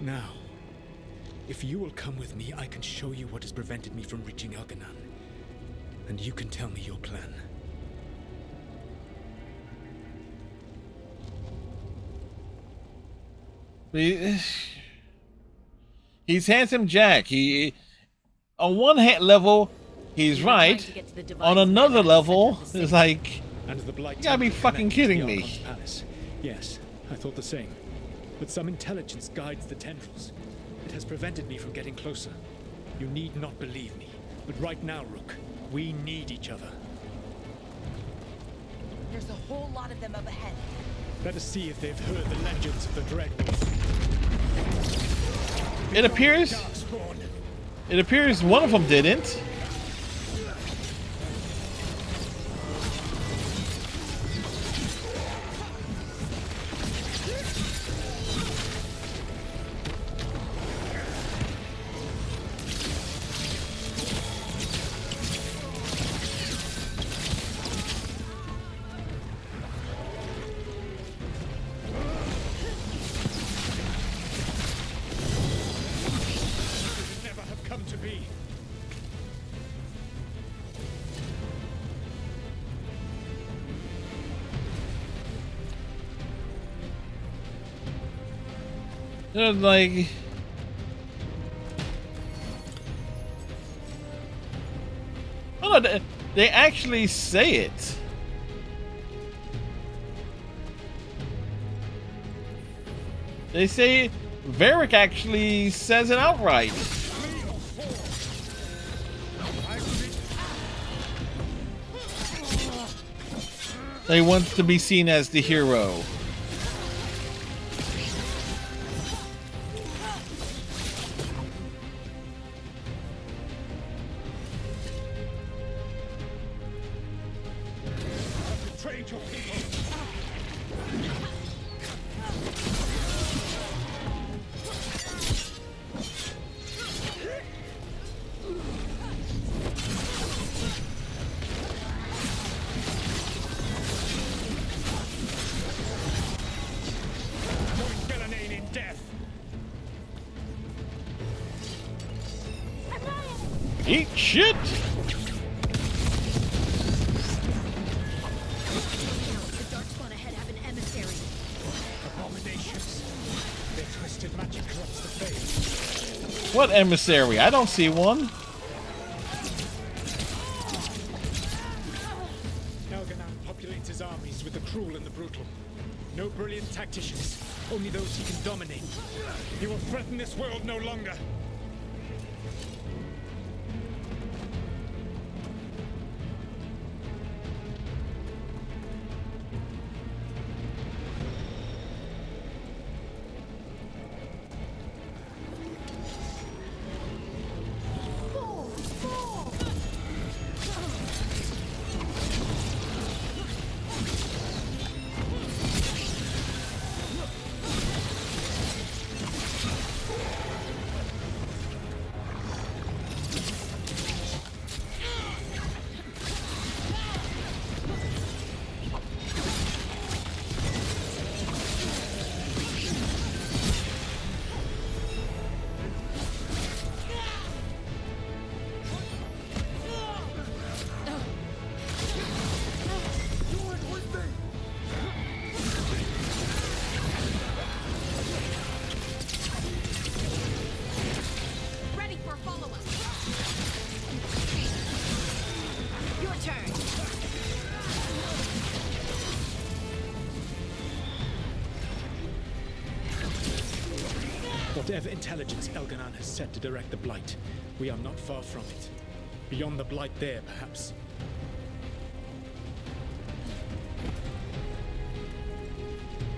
[SPEAKER 1] Now, if you will come with me, I can show you what has prevented me from reaching Elganon. And you can tell me your plan.
[SPEAKER 4] He's handsome Jack. He, on one hand level, he's right. On another level, it's like,
[SPEAKER 1] And the blight
[SPEAKER 4] you gotta be fucking kidding me.
[SPEAKER 1] Palace. Yes, I thought the same. But some intelligence guides the tendrils. It has prevented me from getting closer. You need not believe me. But right now, Rook, we need each other.
[SPEAKER 16] There's a whole lot of them up ahead.
[SPEAKER 1] Let us see if they've heard the legends of the Dread Wolf.
[SPEAKER 4] It appears It appears one of them didn't. They're like... Oh no, they actually say it. They say... Varric actually says it outright. They want to be seen as the hero. Eat shit!
[SPEAKER 5] The Darkspawn ahead have an emissary.
[SPEAKER 1] Abominations. Their twisted magic corrupts the faith.
[SPEAKER 4] What emissary? I don't see one.
[SPEAKER 1] Elganan populates his armies with the cruel and the brutal. No brilliant tacticians, only those he can dominate. He will threaten this world no longer. Whatever intelligence Elganan has set to direct the Blight, we are not far from it. Beyond the Blight there, perhaps.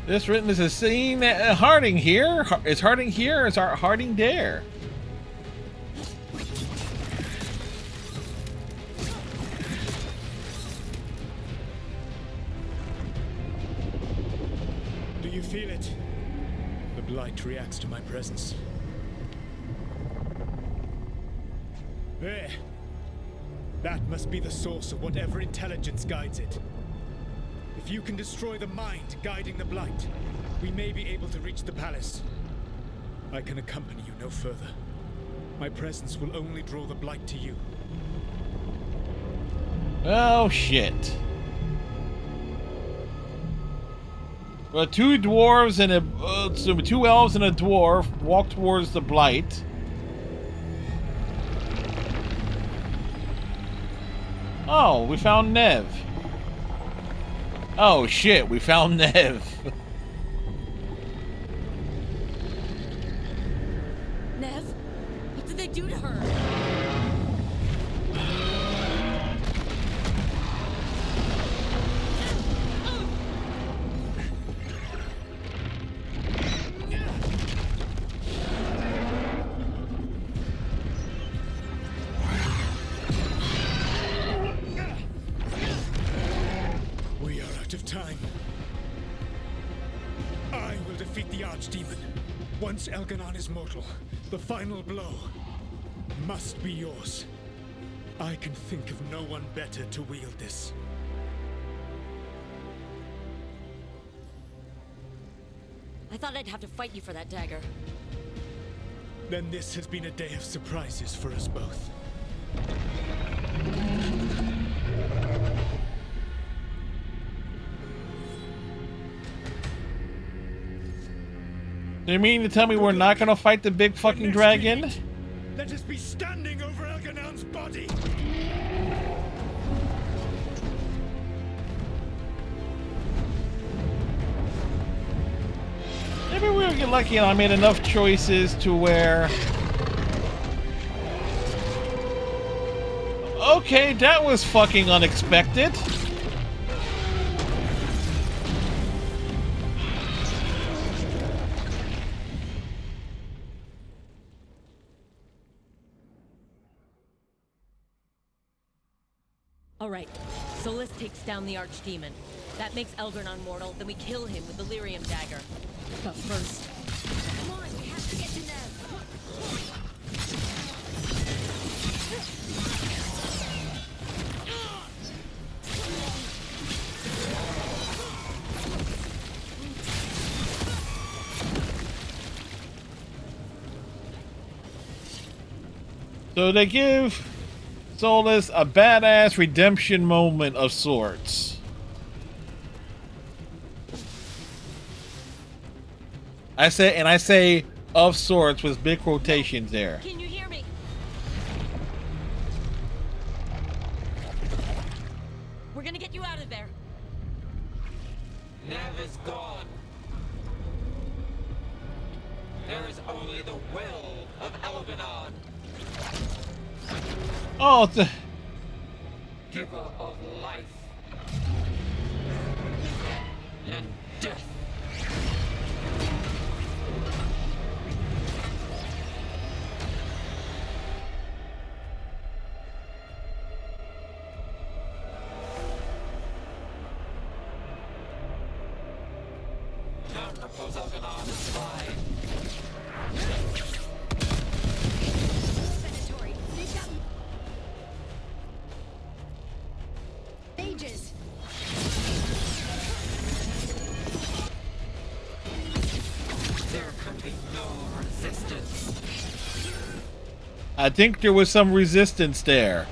[SPEAKER 4] This written is a scene Harding here. Is Harding here? Is our Harding there?
[SPEAKER 1] Do you feel it? The Blight reacts to my presence. There. That must be the source of whatever intelligence guides it. If you can destroy the mind guiding the Blight, we may be able to reach the palace. I can accompany you no further. My presence will only draw the Blight to you.
[SPEAKER 4] Oh shit. Well, two dwarves and two elves and a dwarf walk towards the Blight. Oh, we found Nev. Oh shit, we found Nev.
[SPEAKER 5] Nev, what did they do to her?
[SPEAKER 1] Once Elganon is mortal, the final blow must be yours. I can think of no one better to wield this.
[SPEAKER 11] I thought I'd have to fight you for that dagger.
[SPEAKER 1] Then this has been a day of surprises for us both.
[SPEAKER 4] Do you mean to tell me we're not gonna fight the big fucking dragon?
[SPEAKER 1] Let us be standing over Elganon's body!
[SPEAKER 4] Maybe we'll get lucky and I made enough choices to where... Okay, that was fucking unexpected.
[SPEAKER 11] Alright, Solus takes down the Archdemon. That makes Elgarnon mortal, then we kill him with the Lyrium dagger. But first...
[SPEAKER 5] Come on, we have to get to Nev.
[SPEAKER 4] So they give Solus a badass redemption moment of sorts. I say of sorts with big quotations there.
[SPEAKER 11] Can you hear me? We're gonna get you out of there.
[SPEAKER 18] Nev is gone. There is only the will of Elganon.
[SPEAKER 4] Oh, the
[SPEAKER 18] Giver of life and death. Time to pose Elganon and slide.
[SPEAKER 5] Cemetery. They've got mages.
[SPEAKER 18] There can be no resistance.
[SPEAKER 4] I think there was some resistance there.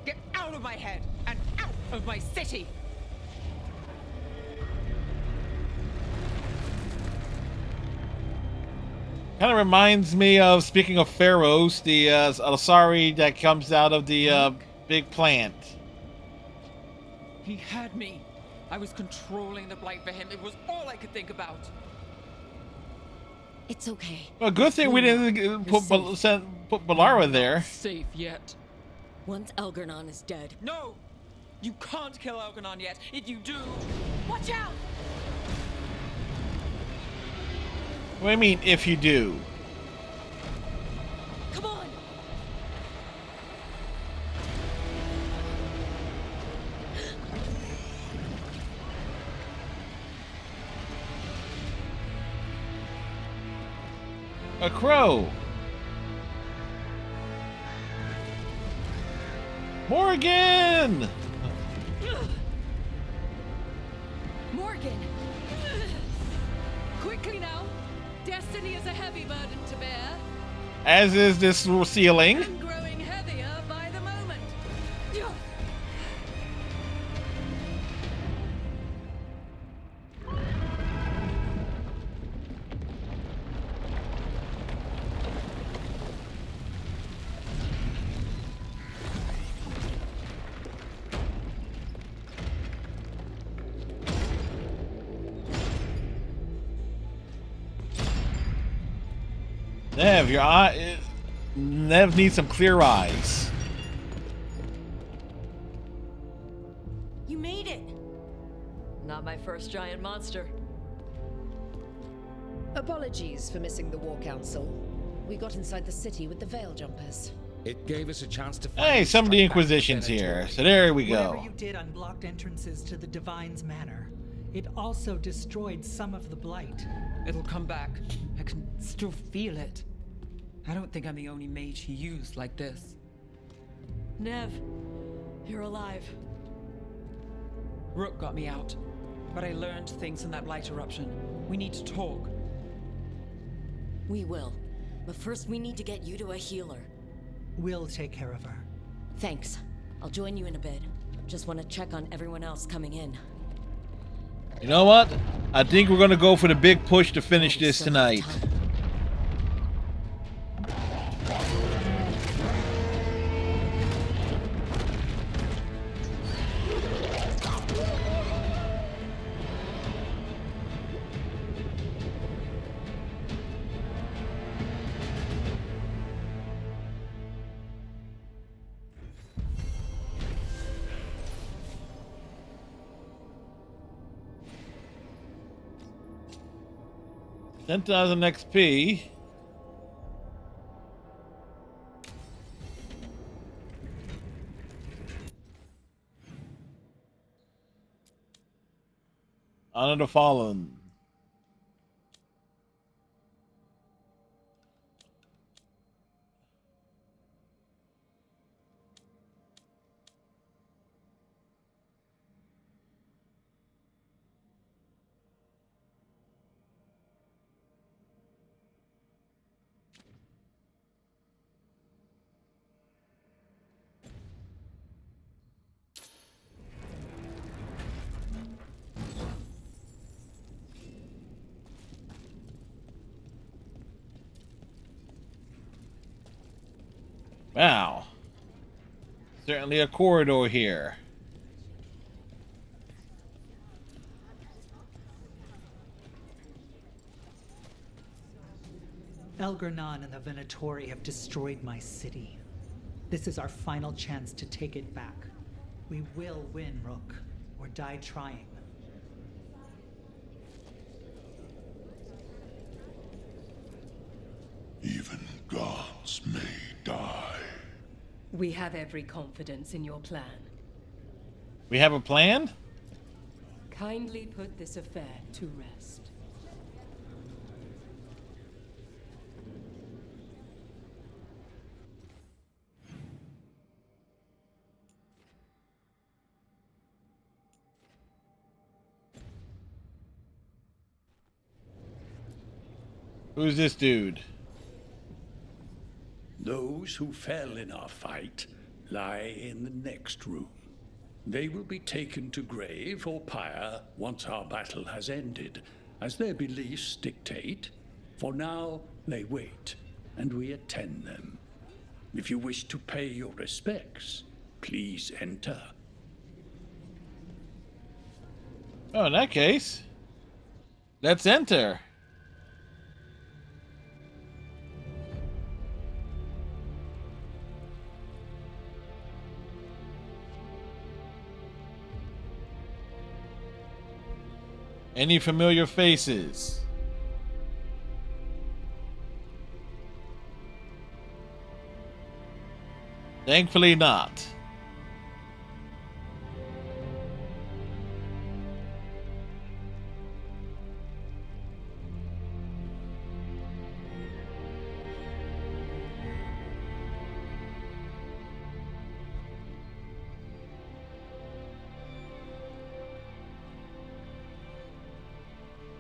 [SPEAKER 17] Get out of my head and out of my city!
[SPEAKER 4] Kind of reminds me of, speaking of pharaohs, the Asari that comes out of the big plant.
[SPEAKER 17] He had me. I was controlling the blight for him. It was all I could think about.
[SPEAKER 11] It's okay.
[SPEAKER 4] Well, good thing we didn't put Balara there.
[SPEAKER 17] Safe yet.
[SPEAKER 11] Once Elgarnon is dead.
[SPEAKER 17] No! You can't kill Elganon yet. If you do, watch out!
[SPEAKER 4] What do you mean, if you do?
[SPEAKER 11] Come on!
[SPEAKER 4] A crow. Morgan!
[SPEAKER 22] Morgan! Quickly now! Destiny is a heavy burden to bear.
[SPEAKER 4] As is this ceiling.
[SPEAKER 22] And growing heavier by the moment.
[SPEAKER 4] Nev, your eye. Nev needs some clear eyes.
[SPEAKER 11] You made it!
[SPEAKER 9] Not my giant monster.
[SPEAKER 12] Apologies for missing the War Council. We got inside the city with the Veil Jumpers.
[SPEAKER 20] It gave us a chance to find
[SPEAKER 4] Hey, some of the Inquisition's here. So there we
[SPEAKER 21] Whatever
[SPEAKER 4] go.
[SPEAKER 21] you did unblocked entrances to the Divine's Manor. It also destroyed some of the Blight.
[SPEAKER 17] It'll come back. I can still feel it. I don't think I'm the only mage he used like this.
[SPEAKER 9] Nev, you're alive.
[SPEAKER 17] Rook got me out, but I learned things in that blight eruption. We need to talk.
[SPEAKER 11] We will. But first we need to get you to a healer.
[SPEAKER 21] We'll take care of her.
[SPEAKER 11] Thanks. I'll join you in a bit. Just want to check on everyone else coming in.
[SPEAKER 4] You know what? I think we're gonna go for the big push to finish this tonight. $10,000 XP. Honor the Fallen. Wow. Certainly a corridor here.
[SPEAKER 21] Elgernon and the Venatori have destroyed my city. This is our final chance to take it back. We will win, Rook, or die trying.
[SPEAKER 14] Even gods may die.
[SPEAKER 12] We have every confidence in your plan.
[SPEAKER 4] We have a plan?
[SPEAKER 12] Kindly put this affair to rest.
[SPEAKER 4] Who's this dude?
[SPEAKER 24] Those who fell in our fight lie in the next room. They will be taken to grave or pyre once our battle has ended, as their beliefs dictate. For now, they wait, and we attend them. If you wish to pay your respects, please enter.
[SPEAKER 4] Oh, in that case, let's enter. Any familiar faces? Thankfully not.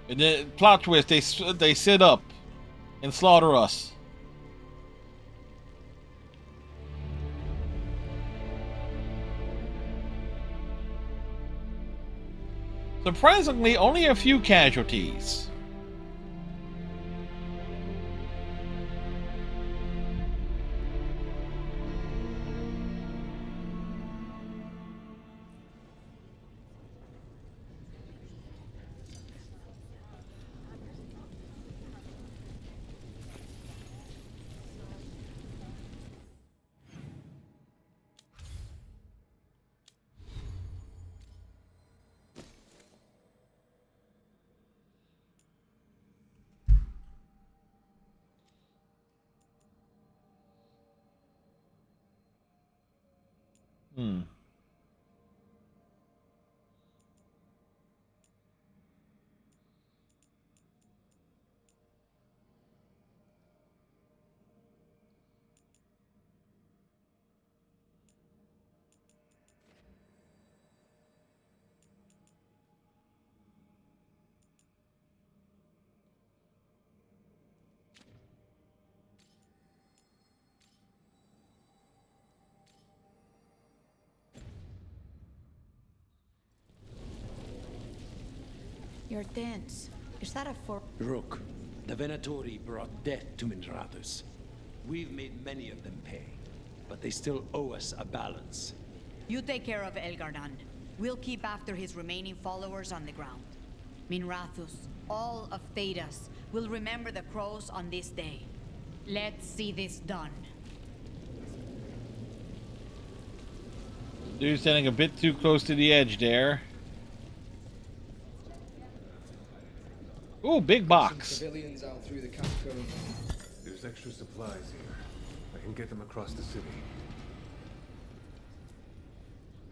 [SPEAKER 4] And then plot twist, they sit up and slaughter us. Surprisingly, only a few casualties. Hmm.
[SPEAKER 5] Your dance. Is that a for...
[SPEAKER 6] Rook, the Venatori brought death to Minrathus. We've made many of them pay, but they still owe us a balance.
[SPEAKER 7] You take care of Elgardan. We'll keep after his remaining followers on the ground. Minrathus, all of Thedas, will remember the crows on this day. Let's see this done.
[SPEAKER 4] Dude standing a bit too close to the edge there. Ooh, big box.
[SPEAKER 19] Civilians out through the catacomb.
[SPEAKER 8] There's extra supplies here. I can get them across the city.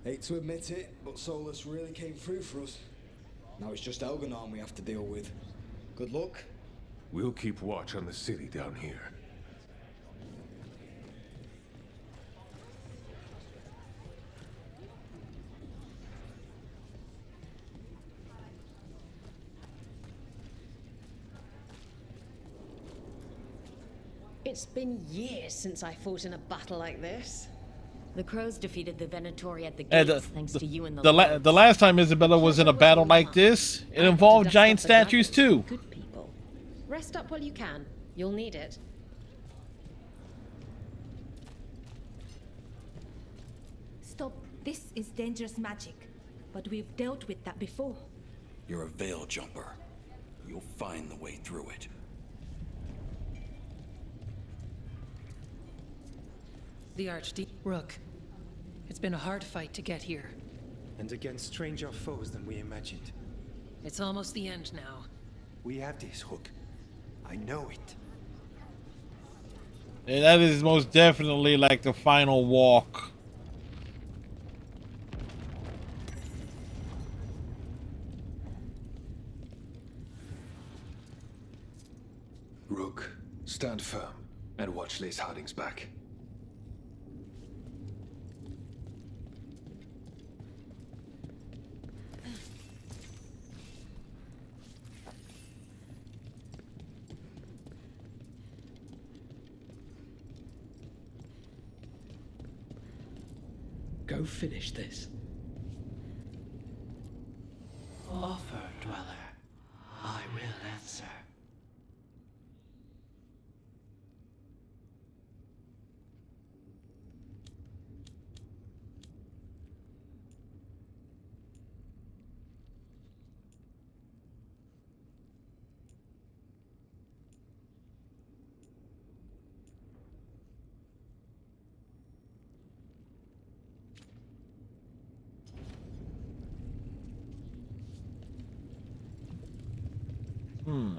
[SPEAKER 19] Hate to admit it, but Solus really came through for us. Now it's just Elganon we have to deal with. Good luck.
[SPEAKER 8] We'll keep watch on the city down here.
[SPEAKER 11] It's been years since I fought in a battle like this.
[SPEAKER 3] The crows defeated the Venatori at the gates thanks to you and the
[SPEAKER 4] the last time Isabella was in a battle like this, it involved giant statues too.
[SPEAKER 11] Good people. Rest up while you can. You'll need it.
[SPEAKER 5] Stop. This is dangerous magic. But we've dealt with that before.
[SPEAKER 10] You're a veil jumper. You'll find the way through it.
[SPEAKER 22] The Archdeacon. Rook, it's been a hard fight to get here.
[SPEAKER 23] And against stranger foes than we imagined.
[SPEAKER 22] It's almost the end now.
[SPEAKER 23] We have this, Rook. I know it.
[SPEAKER 4] And that is most definitely like the final walk.
[SPEAKER 8] Rook, stand firm and watch Lace Harding's back.
[SPEAKER 6] Go finish this.
[SPEAKER 2] Offer, Dweller. I will answer.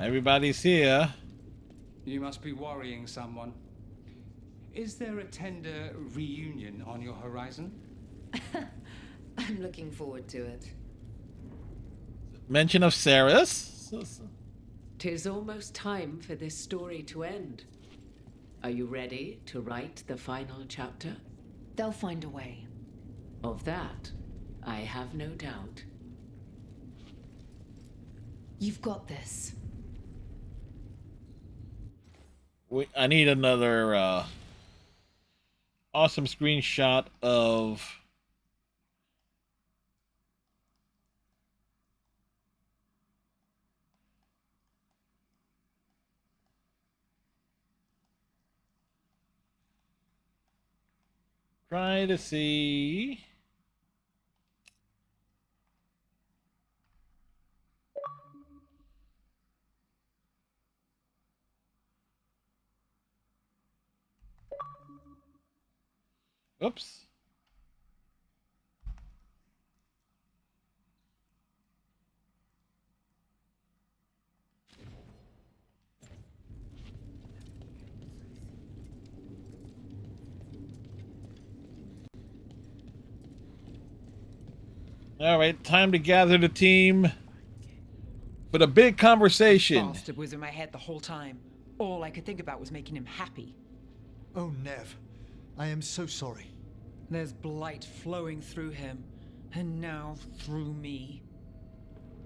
[SPEAKER 4] Everybody's here.
[SPEAKER 25] You must be worrying someone. Is there a tender reunion on your horizon?
[SPEAKER 12] I'm looking forward to it.
[SPEAKER 4] Mention of Ceres.
[SPEAKER 26] 'Tis almost time for this story to end. Are you ready to write the final chapter?
[SPEAKER 7] They'll find a way.
[SPEAKER 26] Of that, I have no doubt.
[SPEAKER 7] You've got this.
[SPEAKER 4] I need another awesome screenshot of try to see. Oops. All right, time to gather the team for the big conversation.
[SPEAKER 17] Bastard was in my head the whole time. All I could think about was making him happy.
[SPEAKER 1] Oh, Nev. I am so sorry.
[SPEAKER 17] There's blight flowing through him, and now through me.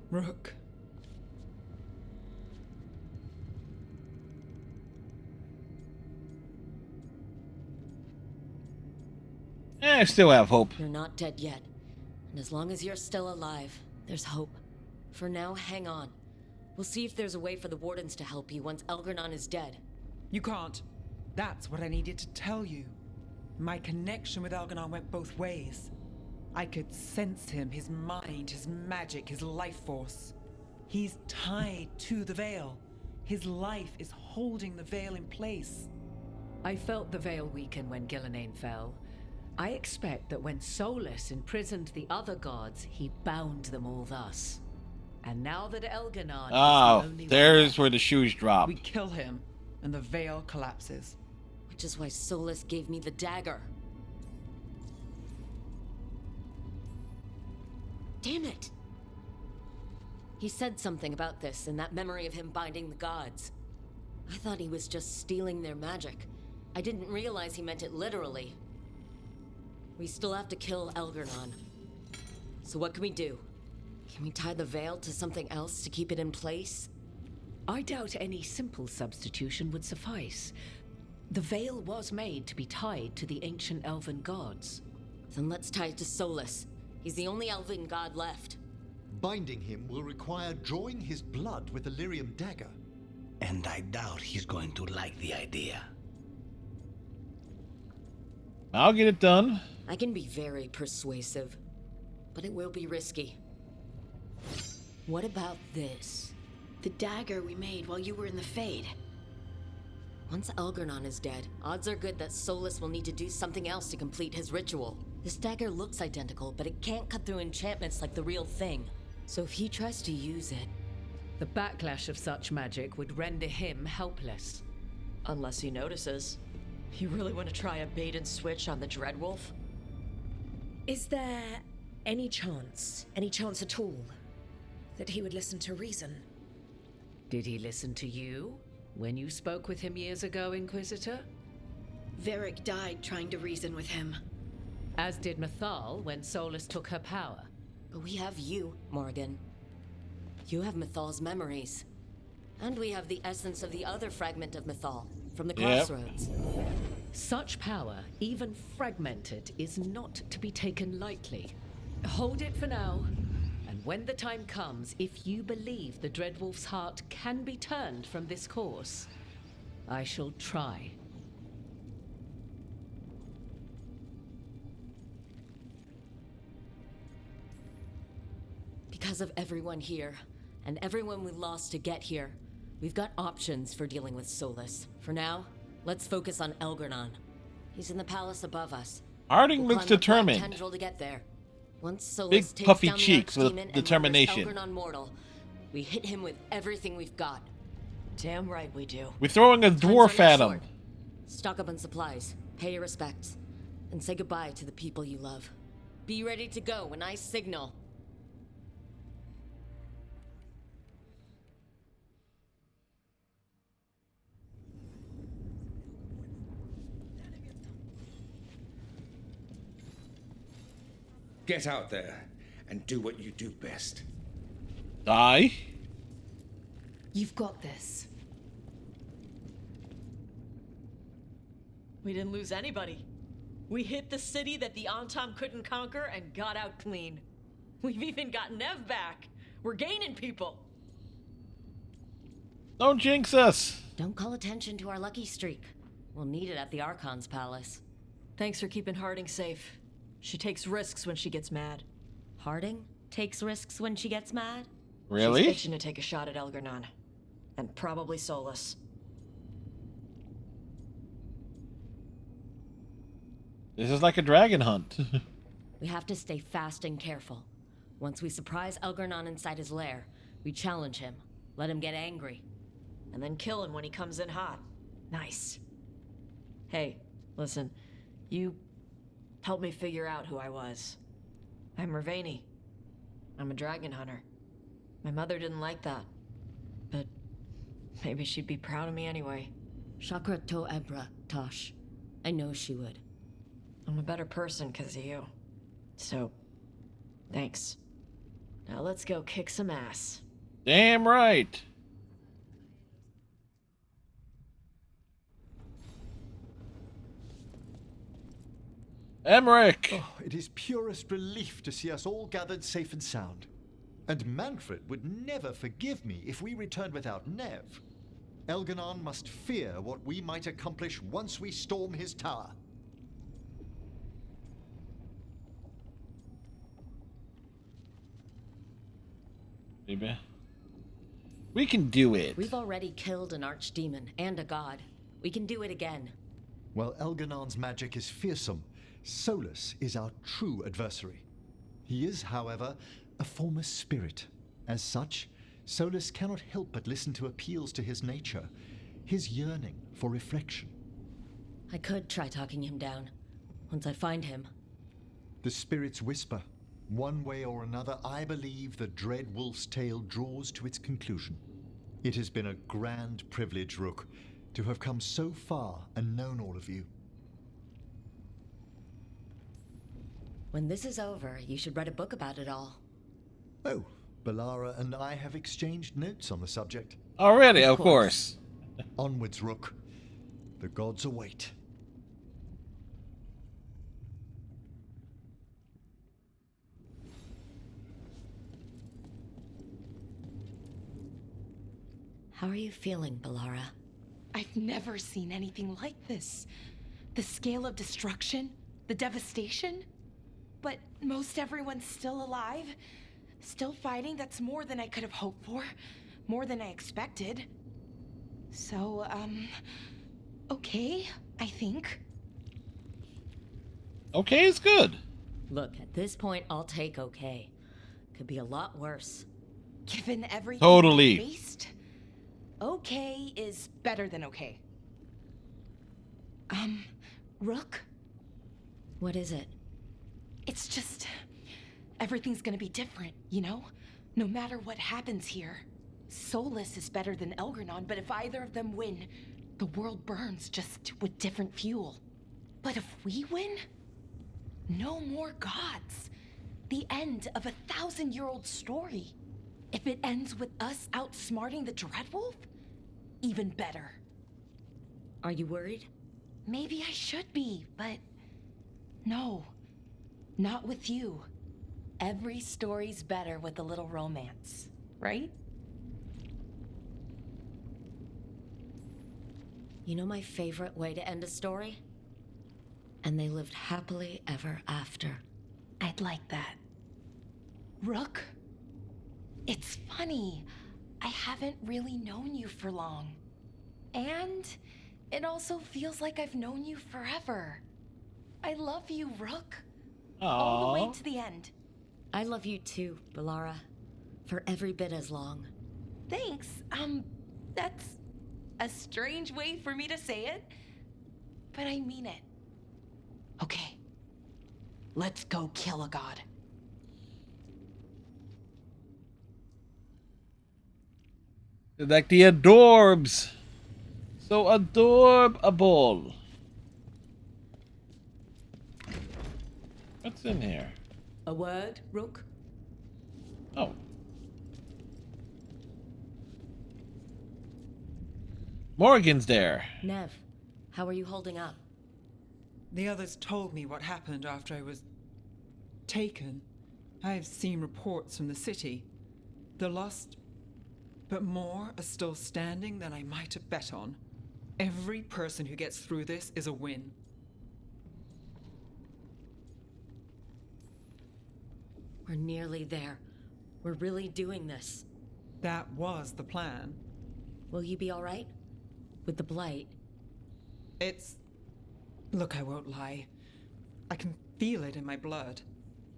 [SPEAKER 17] Rook.
[SPEAKER 4] I still have hope.
[SPEAKER 11] You're not dead yet. And as long as you're still alive, there's hope. For now, hang on. We'll see if there's a way for the Wardens to help you once Elgranon is dead.
[SPEAKER 17] You can't. That's what I needed to tell you. My connection with Elgranon went both ways. I could sense him, his mind, his magic, his life force. He's tied to the Veil. His life is holding the Veil in place.
[SPEAKER 26] I felt the Veil weaken when Gillenane fell. I expect that when Solus imprisoned the other gods, he bound them all thus. And now that Elganon is the only
[SPEAKER 4] there's where the shoes drop.
[SPEAKER 17] We kill him, and the Veil collapses.
[SPEAKER 11] Which is why Solus gave me the dagger. Damn it! He said something about this in that memory of him binding the gods. I thought he was just stealing their magic. I didn't realize he meant it literally. We still have to kill Elgranon. So what can we do? Can we tie the Veil to something else to keep it in place?
[SPEAKER 26] I doubt any simple substitution would suffice. The Veil was made to be tied to the ancient elven gods.
[SPEAKER 11] Then let's tie it to Solus. He's the only elven god left.
[SPEAKER 1] Binding him will require drawing his blood with the lyrium dagger.
[SPEAKER 2] And I doubt he's going to like the idea.
[SPEAKER 4] I'll get it done.
[SPEAKER 11] I can be very persuasive, but it will be risky. What about this? The dagger we made while you were in the Fade. Once Elgranon is dead, odds are good that Solus will need to do something else to complete his ritual. This dagger looks identical, but it can't cut through enchantments like the real thing. So if he tries to use it...
[SPEAKER 26] The backlash of such magic would render him helpless.
[SPEAKER 9] Unless he notices. You really want to try a bait and switch on the Dreadwolf?
[SPEAKER 13] Is there any chance at all, that he would listen to reason?
[SPEAKER 26] Did he listen to you when you spoke with him years ago, Inquisitor?
[SPEAKER 13] Varric died trying to reason with him.
[SPEAKER 26] As did Mythal when Solus took her power.
[SPEAKER 11] But we have you, Morgan. You have Mythal's memories. And we have the essence of the other fragment of Mythal, from the Crossroads.
[SPEAKER 26] Such power, even fragmented, is not to be taken lightly. Hold it for now. And when the time comes, if you believe the Dreadwolf's heart can be turned from this course, I shall try.
[SPEAKER 11] Because of everyone here, and everyone we lost to get here, we've got options for dealing with Solus. For now, let's focus on Elgranon. He's in the palace above us.
[SPEAKER 4] Harding looks determined.
[SPEAKER 11] Tendril to get there. Once Solus
[SPEAKER 4] Big
[SPEAKER 11] takes
[SPEAKER 4] puffy
[SPEAKER 11] down
[SPEAKER 4] cheeks
[SPEAKER 11] the
[SPEAKER 4] with
[SPEAKER 11] Archdemon
[SPEAKER 4] determination.
[SPEAKER 11] And Elgranon mortal, we hit him with everything we've got.
[SPEAKER 9] Damn right we do.
[SPEAKER 4] We're throwing a dwarf at him.
[SPEAKER 11] Stock up on supplies, pay your respects, and say goodbye to the people you love. Be ready to go when I signal.
[SPEAKER 15] Get out there and do what you do best.
[SPEAKER 4] Die?
[SPEAKER 13] You've got this.
[SPEAKER 9] We didn't lose anybody. We hit the city that the Antam couldn't conquer and got out clean. We've even got Nev back. We're gaining people.
[SPEAKER 4] Don't jinx us.
[SPEAKER 11] Don't call attention to our lucky streak. We'll need it at the Archon's palace.
[SPEAKER 9] Thanks for keeping Harding safe. She takes risks when she gets mad.
[SPEAKER 11] Harding takes risks when she gets mad?
[SPEAKER 4] Really?
[SPEAKER 9] She's itching to take a shot at Elgranon. And probably Solus.
[SPEAKER 4] This is like a dragon hunt.
[SPEAKER 11] We have to stay fast and careful. Once we surprise Elgranon inside his lair, we challenge him, let him get angry.
[SPEAKER 9] And then kill him when he comes in hot. Nice. Hey, listen. You helped me figure out who I was. I'm Mervani. I'm a dragon hunter. My mother didn't like that. But maybe she'd be proud of me anyway.
[SPEAKER 11] Chakra to Ebra, Tosh. I know she would.
[SPEAKER 9] I'm a better person because of you. So, thanks. Now let's go kick some ass.
[SPEAKER 4] Damn right. Emmerich!
[SPEAKER 1] Oh, it is purest relief to see us all gathered safe and sound. And Manfred would never forgive me if we returned without Nev. Elganon must fear what we might accomplish once we storm his tower.
[SPEAKER 4] Baby. We can do it.
[SPEAKER 11] We've already killed an archdemon and a god. We can do it again.
[SPEAKER 1] While Elganon's magic is fearsome, Solus is our true adversary. He is, however, a former spirit. As such, Solus cannot help but listen to appeals to his nature, his yearning for reflection.
[SPEAKER 11] I could try talking him down, once I find him.
[SPEAKER 1] The spirits whisper. One way or another, I believe the dread wolf's tale draws to its conclusion. It has been a grand privilege, Rook, to have come so far and known all of you.
[SPEAKER 11] When this is over, you should write a book about it all.
[SPEAKER 1] Oh, Balara and I have exchanged notes on the subject.
[SPEAKER 4] Already, of course.
[SPEAKER 1] Onwards, Rook. The gods await.
[SPEAKER 11] How are you feeling, Balara?
[SPEAKER 14] I've never seen anything like this. The scale of destruction, the devastation. But most everyone's still alive, still fighting. That's more than I could have hoped for, more than I expected. So, okay, I think.
[SPEAKER 4] Okay is good.
[SPEAKER 11] Look, at this point, I'll take okay. Could be a lot worse.
[SPEAKER 14] Given everything
[SPEAKER 4] Totally.
[SPEAKER 14] I faced, okay is better than okay. Rook?
[SPEAKER 11] What is it?
[SPEAKER 14] It's just... everything's gonna be different, you know? No matter what happens here. Solus is better than Elgarnon, but if either of them win, the world burns, just with different fuel. But if we win, no more gods. The end of a 1,000-year-old story. If it ends with us outsmarting the Dreadwolf, even better.
[SPEAKER 11] Are you worried?
[SPEAKER 14] Maybe I should be, but no. Not with you. Every story's better with a little romance, right?
[SPEAKER 11] You know my favorite way to end a story? And they lived happily ever after.
[SPEAKER 14] I'd like that. Rook? It's funny. I haven't really known you for long. And it also feels like I've known you forever. I love you, Rook. All the way to the end.
[SPEAKER 11] I love you too, Balara. For every bit as long.
[SPEAKER 14] Thanks. That's a strange way for me to say it, but I mean it. Okay. Let's go kill a god.
[SPEAKER 4] Like the adorbs. So adorable. What's in here?
[SPEAKER 26] A word, Rook?
[SPEAKER 4] Oh. Morgan's there.
[SPEAKER 11] Nev, how are you holding up?
[SPEAKER 17] The others told me what happened after I was taken. I've seen reports from the city. They're lost, but more are still standing than I might have bet on. Every person who gets through this is a win.
[SPEAKER 11] We're nearly there. We're really doing this.
[SPEAKER 17] That was the plan.
[SPEAKER 11] Will you be all right? With the blight?
[SPEAKER 17] It's... Look, I won't lie. I can feel it in my blood.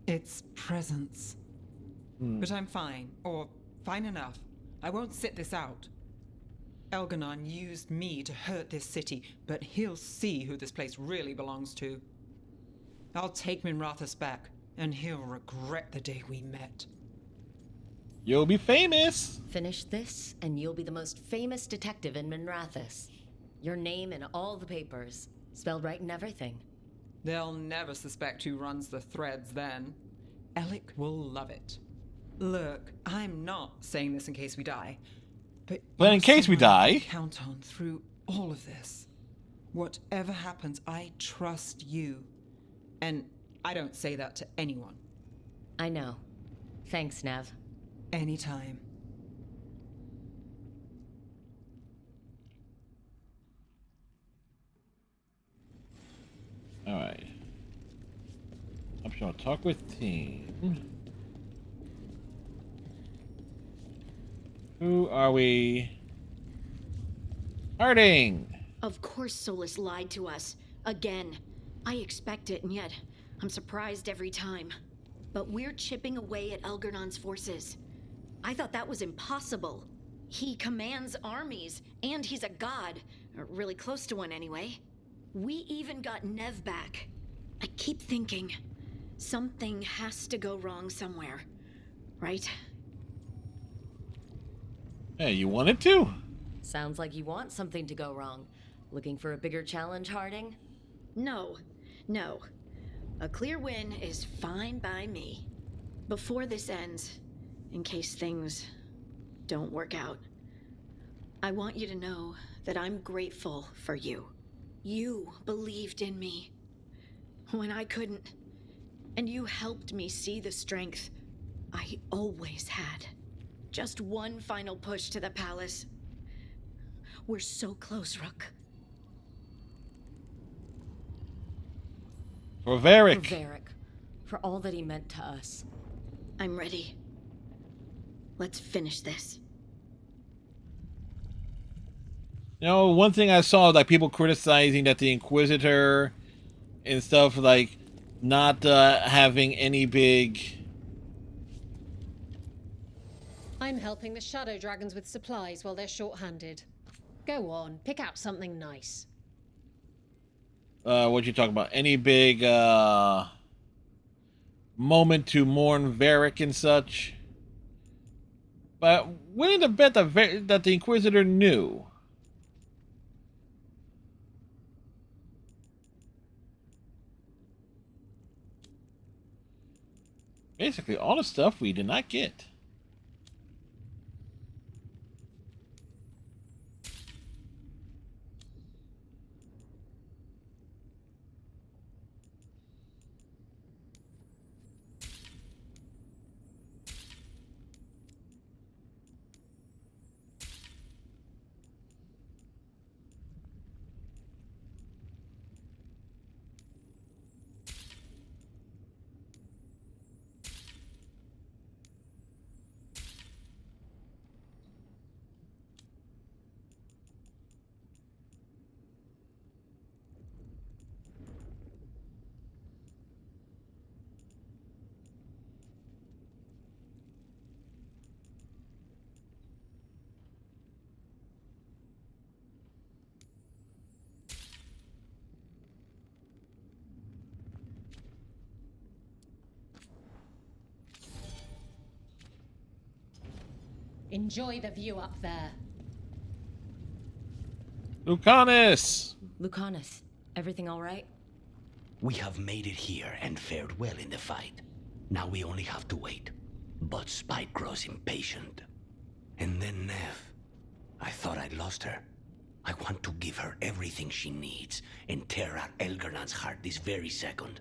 [SPEAKER 17] Its presence. But I'm fine, or fine enough. I won't sit this out. Elganon used me to hurt this city, but he'll see who this place really belongs to. I'll take Minrathous back, and he'll regret the day we met.
[SPEAKER 4] You'll be famous.
[SPEAKER 11] Finish this, and you'll be the most famous detective in Minrathous. Your name in all the papers, spelled right in everything.
[SPEAKER 17] They'll never suspect who runs the threads then. Alec will love it. Look, I'm not saying this in case we die, but
[SPEAKER 4] in case we
[SPEAKER 17] someone I
[SPEAKER 4] die,
[SPEAKER 17] can count on through all of this. Whatever happens, I trust you. And I don't say that to anyone.
[SPEAKER 11] I know. Thanks, Nev.
[SPEAKER 17] Anytime.
[SPEAKER 4] Alright. Optional talk with team. Who are we hurting?
[SPEAKER 3] Of course Solus lied to us. Again. I expect it, and yet I'm surprised every time. But we're chipping away at Elgernon's forces. I thought that was impossible. He commands armies, and he's a god. Or really close to one, anyway. We even got Nev back. I keep thinking, something has to go wrong somewhere. Right?
[SPEAKER 4] Hey, you want it to?
[SPEAKER 11] Sounds like you want something to go wrong. Looking for a bigger challenge, Harding?
[SPEAKER 3] No. A clear win is fine by me. Before this ends, in case things don't work out, I want you to know that I'm grateful for you. You believed in me when I couldn't, and you helped me see the strength I always had. Just one final push to the palace. We're so close, Rook.
[SPEAKER 4] For Varric.
[SPEAKER 11] For Varric. For all that he meant to us.
[SPEAKER 3] I'm ready. Let's finish this.
[SPEAKER 4] You know, one thing I saw, like, people criticizing that the Inquisitor and stuff, like, not having any big...
[SPEAKER 22] I'm helping the Shadow Dragons with supplies while they're short-handed. Go on, pick out something nice.
[SPEAKER 4] What you talking about? Any big moment to mourn Varric and such? But willing to bet that the Inquisitor knew. Basically, all the stuff we did not get.
[SPEAKER 22] Enjoy the view up there.
[SPEAKER 4] Lucanus!
[SPEAKER 11] Lucanus, everything all right?
[SPEAKER 2] We have made it here and fared well in the fight. Now we only have to wait. But Spike grows impatient. And then Nev. I thought I'd lost her. I want to give her everything she needs and tear out Elgernon's heart this very second.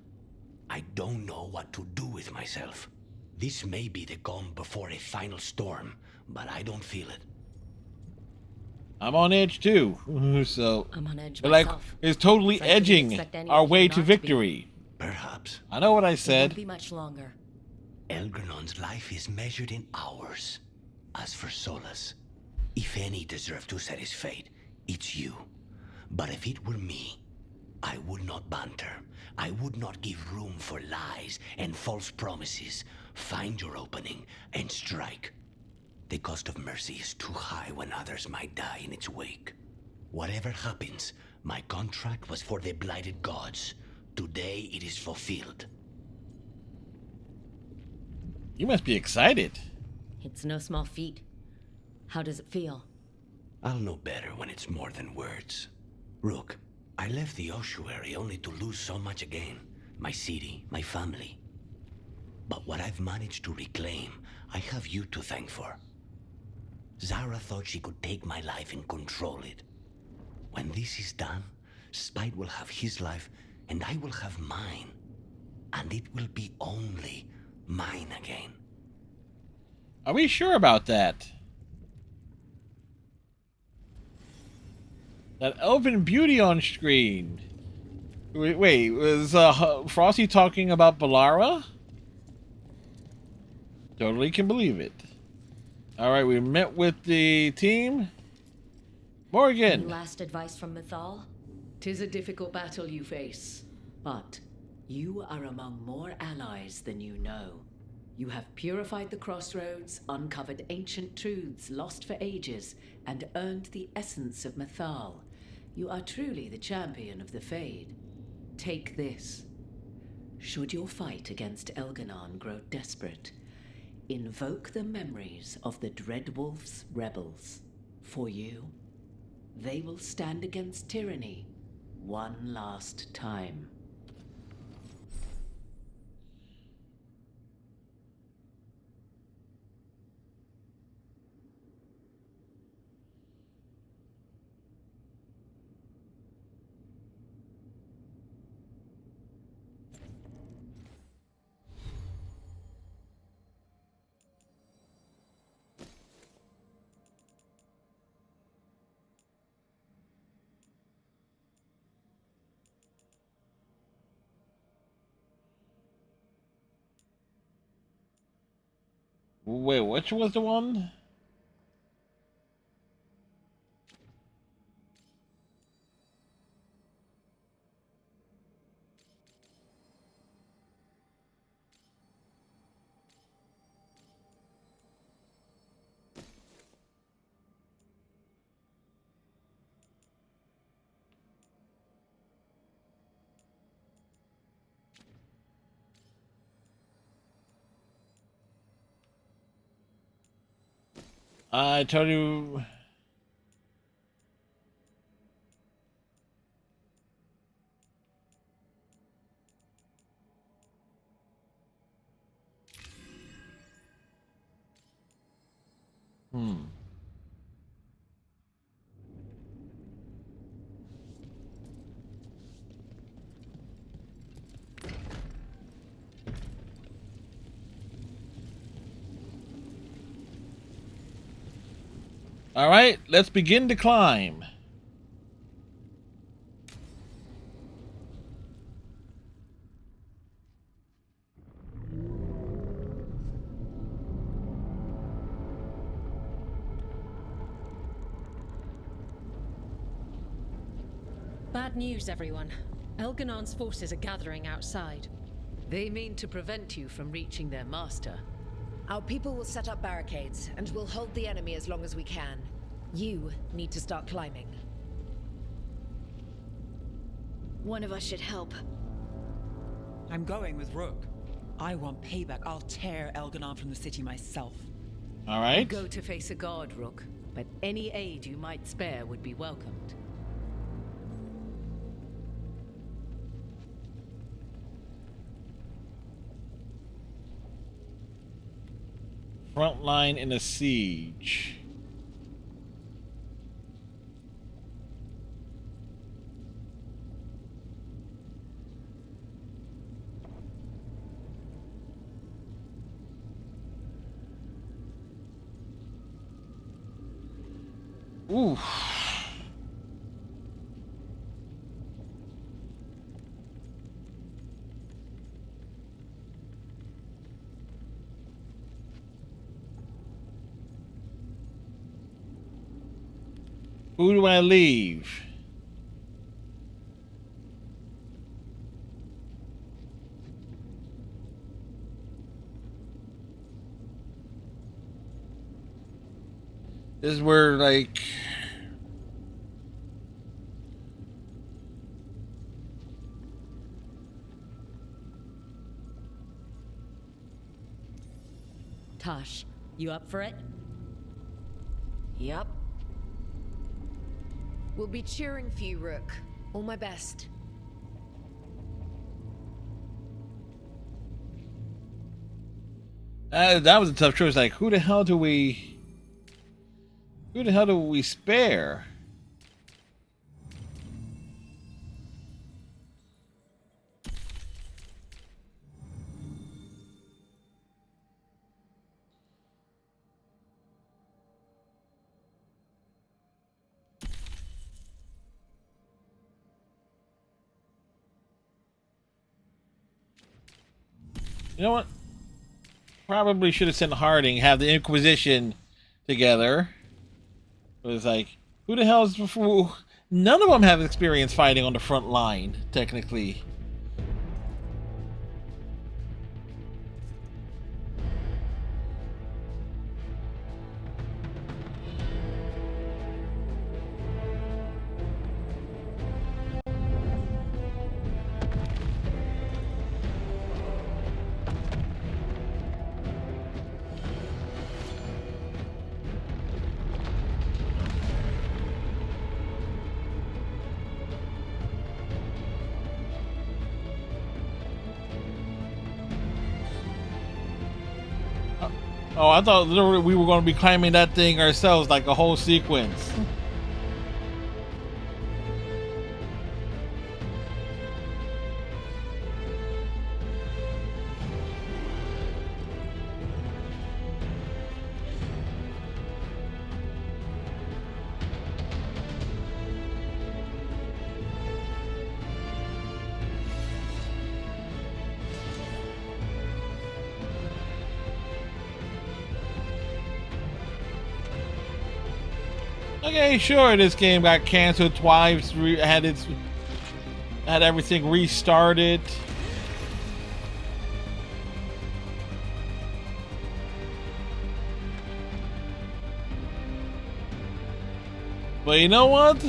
[SPEAKER 2] I don't know what to do with myself. This may be the calm before a final storm, but I don't feel it.
[SPEAKER 4] I'm on edge too, so
[SPEAKER 11] I'm on edge
[SPEAKER 4] like
[SPEAKER 11] myself.
[SPEAKER 4] it's totally
[SPEAKER 11] I didn't
[SPEAKER 4] edging
[SPEAKER 11] expect any
[SPEAKER 4] our
[SPEAKER 11] of you
[SPEAKER 4] way
[SPEAKER 11] not
[SPEAKER 4] to
[SPEAKER 11] to be.
[SPEAKER 4] victory.
[SPEAKER 2] Perhaps.
[SPEAKER 4] I know what I
[SPEAKER 11] It
[SPEAKER 4] said.
[SPEAKER 11] won't be much longer.
[SPEAKER 2] Elgernon's life is measured in hours. As for Solus, if any deserve to set his fate, it's you. But if it were me, I would not banter. I would not give room for lies and false promises. Find your opening and strike. The cost of mercy is too high when others might die in its wake. Whatever happens, my contract was for the blighted gods. Today it is fulfilled.
[SPEAKER 4] You must be excited.
[SPEAKER 11] It's no small feat. How does it feel?
[SPEAKER 2] I'll know better when it's more than words. Rook, I left the ossuary only to lose so much again. My city, my family. But what I've managed to reclaim, I have you to thank for. Zara thought she could take my life and control it. When this is done, Spite will have his life, and I will have mine. And it will be only mine again.
[SPEAKER 4] Are we sure about that? That elven beauty on screen. Wait, was Frosty talking about Balara? Totally can believe it. Alright, we met with the team. Morgan!
[SPEAKER 11] Any last advice from Mythal?
[SPEAKER 26] 'Tis a difficult battle you face, but you are among more allies than you know. You have purified the crossroads, uncovered ancient truths lost for ages, and earned the essence of Mythal. You are truly the champion of the Fade. Take this. Should your fight against Elganon grow desperate, invoke the memories of the Dreadwolf's rebels. For you, they will stand against tyranny one last time.
[SPEAKER 4] Wait, which was the one? I told you. All right, let's begin to climb.
[SPEAKER 22] Bad news, everyone. Elganon's forces are gathering outside.
[SPEAKER 26] They mean to prevent you from reaching their master.
[SPEAKER 12] Our people will set up barricades, and we'll hold the enemy as long as we can. You need to start climbing.
[SPEAKER 3] One of us should help.
[SPEAKER 17] I'm going with Rook. I want payback. I'll tear Elganon from the city myself.
[SPEAKER 4] All right.
[SPEAKER 26] Go to face a god, Rook, but any aid you might spare would be welcomed.
[SPEAKER 4] Front line in a siege. Ooh. Who do I leave? This is where, like...
[SPEAKER 11] Tosh, You up for it? Yup.
[SPEAKER 12] We'll be cheering for you, Rook. All my best.
[SPEAKER 4] That was a tough choice. Like, who the hell do we spare? You know what? Probably should have sent Harding, have the Inquisition together. It was like, who the hell is... None of them have experience fighting on the front line, technically. Oh, I thought literally we were going to be climbing that thing ourselves, like a whole sequence. Okay, sure, this game got canceled twice, had everything restarted. But you know what?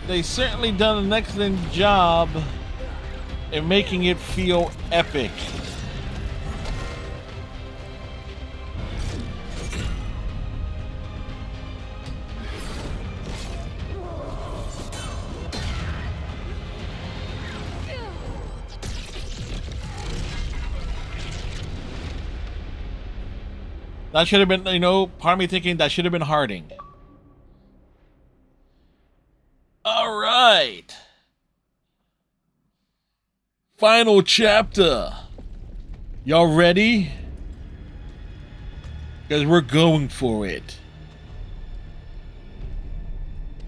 [SPEAKER 4] They certainly done an excellent job in making it feel epic. That should have been, you know, part of me thinking that should have been Harding. All right. Final chapter. Y'all ready? Because we're going for it.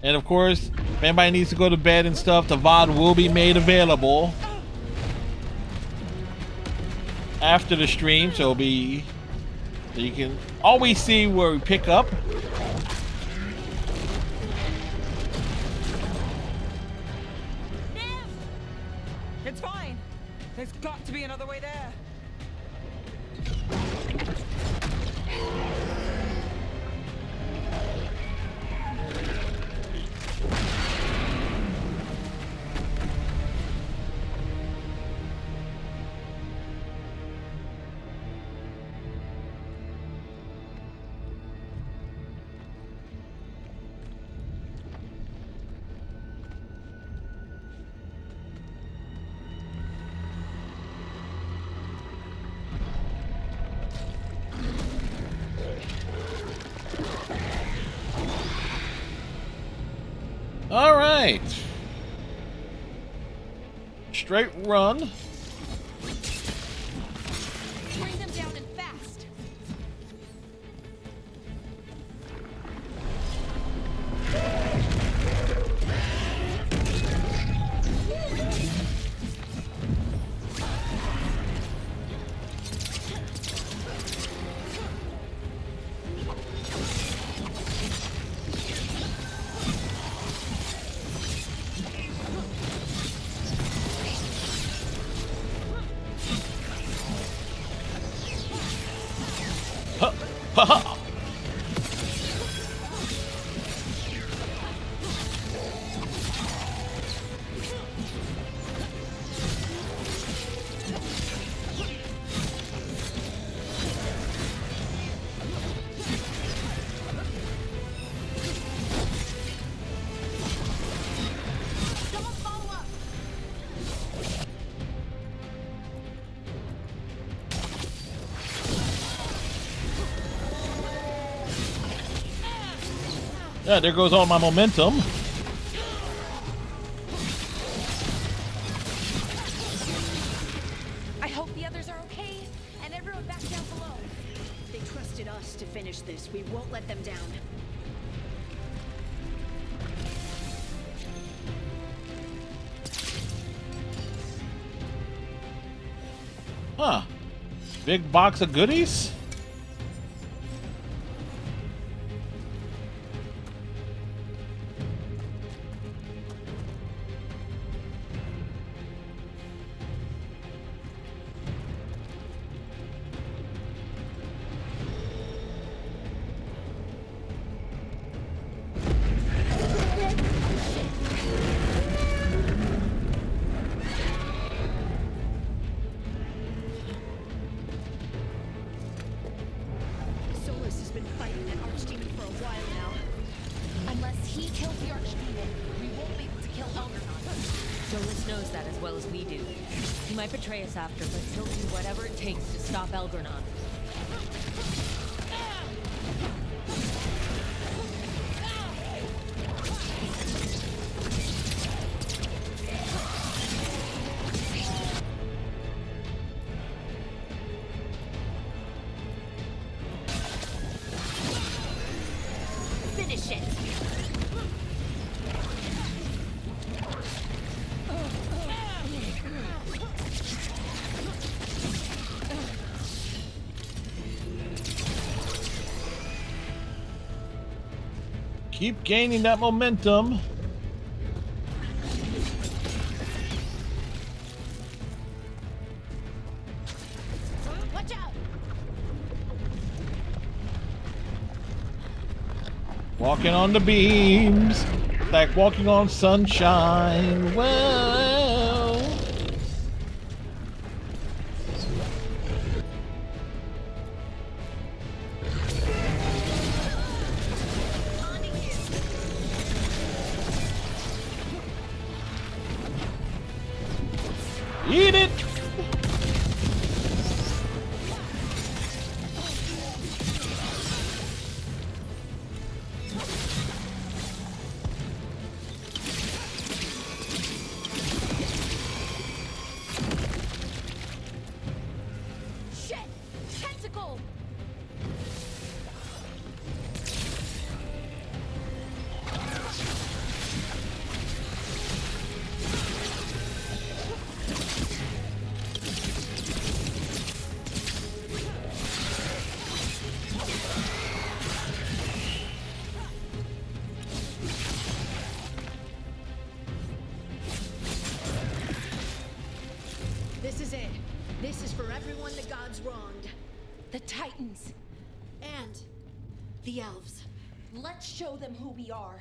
[SPEAKER 4] And of course, if anybody needs to go to bed and stuff, the VOD will be made available after the stream, so it'll be... So you can always see where we pick up.
[SPEAKER 17] It's fine. There's got to be another way there.
[SPEAKER 4] All right. Straight run.
[SPEAKER 14] Bring them down and fast.
[SPEAKER 4] Ha ha! Yeah, there goes all my momentum.
[SPEAKER 5] I hope the others are okay, and everyone back down below.
[SPEAKER 3] They trusted us to finish this. We won't let them down.
[SPEAKER 4] Huh. Big box of goodies?
[SPEAKER 3] Solus has been fighting that archdemon for a while now.
[SPEAKER 5] Unless he kills the archdemon, we won't be able to kill Elgarnon.
[SPEAKER 11] Solus knows that as well as we do. He might betray us after, but he'll do whatever it takes to stop Elgarnon.
[SPEAKER 3] Finish it!
[SPEAKER 4] Keep gaining that momentum.
[SPEAKER 3] Watch out!
[SPEAKER 4] Walking on the beams, like walking on sunshine. Well, eat it.
[SPEAKER 5] Shit! Tentacle!
[SPEAKER 3] This is it. This is for everyone the gods wronged.
[SPEAKER 5] The Titans.
[SPEAKER 3] And the elves.
[SPEAKER 5] Let's show them who we are.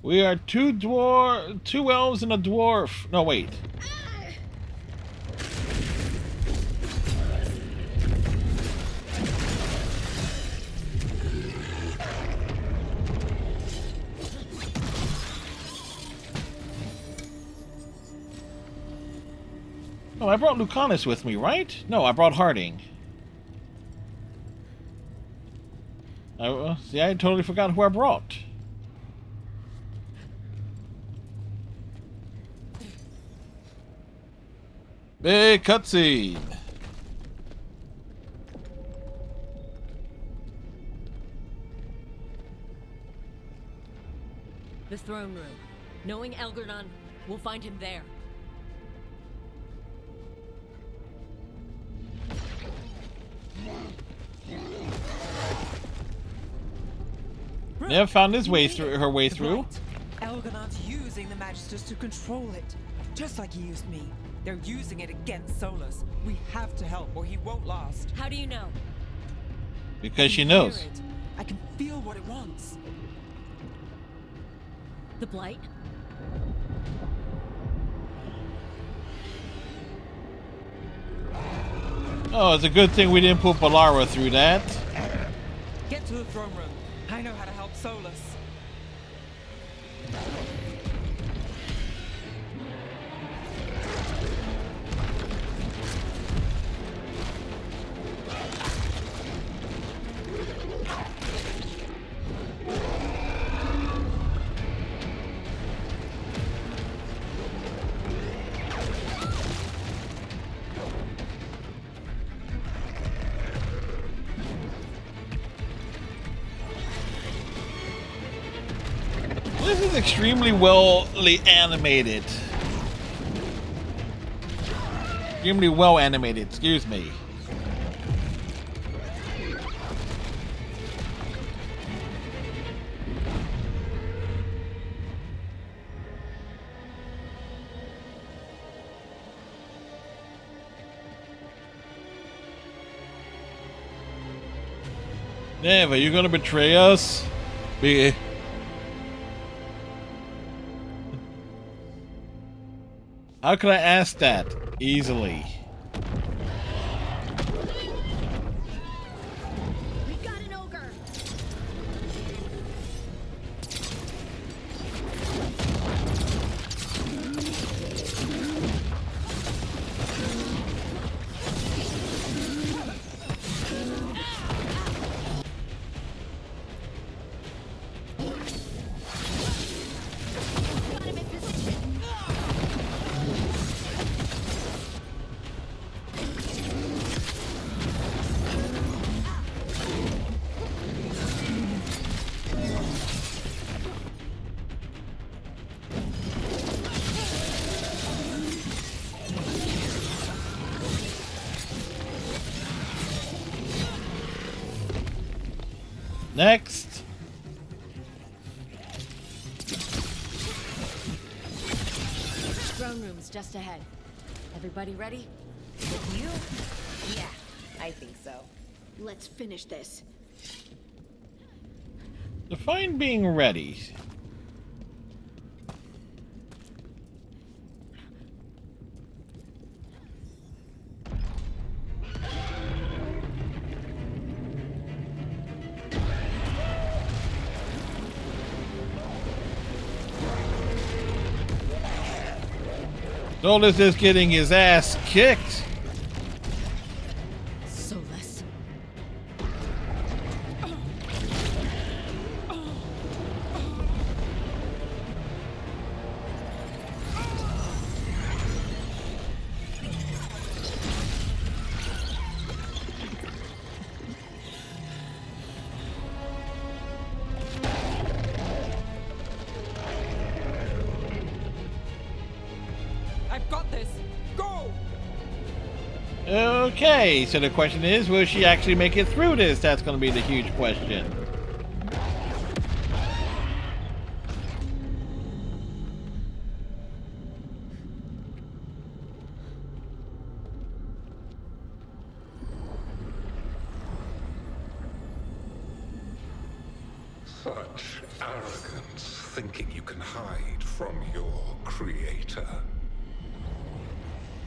[SPEAKER 4] We are two elves and a dwarf. No, wait. Oh, I brought Lucanus with me, right? No, I brought Harding. See, I totally forgot who I brought. Big cutscene.
[SPEAKER 11] The throne room. Knowing Elgarnon, we'll find him there.
[SPEAKER 4] Never found his way through her way through.
[SPEAKER 17] Elgarnon's using the Magisters to control it, just like he used me. They're using it against Solus. We have to help, or he won't last.
[SPEAKER 11] How do you know?
[SPEAKER 4] Because she knows.
[SPEAKER 17] Hear it. I can feel what it wants.
[SPEAKER 11] The Blight?
[SPEAKER 4] Oh, it's a good thing we didn't put Balara through that.
[SPEAKER 17] Get to the throne room. I know how to help Solus.
[SPEAKER 4] is extremely well animated. Extremely well animated, excuse me. Never, you gonna betray us? How could I ask that easily?
[SPEAKER 3] We got an ogre.
[SPEAKER 4] Next.
[SPEAKER 11] Throne room's just ahead. Everybody ready?
[SPEAKER 3] With you? Yeah, I think so. Let's finish this.
[SPEAKER 4] Define being ready. Solus is getting his ass kicked.
[SPEAKER 11] Solus.
[SPEAKER 17] I've got this. Go!
[SPEAKER 4] Okay, so the question is, will she actually make it through this? That's going to be the huge question.
[SPEAKER 16] Such arrogance, thinking you can hide from your creator.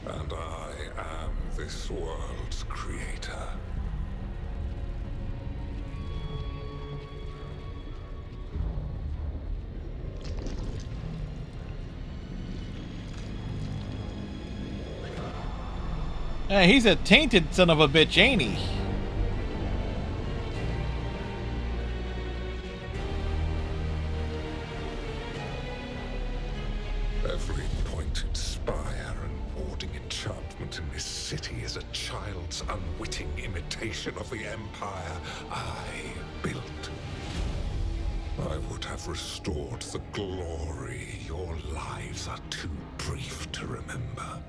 [SPEAKER 16] And I am this world's creator.
[SPEAKER 4] Hey, he's a tainted son of a bitch, ain't he?
[SPEAKER 16] Every pointed spire and warding enchantment in this city is a child's unwitting imitation of the empire I built. I would have restored the glory. Your lives are too brief to remember.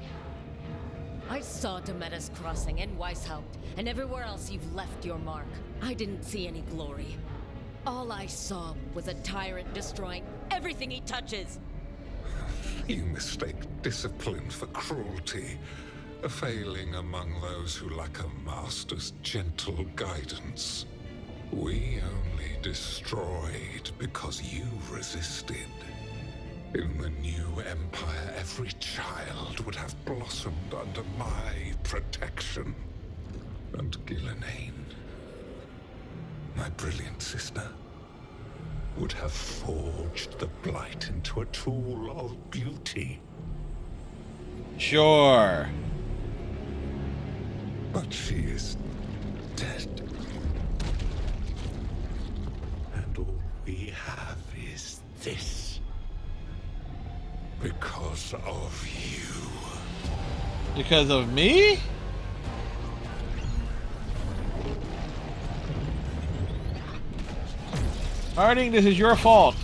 [SPEAKER 11] I saw Demeter's Crossing and Weishaupt, and everywhere else you've left your mark. I didn't see any glory. All I saw was a tyrant destroying everything he touches.
[SPEAKER 16] You mistake discipline for cruelty, a failing among those who lack a master's gentle guidance. We only destroyed because you resisted. In the new empire, every child would have blossomed under my protection. And Gillenane, my brilliant sister, would have forged the Blight into a tool of beauty.
[SPEAKER 4] Sure.
[SPEAKER 16] But she is dead. And all we have is this. Because of you.
[SPEAKER 4] Because of me? Harding, this is your fault.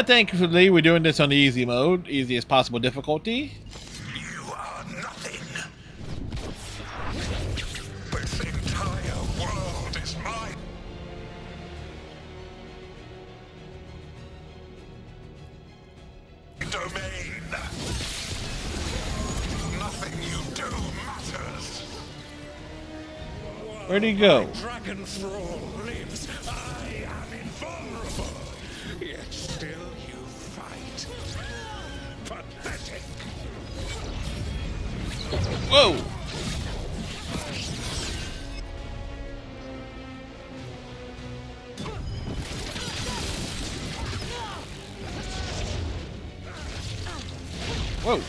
[SPEAKER 4] Thankfully, we're doing this on the easy mode, easiest possible difficulty.
[SPEAKER 16] You are nothing. This entire world is mine. Domain. Nothing you do matters.
[SPEAKER 4] Where'd he go?
[SPEAKER 16] Dragon thrall lives. I am invulnerable. Yet still you fight. Pathetic.
[SPEAKER 4] Whoa! Whoa!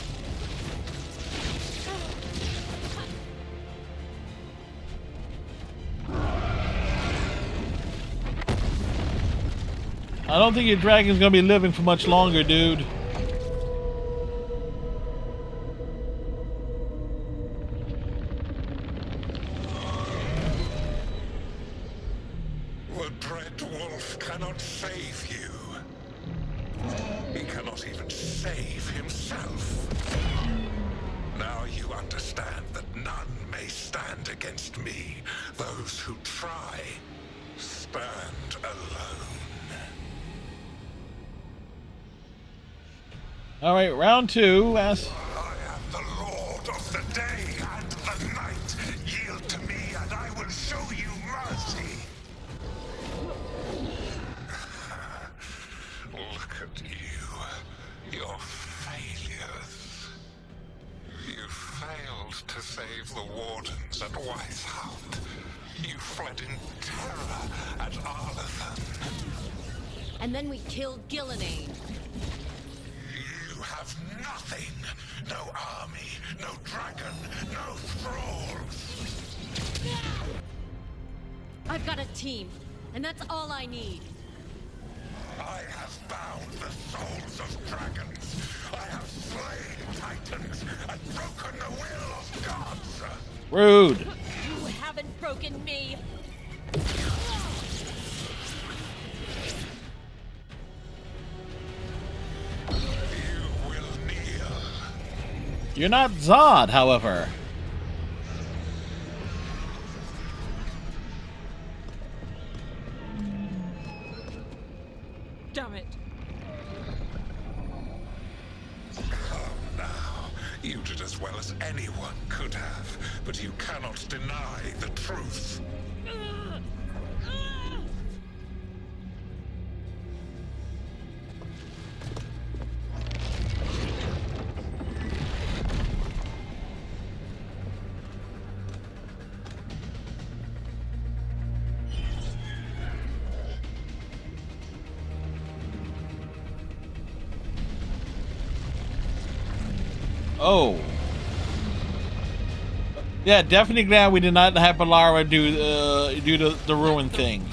[SPEAKER 4] I don't think your dragon's gonna be living for much longer, dude.
[SPEAKER 16] The Dread Wolf cannot save you. He cannot even save himself. Now you understand that none may stand against me. Those who try stand alone.
[SPEAKER 4] Alright, round two.
[SPEAKER 16] I am the Lord of the day and the night. Yield to me and I will show you mercy. Look at you. Your failures. You failed to save the Wardens at Weisshaupt. You fled in terror at Arlathan.
[SPEAKER 11] And then we killed Gillenane.
[SPEAKER 16] You have nothing. No army, no dragon, no thralls.
[SPEAKER 11] I've got a team, and that's all I need.
[SPEAKER 16] I have bound the souls of dragons. I have slain titans and broken the will of gods.
[SPEAKER 4] Rude.
[SPEAKER 11] You haven't broken me.
[SPEAKER 4] You're not Zod, however.
[SPEAKER 17] Damn it.
[SPEAKER 16] Come now. You did as well as anyone could have, but you cannot deny the truth.
[SPEAKER 4] Oh. Yeah, definitely glad we did not have Balara do the ruin thing.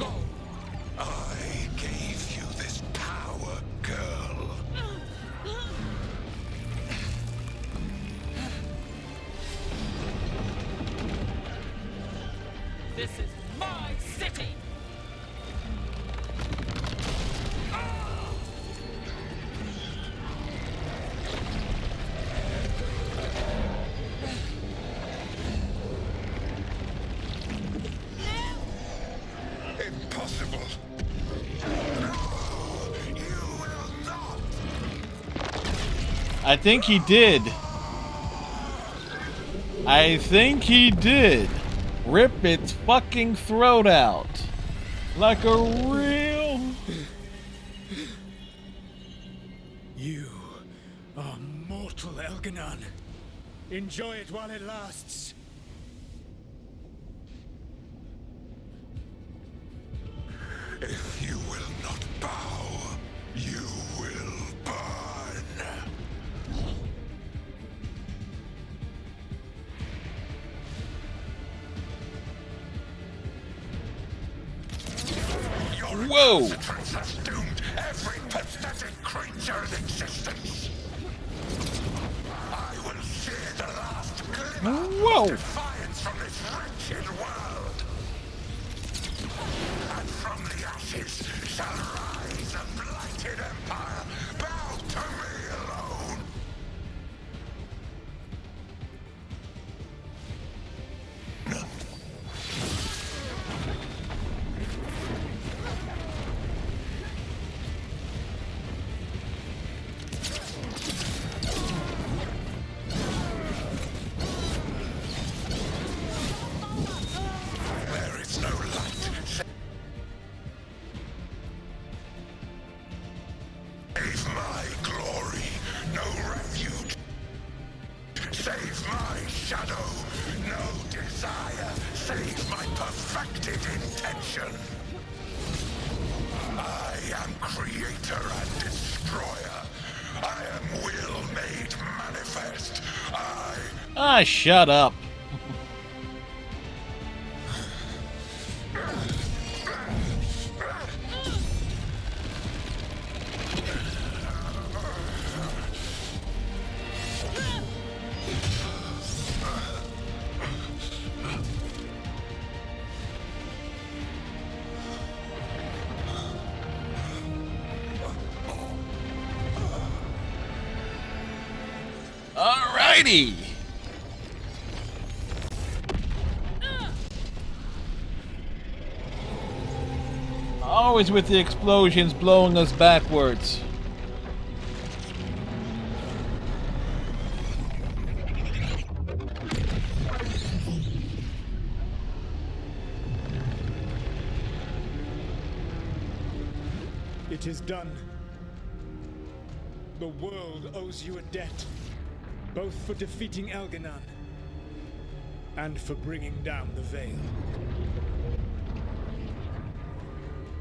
[SPEAKER 16] I gave you this power, girl.
[SPEAKER 17] This is my city.
[SPEAKER 16] Impossible.
[SPEAKER 4] I think he did. I think he did. Rip its fucking throat out. Like a real...
[SPEAKER 23] You are mortal, Elganon. Enjoy it while it lasts.
[SPEAKER 16] If you will not bow, you will burn. Your
[SPEAKER 4] Whoa!
[SPEAKER 16] recalcitrance has doomed every pathetic creature in existence. I will share the last glimmer
[SPEAKER 4] Whoa!
[SPEAKER 16] of defiance save my perfected intention. I am creator and destroyer. I am will made manifest.
[SPEAKER 4] Ah, shut up. Alrighty. Always with the explosions blowing us backwards.
[SPEAKER 23] It is done. The world owes you a debt, both for defeating Elganon and for bringing down the Veil.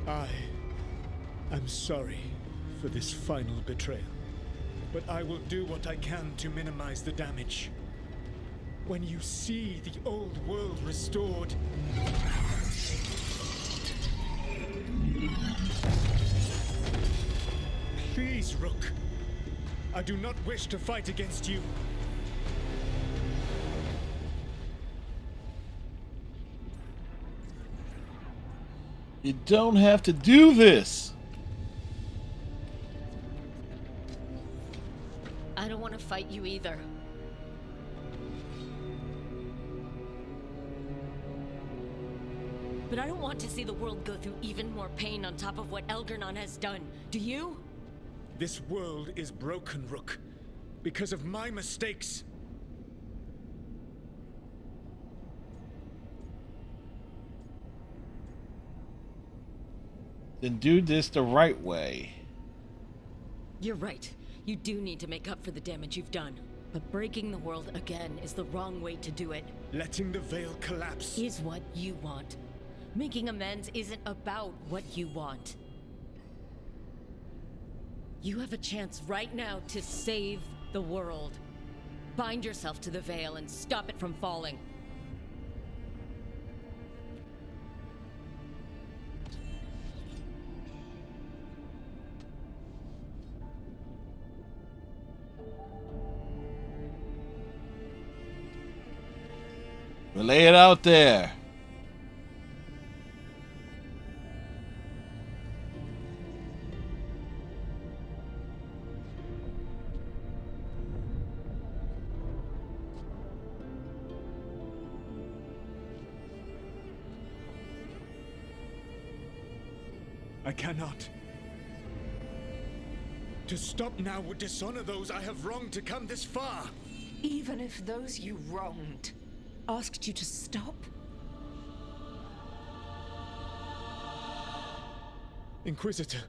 [SPEAKER 23] I am sorry for this final betrayal, but I will do what I can to minimize the damage. When you see the old world restored, please, Rook. I do not wish to fight against you.
[SPEAKER 4] You don't have to do this.
[SPEAKER 11] I don't want to fight you either. But I don't want to see the world go through even more pain on top of what Elgarnon has done. Do you?
[SPEAKER 23] This world is broken, Rook, because of my mistakes.
[SPEAKER 4] Then do this the right way.
[SPEAKER 11] You're right. You do need to make up for the damage you've done. But breaking the world again is the wrong way to do it.
[SPEAKER 23] Letting the Veil collapse
[SPEAKER 11] is what you want. Making amends isn't about what you want. You have a chance right now to save the world. Bind yourself to the Veil and stop it from falling.
[SPEAKER 4] We'll lay it out there.
[SPEAKER 23] I cannot. To stop now would dishonor those I have wronged to come this far.
[SPEAKER 14] Even if those you wronged asked you to stop?
[SPEAKER 23] Inquisitor.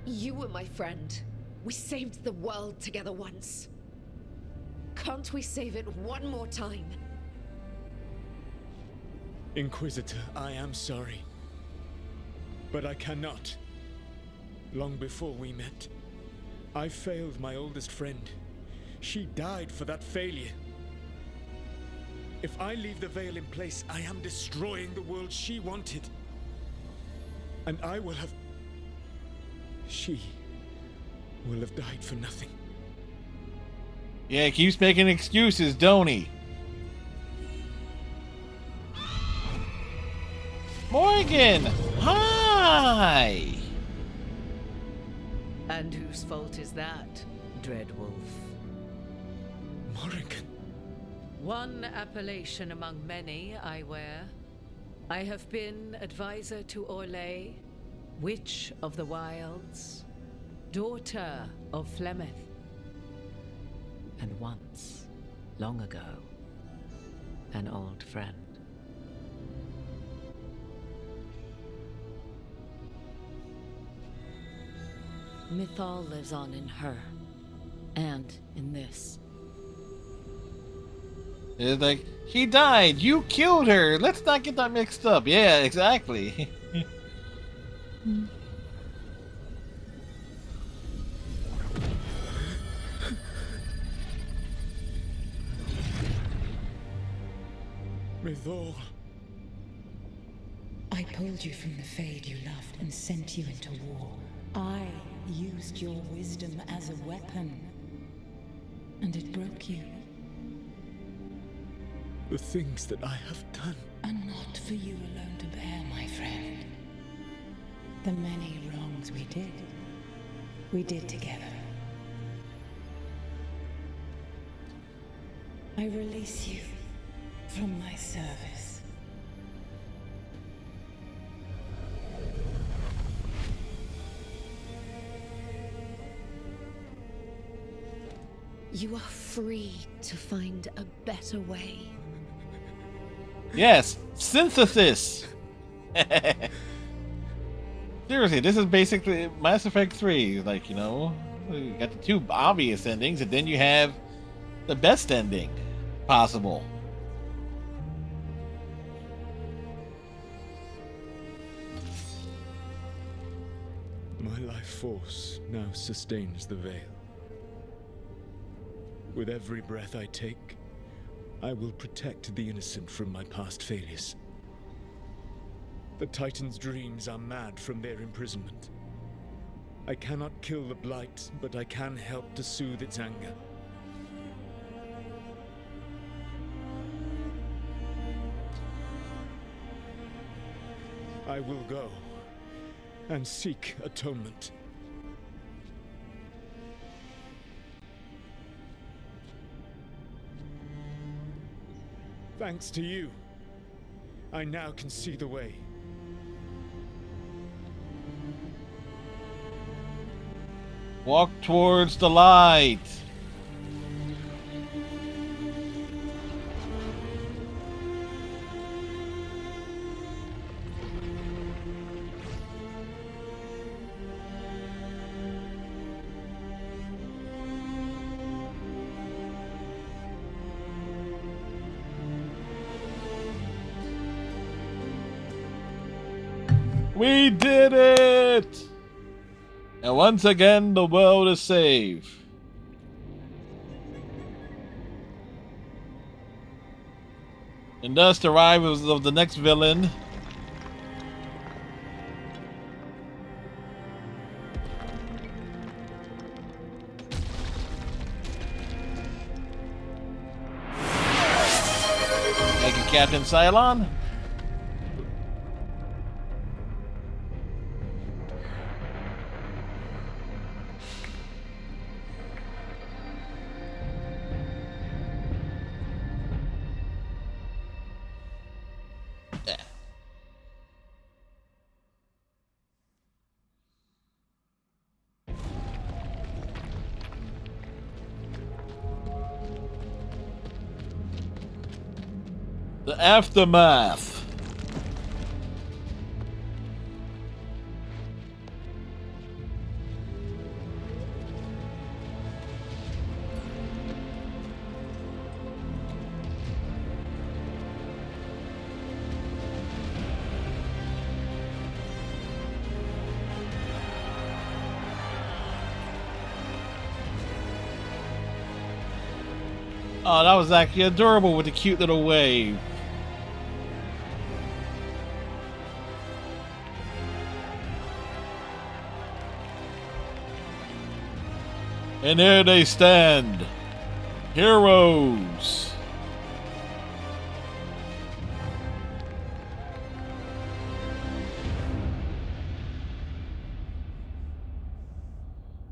[SPEAKER 12] You were my friend. We saved the world together once. Can't we save it one more time?
[SPEAKER 23] Inquisitor, I am sorry. But I cannot. Long before we met, I failed my oldest friend. She died for that failure. If I leave the Veil in place, I am destroying the world she wanted. And I will have... She will have died for nothing.
[SPEAKER 4] Yeah, he keeps making excuses, don't he? Morgan! Hi!
[SPEAKER 26] And whose fault is that, Dreadwolf?
[SPEAKER 23] Morgan.
[SPEAKER 26] One appellation among many, I wear. I have been advisor to Orlais, Witch of the Wilds, daughter of Flemeth, and once, long ago, an old friend.
[SPEAKER 11] Mythal lives on in her, and in this.
[SPEAKER 4] It's like, he died, you killed her. Let's not get that mixed up. Yeah, exactly.
[SPEAKER 23] Mythal.
[SPEAKER 10] I pulled you from the Fade you loved and sent you into war. I used your wisdom as a weapon. And it broke you.
[SPEAKER 23] The things that I have done
[SPEAKER 10] are not for you alone to bear, my friend. The many wrongs we did together. I release you from my service.
[SPEAKER 13] You are free to find a better way.
[SPEAKER 4] Yes, synthesis. Seriously, this is basically Mass Effect 3. Like, you know, you got the two obvious endings, and then you have the best ending possible.
[SPEAKER 23] My life force now sustains the Veil. With every breath I take, I will protect the innocent from my past failures. The Titan's dreams are mad from their imprisonment. I cannot kill the Blight, but I can help to soothe its anger. I will go and seek atonement. Thanks to you, I now can see the way.
[SPEAKER 4] Walk towards the light. We did it! And once again, the world is saved. And thus the arrival of the next villain. Thank you, Captain Cylon. The aftermath. Oh, that was actually adorable with the cute little wave. And there they stand, heroes.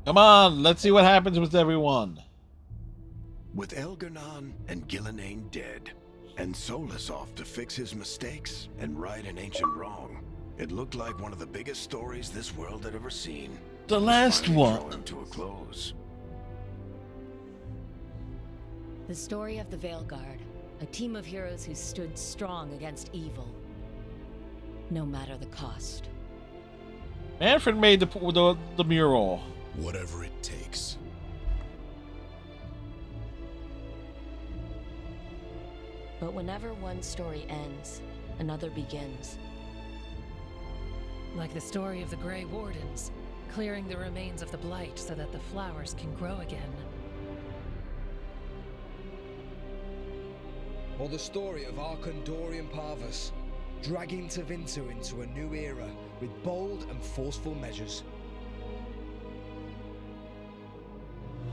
[SPEAKER 4] Come on, let's see what happens with everyone.
[SPEAKER 18] With Elgar'nan and Gillenane dead, and Solus off to fix his mistakes and right an ancient wrong, it looked like one of the biggest stories this world had ever seen.
[SPEAKER 4] The last one.
[SPEAKER 18] Drawing to a close.
[SPEAKER 11] The story of the Veilguard, a team of heroes who stood strong against evil, no matter the cost.
[SPEAKER 4] Manfred made the mural.
[SPEAKER 18] Whatever it takes.
[SPEAKER 9] But whenever one story ends, another begins.
[SPEAKER 22] Like the story of the Grey Wardens, clearing the remains of the Blight so that the flowers can grow again.
[SPEAKER 6] Or the story of Arkandorian Parvus, dragging Tevinter into a new era with bold and forceful measures.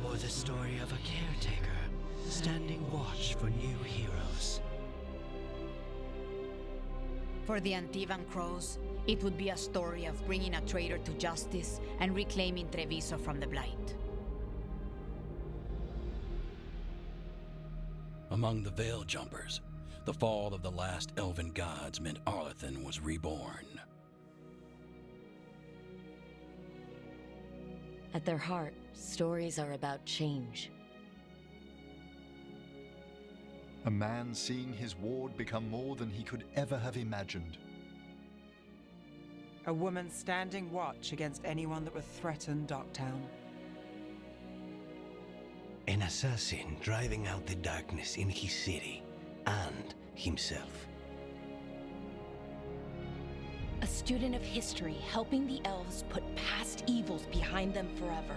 [SPEAKER 2] Or the story of a caretaker standing watch for new heroes.
[SPEAKER 7] For the Antivan Crows, it would be a story of bringing a traitor to justice and reclaiming Treviso from the Blight.
[SPEAKER 8] Among the Veil Jumpers, the fall of the last elven gods meant Arlathan was reborn.
[SPEAKER 9] At their heart, stories are about change.
[SPEAKER 1] A man seeing his ward become more than he could ever have imagined.
[SPEAKER 17] A woman standing watch against anyone that would threaten Darktown.
[SPEAKER 2] An assassin driving out the darkness in his city and himself.
[SPEAKER 14] A student of history helping the elves put past evils behind them forever.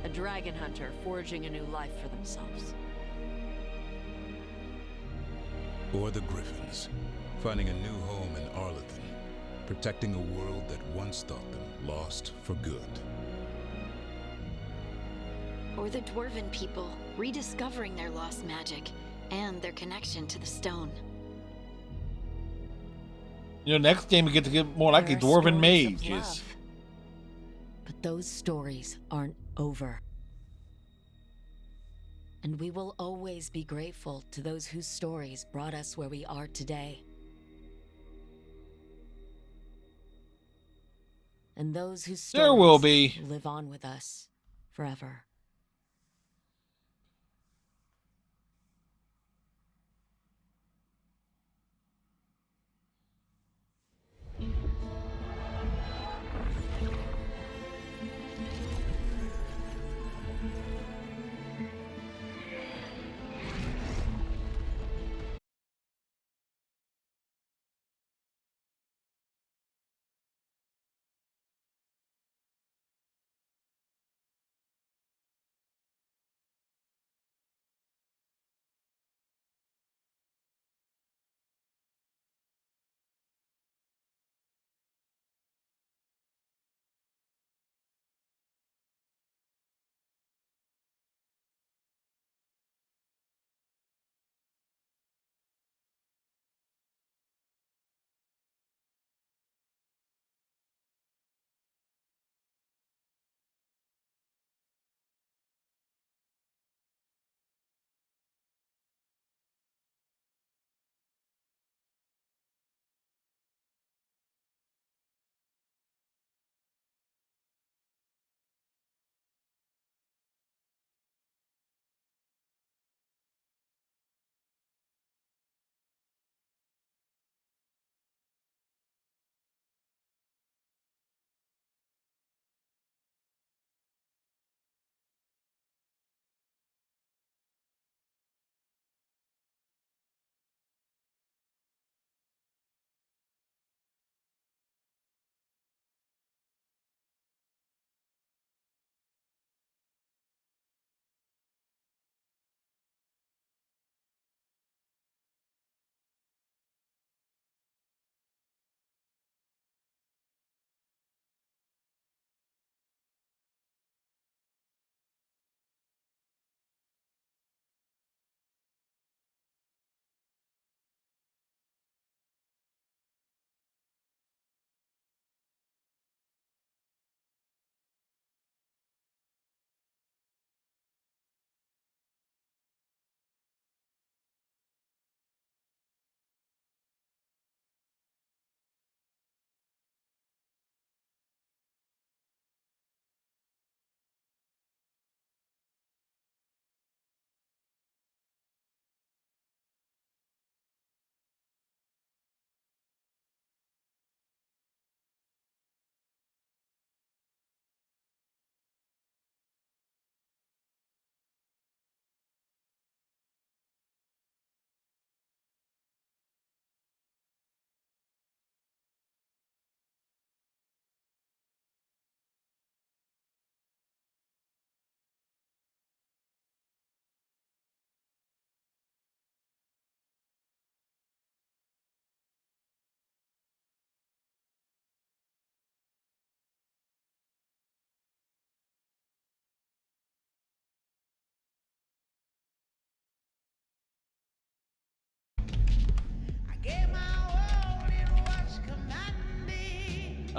[SPEAKER 9] A dragon hunter forging a new life for themselves.
[SPEAKER 8] Or the Griffins, finding a new home in Arlathan, protecting a world that once thought them lost for good.
[SPEAKER 3] Or the Dwarven people, rediscovering their lost magic and their connection to the stone.
[SPEAKER 4] You know, next game we get to get more like a dwarven mages.
[SPEAKER 9] But those stories aren't over. And we will always be grateful to those whose stories brought us where we are today. And those whose stories
[SPEAKER 4] there will be
[SPEAKER 9] live on with us forever.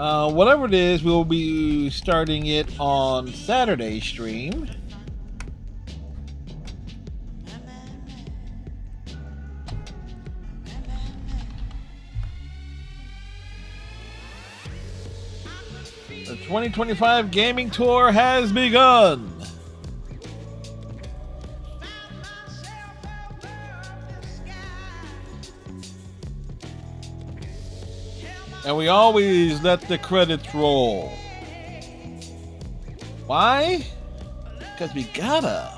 [SPEAKER 4] Whatever it is, we'll be starting it on Saturday stream. The 2025 gaming tour has begun. And we always let the credits roll. Why? Because we gotta.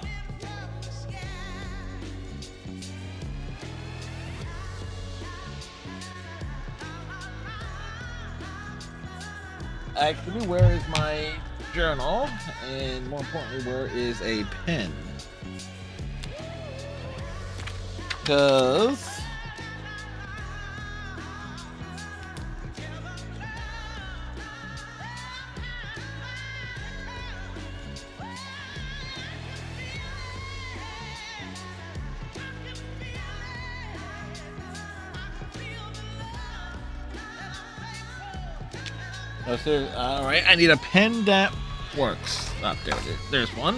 [SPEAKER 4] Actually, where is my journal? And more importantly, where is a pen? Because all right, I need a pen that works. Oh, there it is. There's one.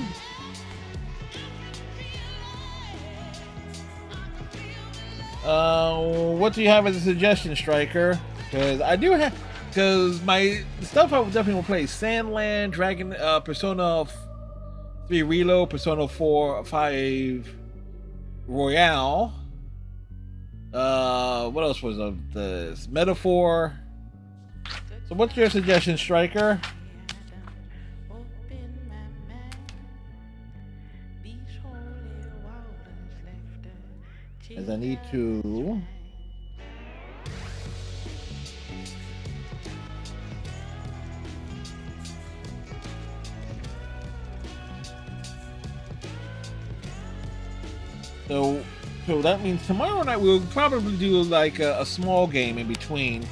[SPEAKER 4] What do you have as a suggestion, Striker? Because I do have, because my stuff I would definitely will play Sandland, Dragon, Persona 3 Reload, Persona 5 Royale. What else was of this? Metaphor. So what's your suggestion, Striker? As I need to... So that means tomorrow night we'll probably do like a small game in between.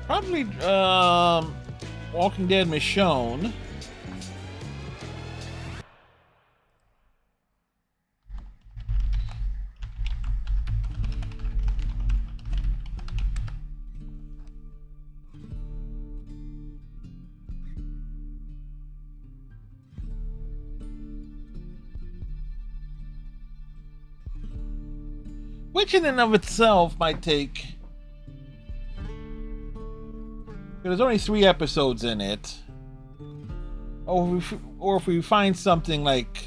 [SPEAKER 4] Probably Walking Dead Michonne. Which in and of itself might take... There's only 3 episodes in it. Or if we find something like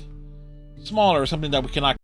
[SPEAKER 4] smaller, something that we cannot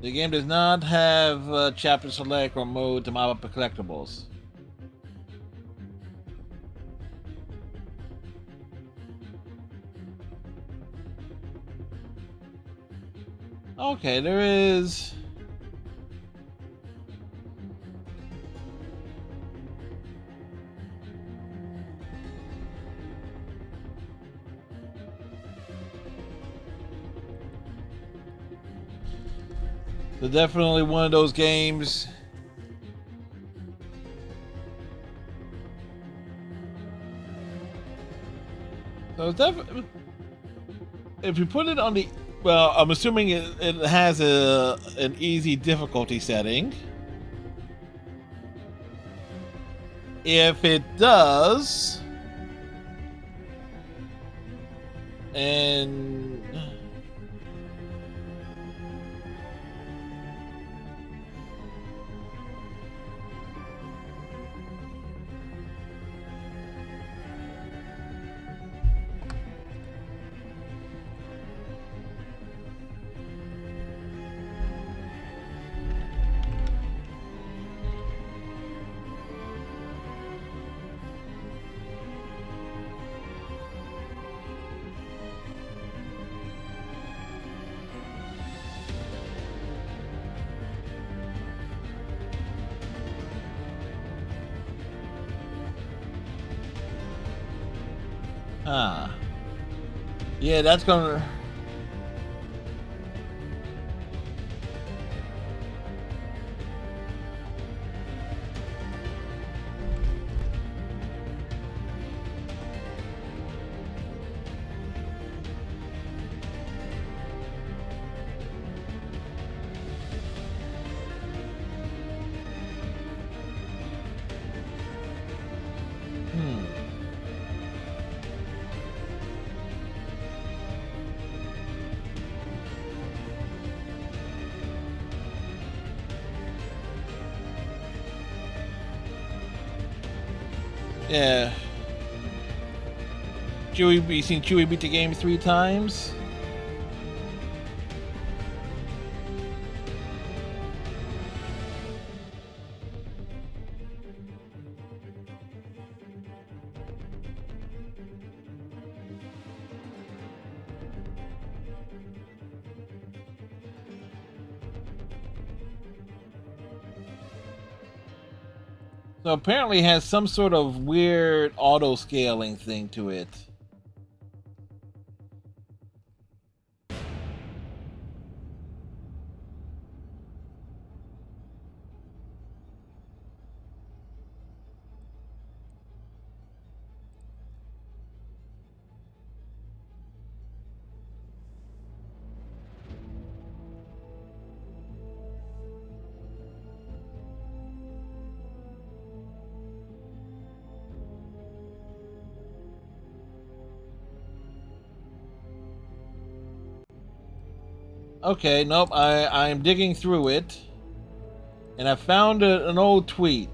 [SPEAKER 4] The game does not have chapter select or mode to mop up collectibles. Okay, there is... So definitely one of those games. So it's definitely, if you put it on the, well, I'm assuming it has an easy difficulty setting. If it does, and yeah, that's gonna. Yeah. Chewie, you seen Chewie beat the game 3 times? So apparently it has some sort of weird auto-scaling thing to it. Okay, nope, I'm digging through it, and I found an old tweet.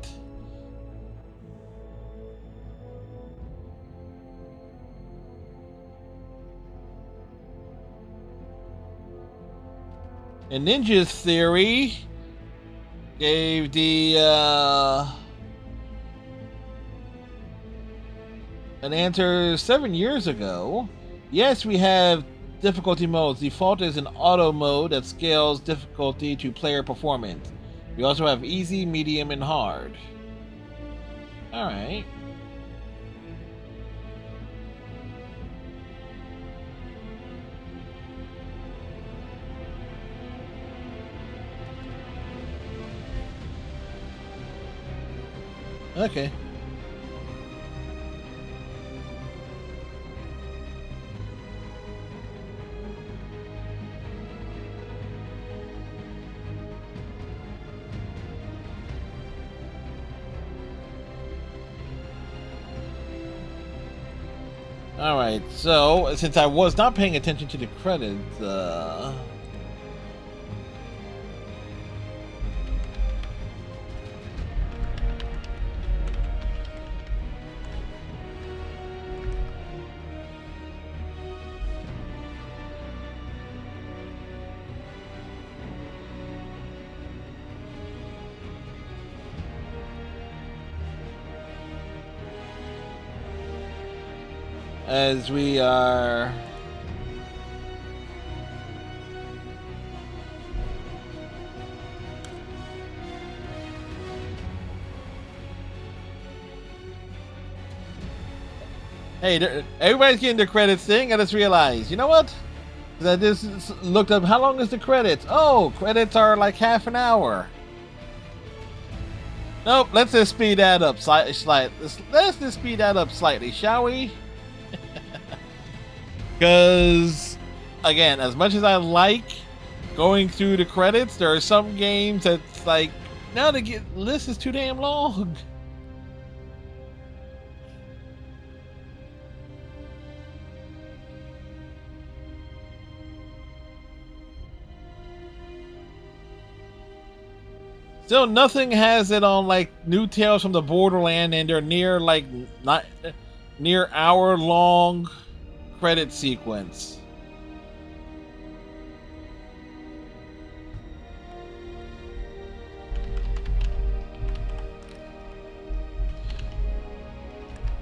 [SPEAKER 4] And Ninja's theory gave the an answer 7 years ago. Yes, we have difficulty modes. Default is an auto mode that scales difficulty to player performance. We also have easy, medium, and hard. Alright. Okay. Alright, so since I was not paying attention to the credits, as we are hey, everybody's getting their credits thing. I just realized, you know what? I just looked up how long is the credits. Oh, credits are like half an hour. Nope, let's just speed that up slightly. Let's just speed that up slightly, shall we? Because, again, as much as I like going through the credits, there are some games that's like, now the list is too damn long. Still, nothing has it on like New Tales from the Borderland, and they're near like not near hour-long credit sequence.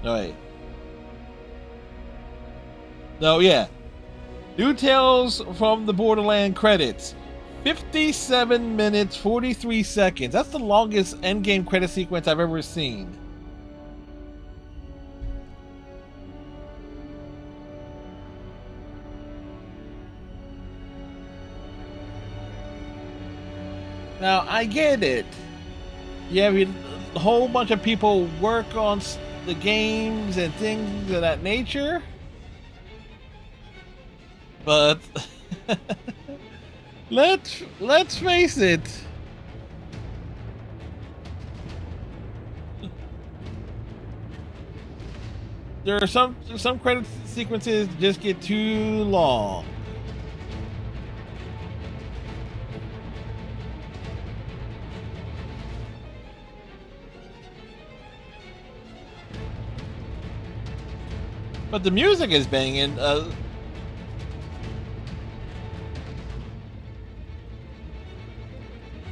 [SPEAKER 4] No, wait. No, yeah. New Tales from the Borderland credits. 57 minutes, 43 seconds. That's the longest endgame credit sequence I've ever seen. Now, I get it. You have a whole bunch of people work on the games and things of that nature. But let's face it. There are some credit sequences just get too long. But the music is banging.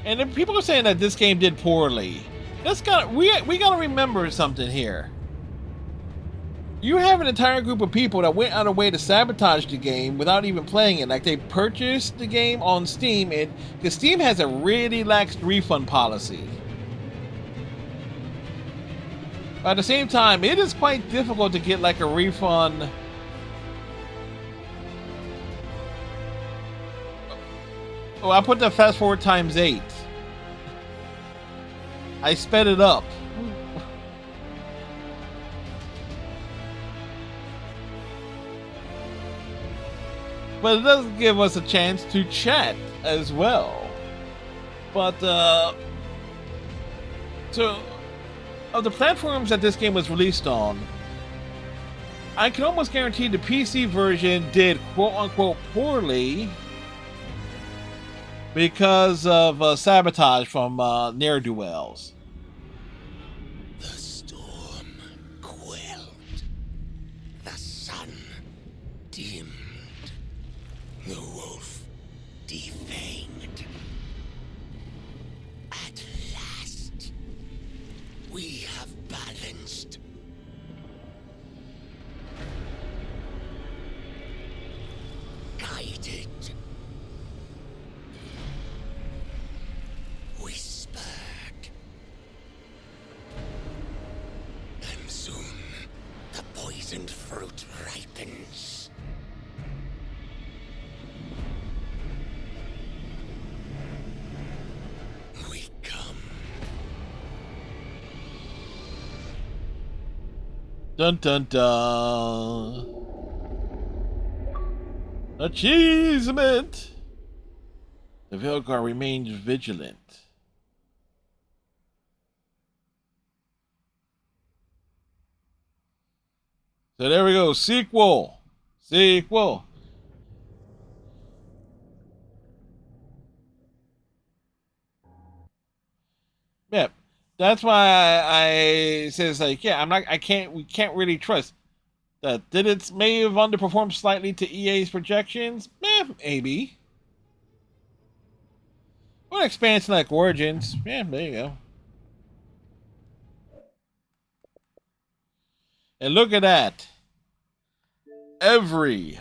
[SPEAKER 4] And if people are saying that this game did poorly, we gotta remember something here. You have an entire group of people that went out of way to sabotage the game without even playing it. Like, they purchased the game on Steam, and because Steam has a really lax refund policy. But at the same time, it is quite difficult to get like a refund. Oh, I put the fast forward times 8. I sped it up. But it does give us a chance to chat as well. But, so, of the platforms that this game was released on, I can almost guarantee the PC version did quote-unquote poorly because of sabotage from ne'er-do-wells.
[SPEAKER 2] The storm quelled. The sun dimmed. The wolf defanged. At last, we have balanced. Guided. Whispered. And soon, the poisoned fruit ripens. We come.
[SPEAKER 4] Dun dun dun. Achievement! The Veilguard remains vigilant. So there we go. Sequel. Sequel. Yeah. That's why I says like, yeah, we can't really trust. Did it may have underperformed slightly to EA's projections? Maybe. Or an expansion like Origins. Yeah, there you go. And look at that. every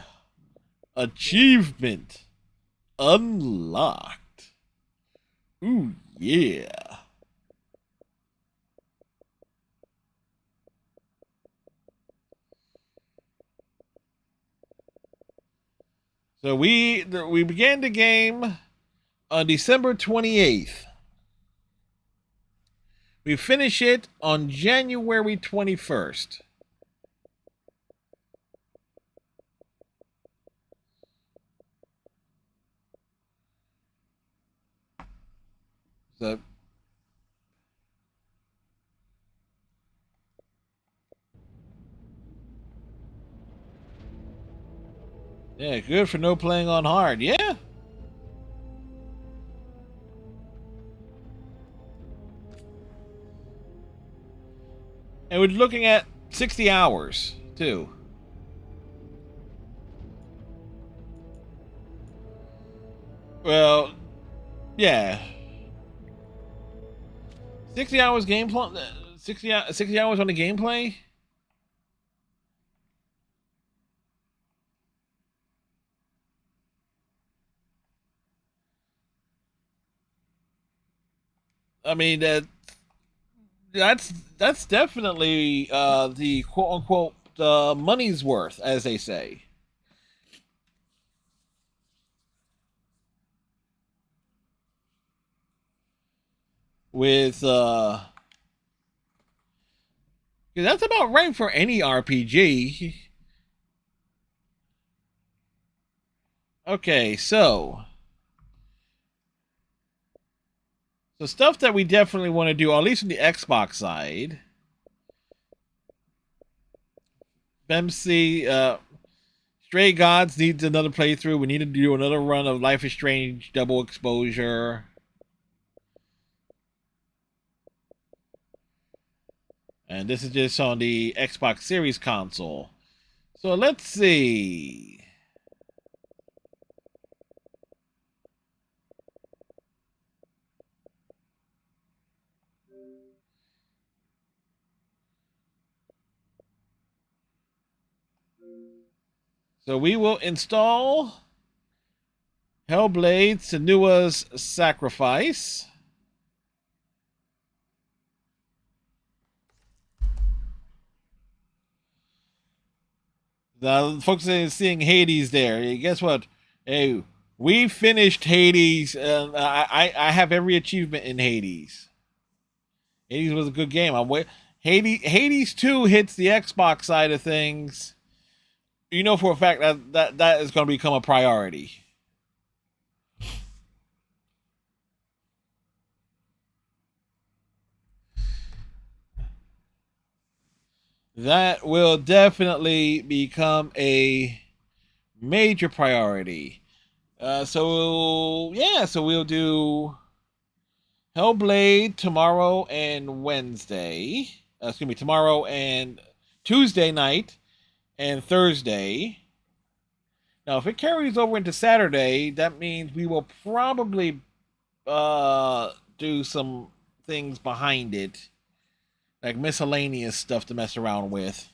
[SPEAKER 4] achievement unlocked. Ooh, yeah. So we began the game on December 28th. We finish it on January 21st. So yeah, good for no playing on hard. Yeah. And we're looking at 60 hours, too. Well, yeah. 60 hours gameplay? 60 hours on the gameplay? I mean, that's definitely the quote-unquote money's worth, as they say. With that's about right for any RPG. Okay, so stuff that we definitely want to do, at least on the Xbox side. BMC, Stray Gods needs another playthrough. We need to do another run of Life is Strange Double Exposure. And this is just on the Xbox Series console. So let's see. So we will install Hellblade Senua's Sacrifice. Now, folks are seeing Hades there. Guess what? Hey, we finished Hades. I have every achievement in Hades. Hades was a good game. Hades 2 hits the Xbox side of things. You know for a fact that is going to become a priority. That will definitely become a major priority. So we'll do Hellblade tomorrow and Wednesday. Tomorrow and Tuesday night and Thursday. Now, if it carries over into Saturday, that means we will probably do some things behind it, like miscellaneous stuff to mess around with.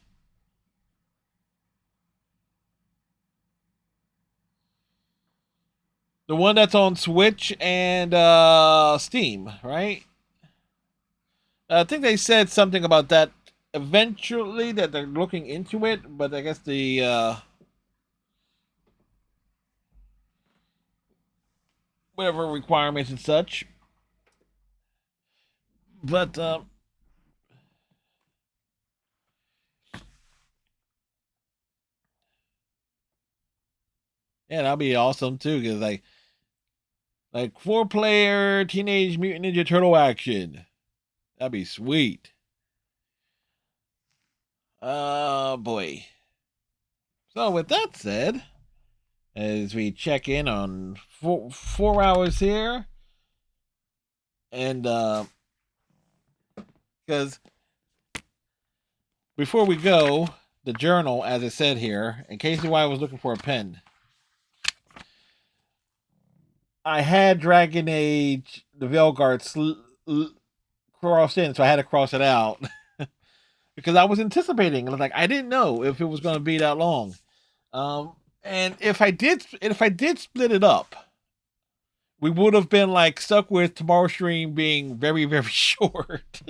[SPEAKER 4] The one that's on Switch and Steam, right? I think they said something about that eventually, that they're looking into it, but I guess the whatever requirements and such. But yeah, that'll be awesome too, because like 4-player Teenage Mutant Ninja Turtle action. That'd be sweet. Boy. So with that said, as we check in on 4 hours here, and because before we go, the journal, as it said here, in case why I was looking for a pen, I had Dragon Age, the Veilguard crossed in, so I had to cross it out because I was anticipating. I didn't know if it was going to be that long. And if I did split it up, we would have been like stuck with tomorrow's stream being very, very short.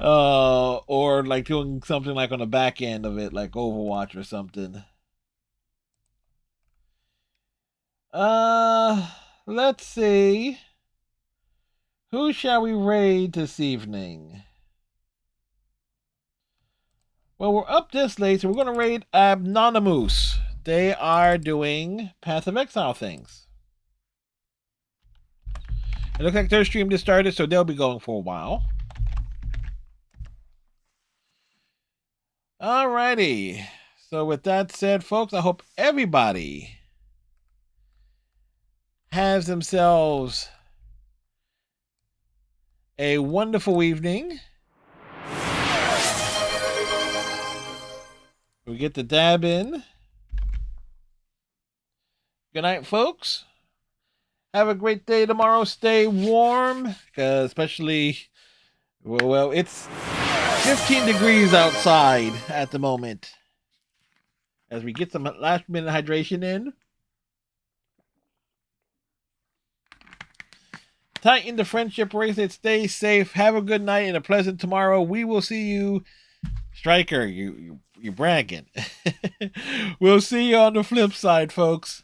[SPEAKER 4] Or like doing something like on the back end of it, like Overwatch or something. Let's see. Who shall we raid this evening? Well, we're up this late, so we're going to raid Anonymous. They are doing Path of Exile things. It looks like their stream just started, so they'll be going for a while. Alrighty. So with that said, folks, I hope everybody has themselves a wonderful evening. We get the dab in. Good night, folks. Have a great day tomorrow. Stay warm, especially, well, it's 15 degrees outside at the moment. As we get some last minute hydration in. Tighten the friendship bracelet. Stay safe. Have a good night and a pleasant tomorrow. We will see you. Striker, you're bragging. We'll see you on the flip side, folks.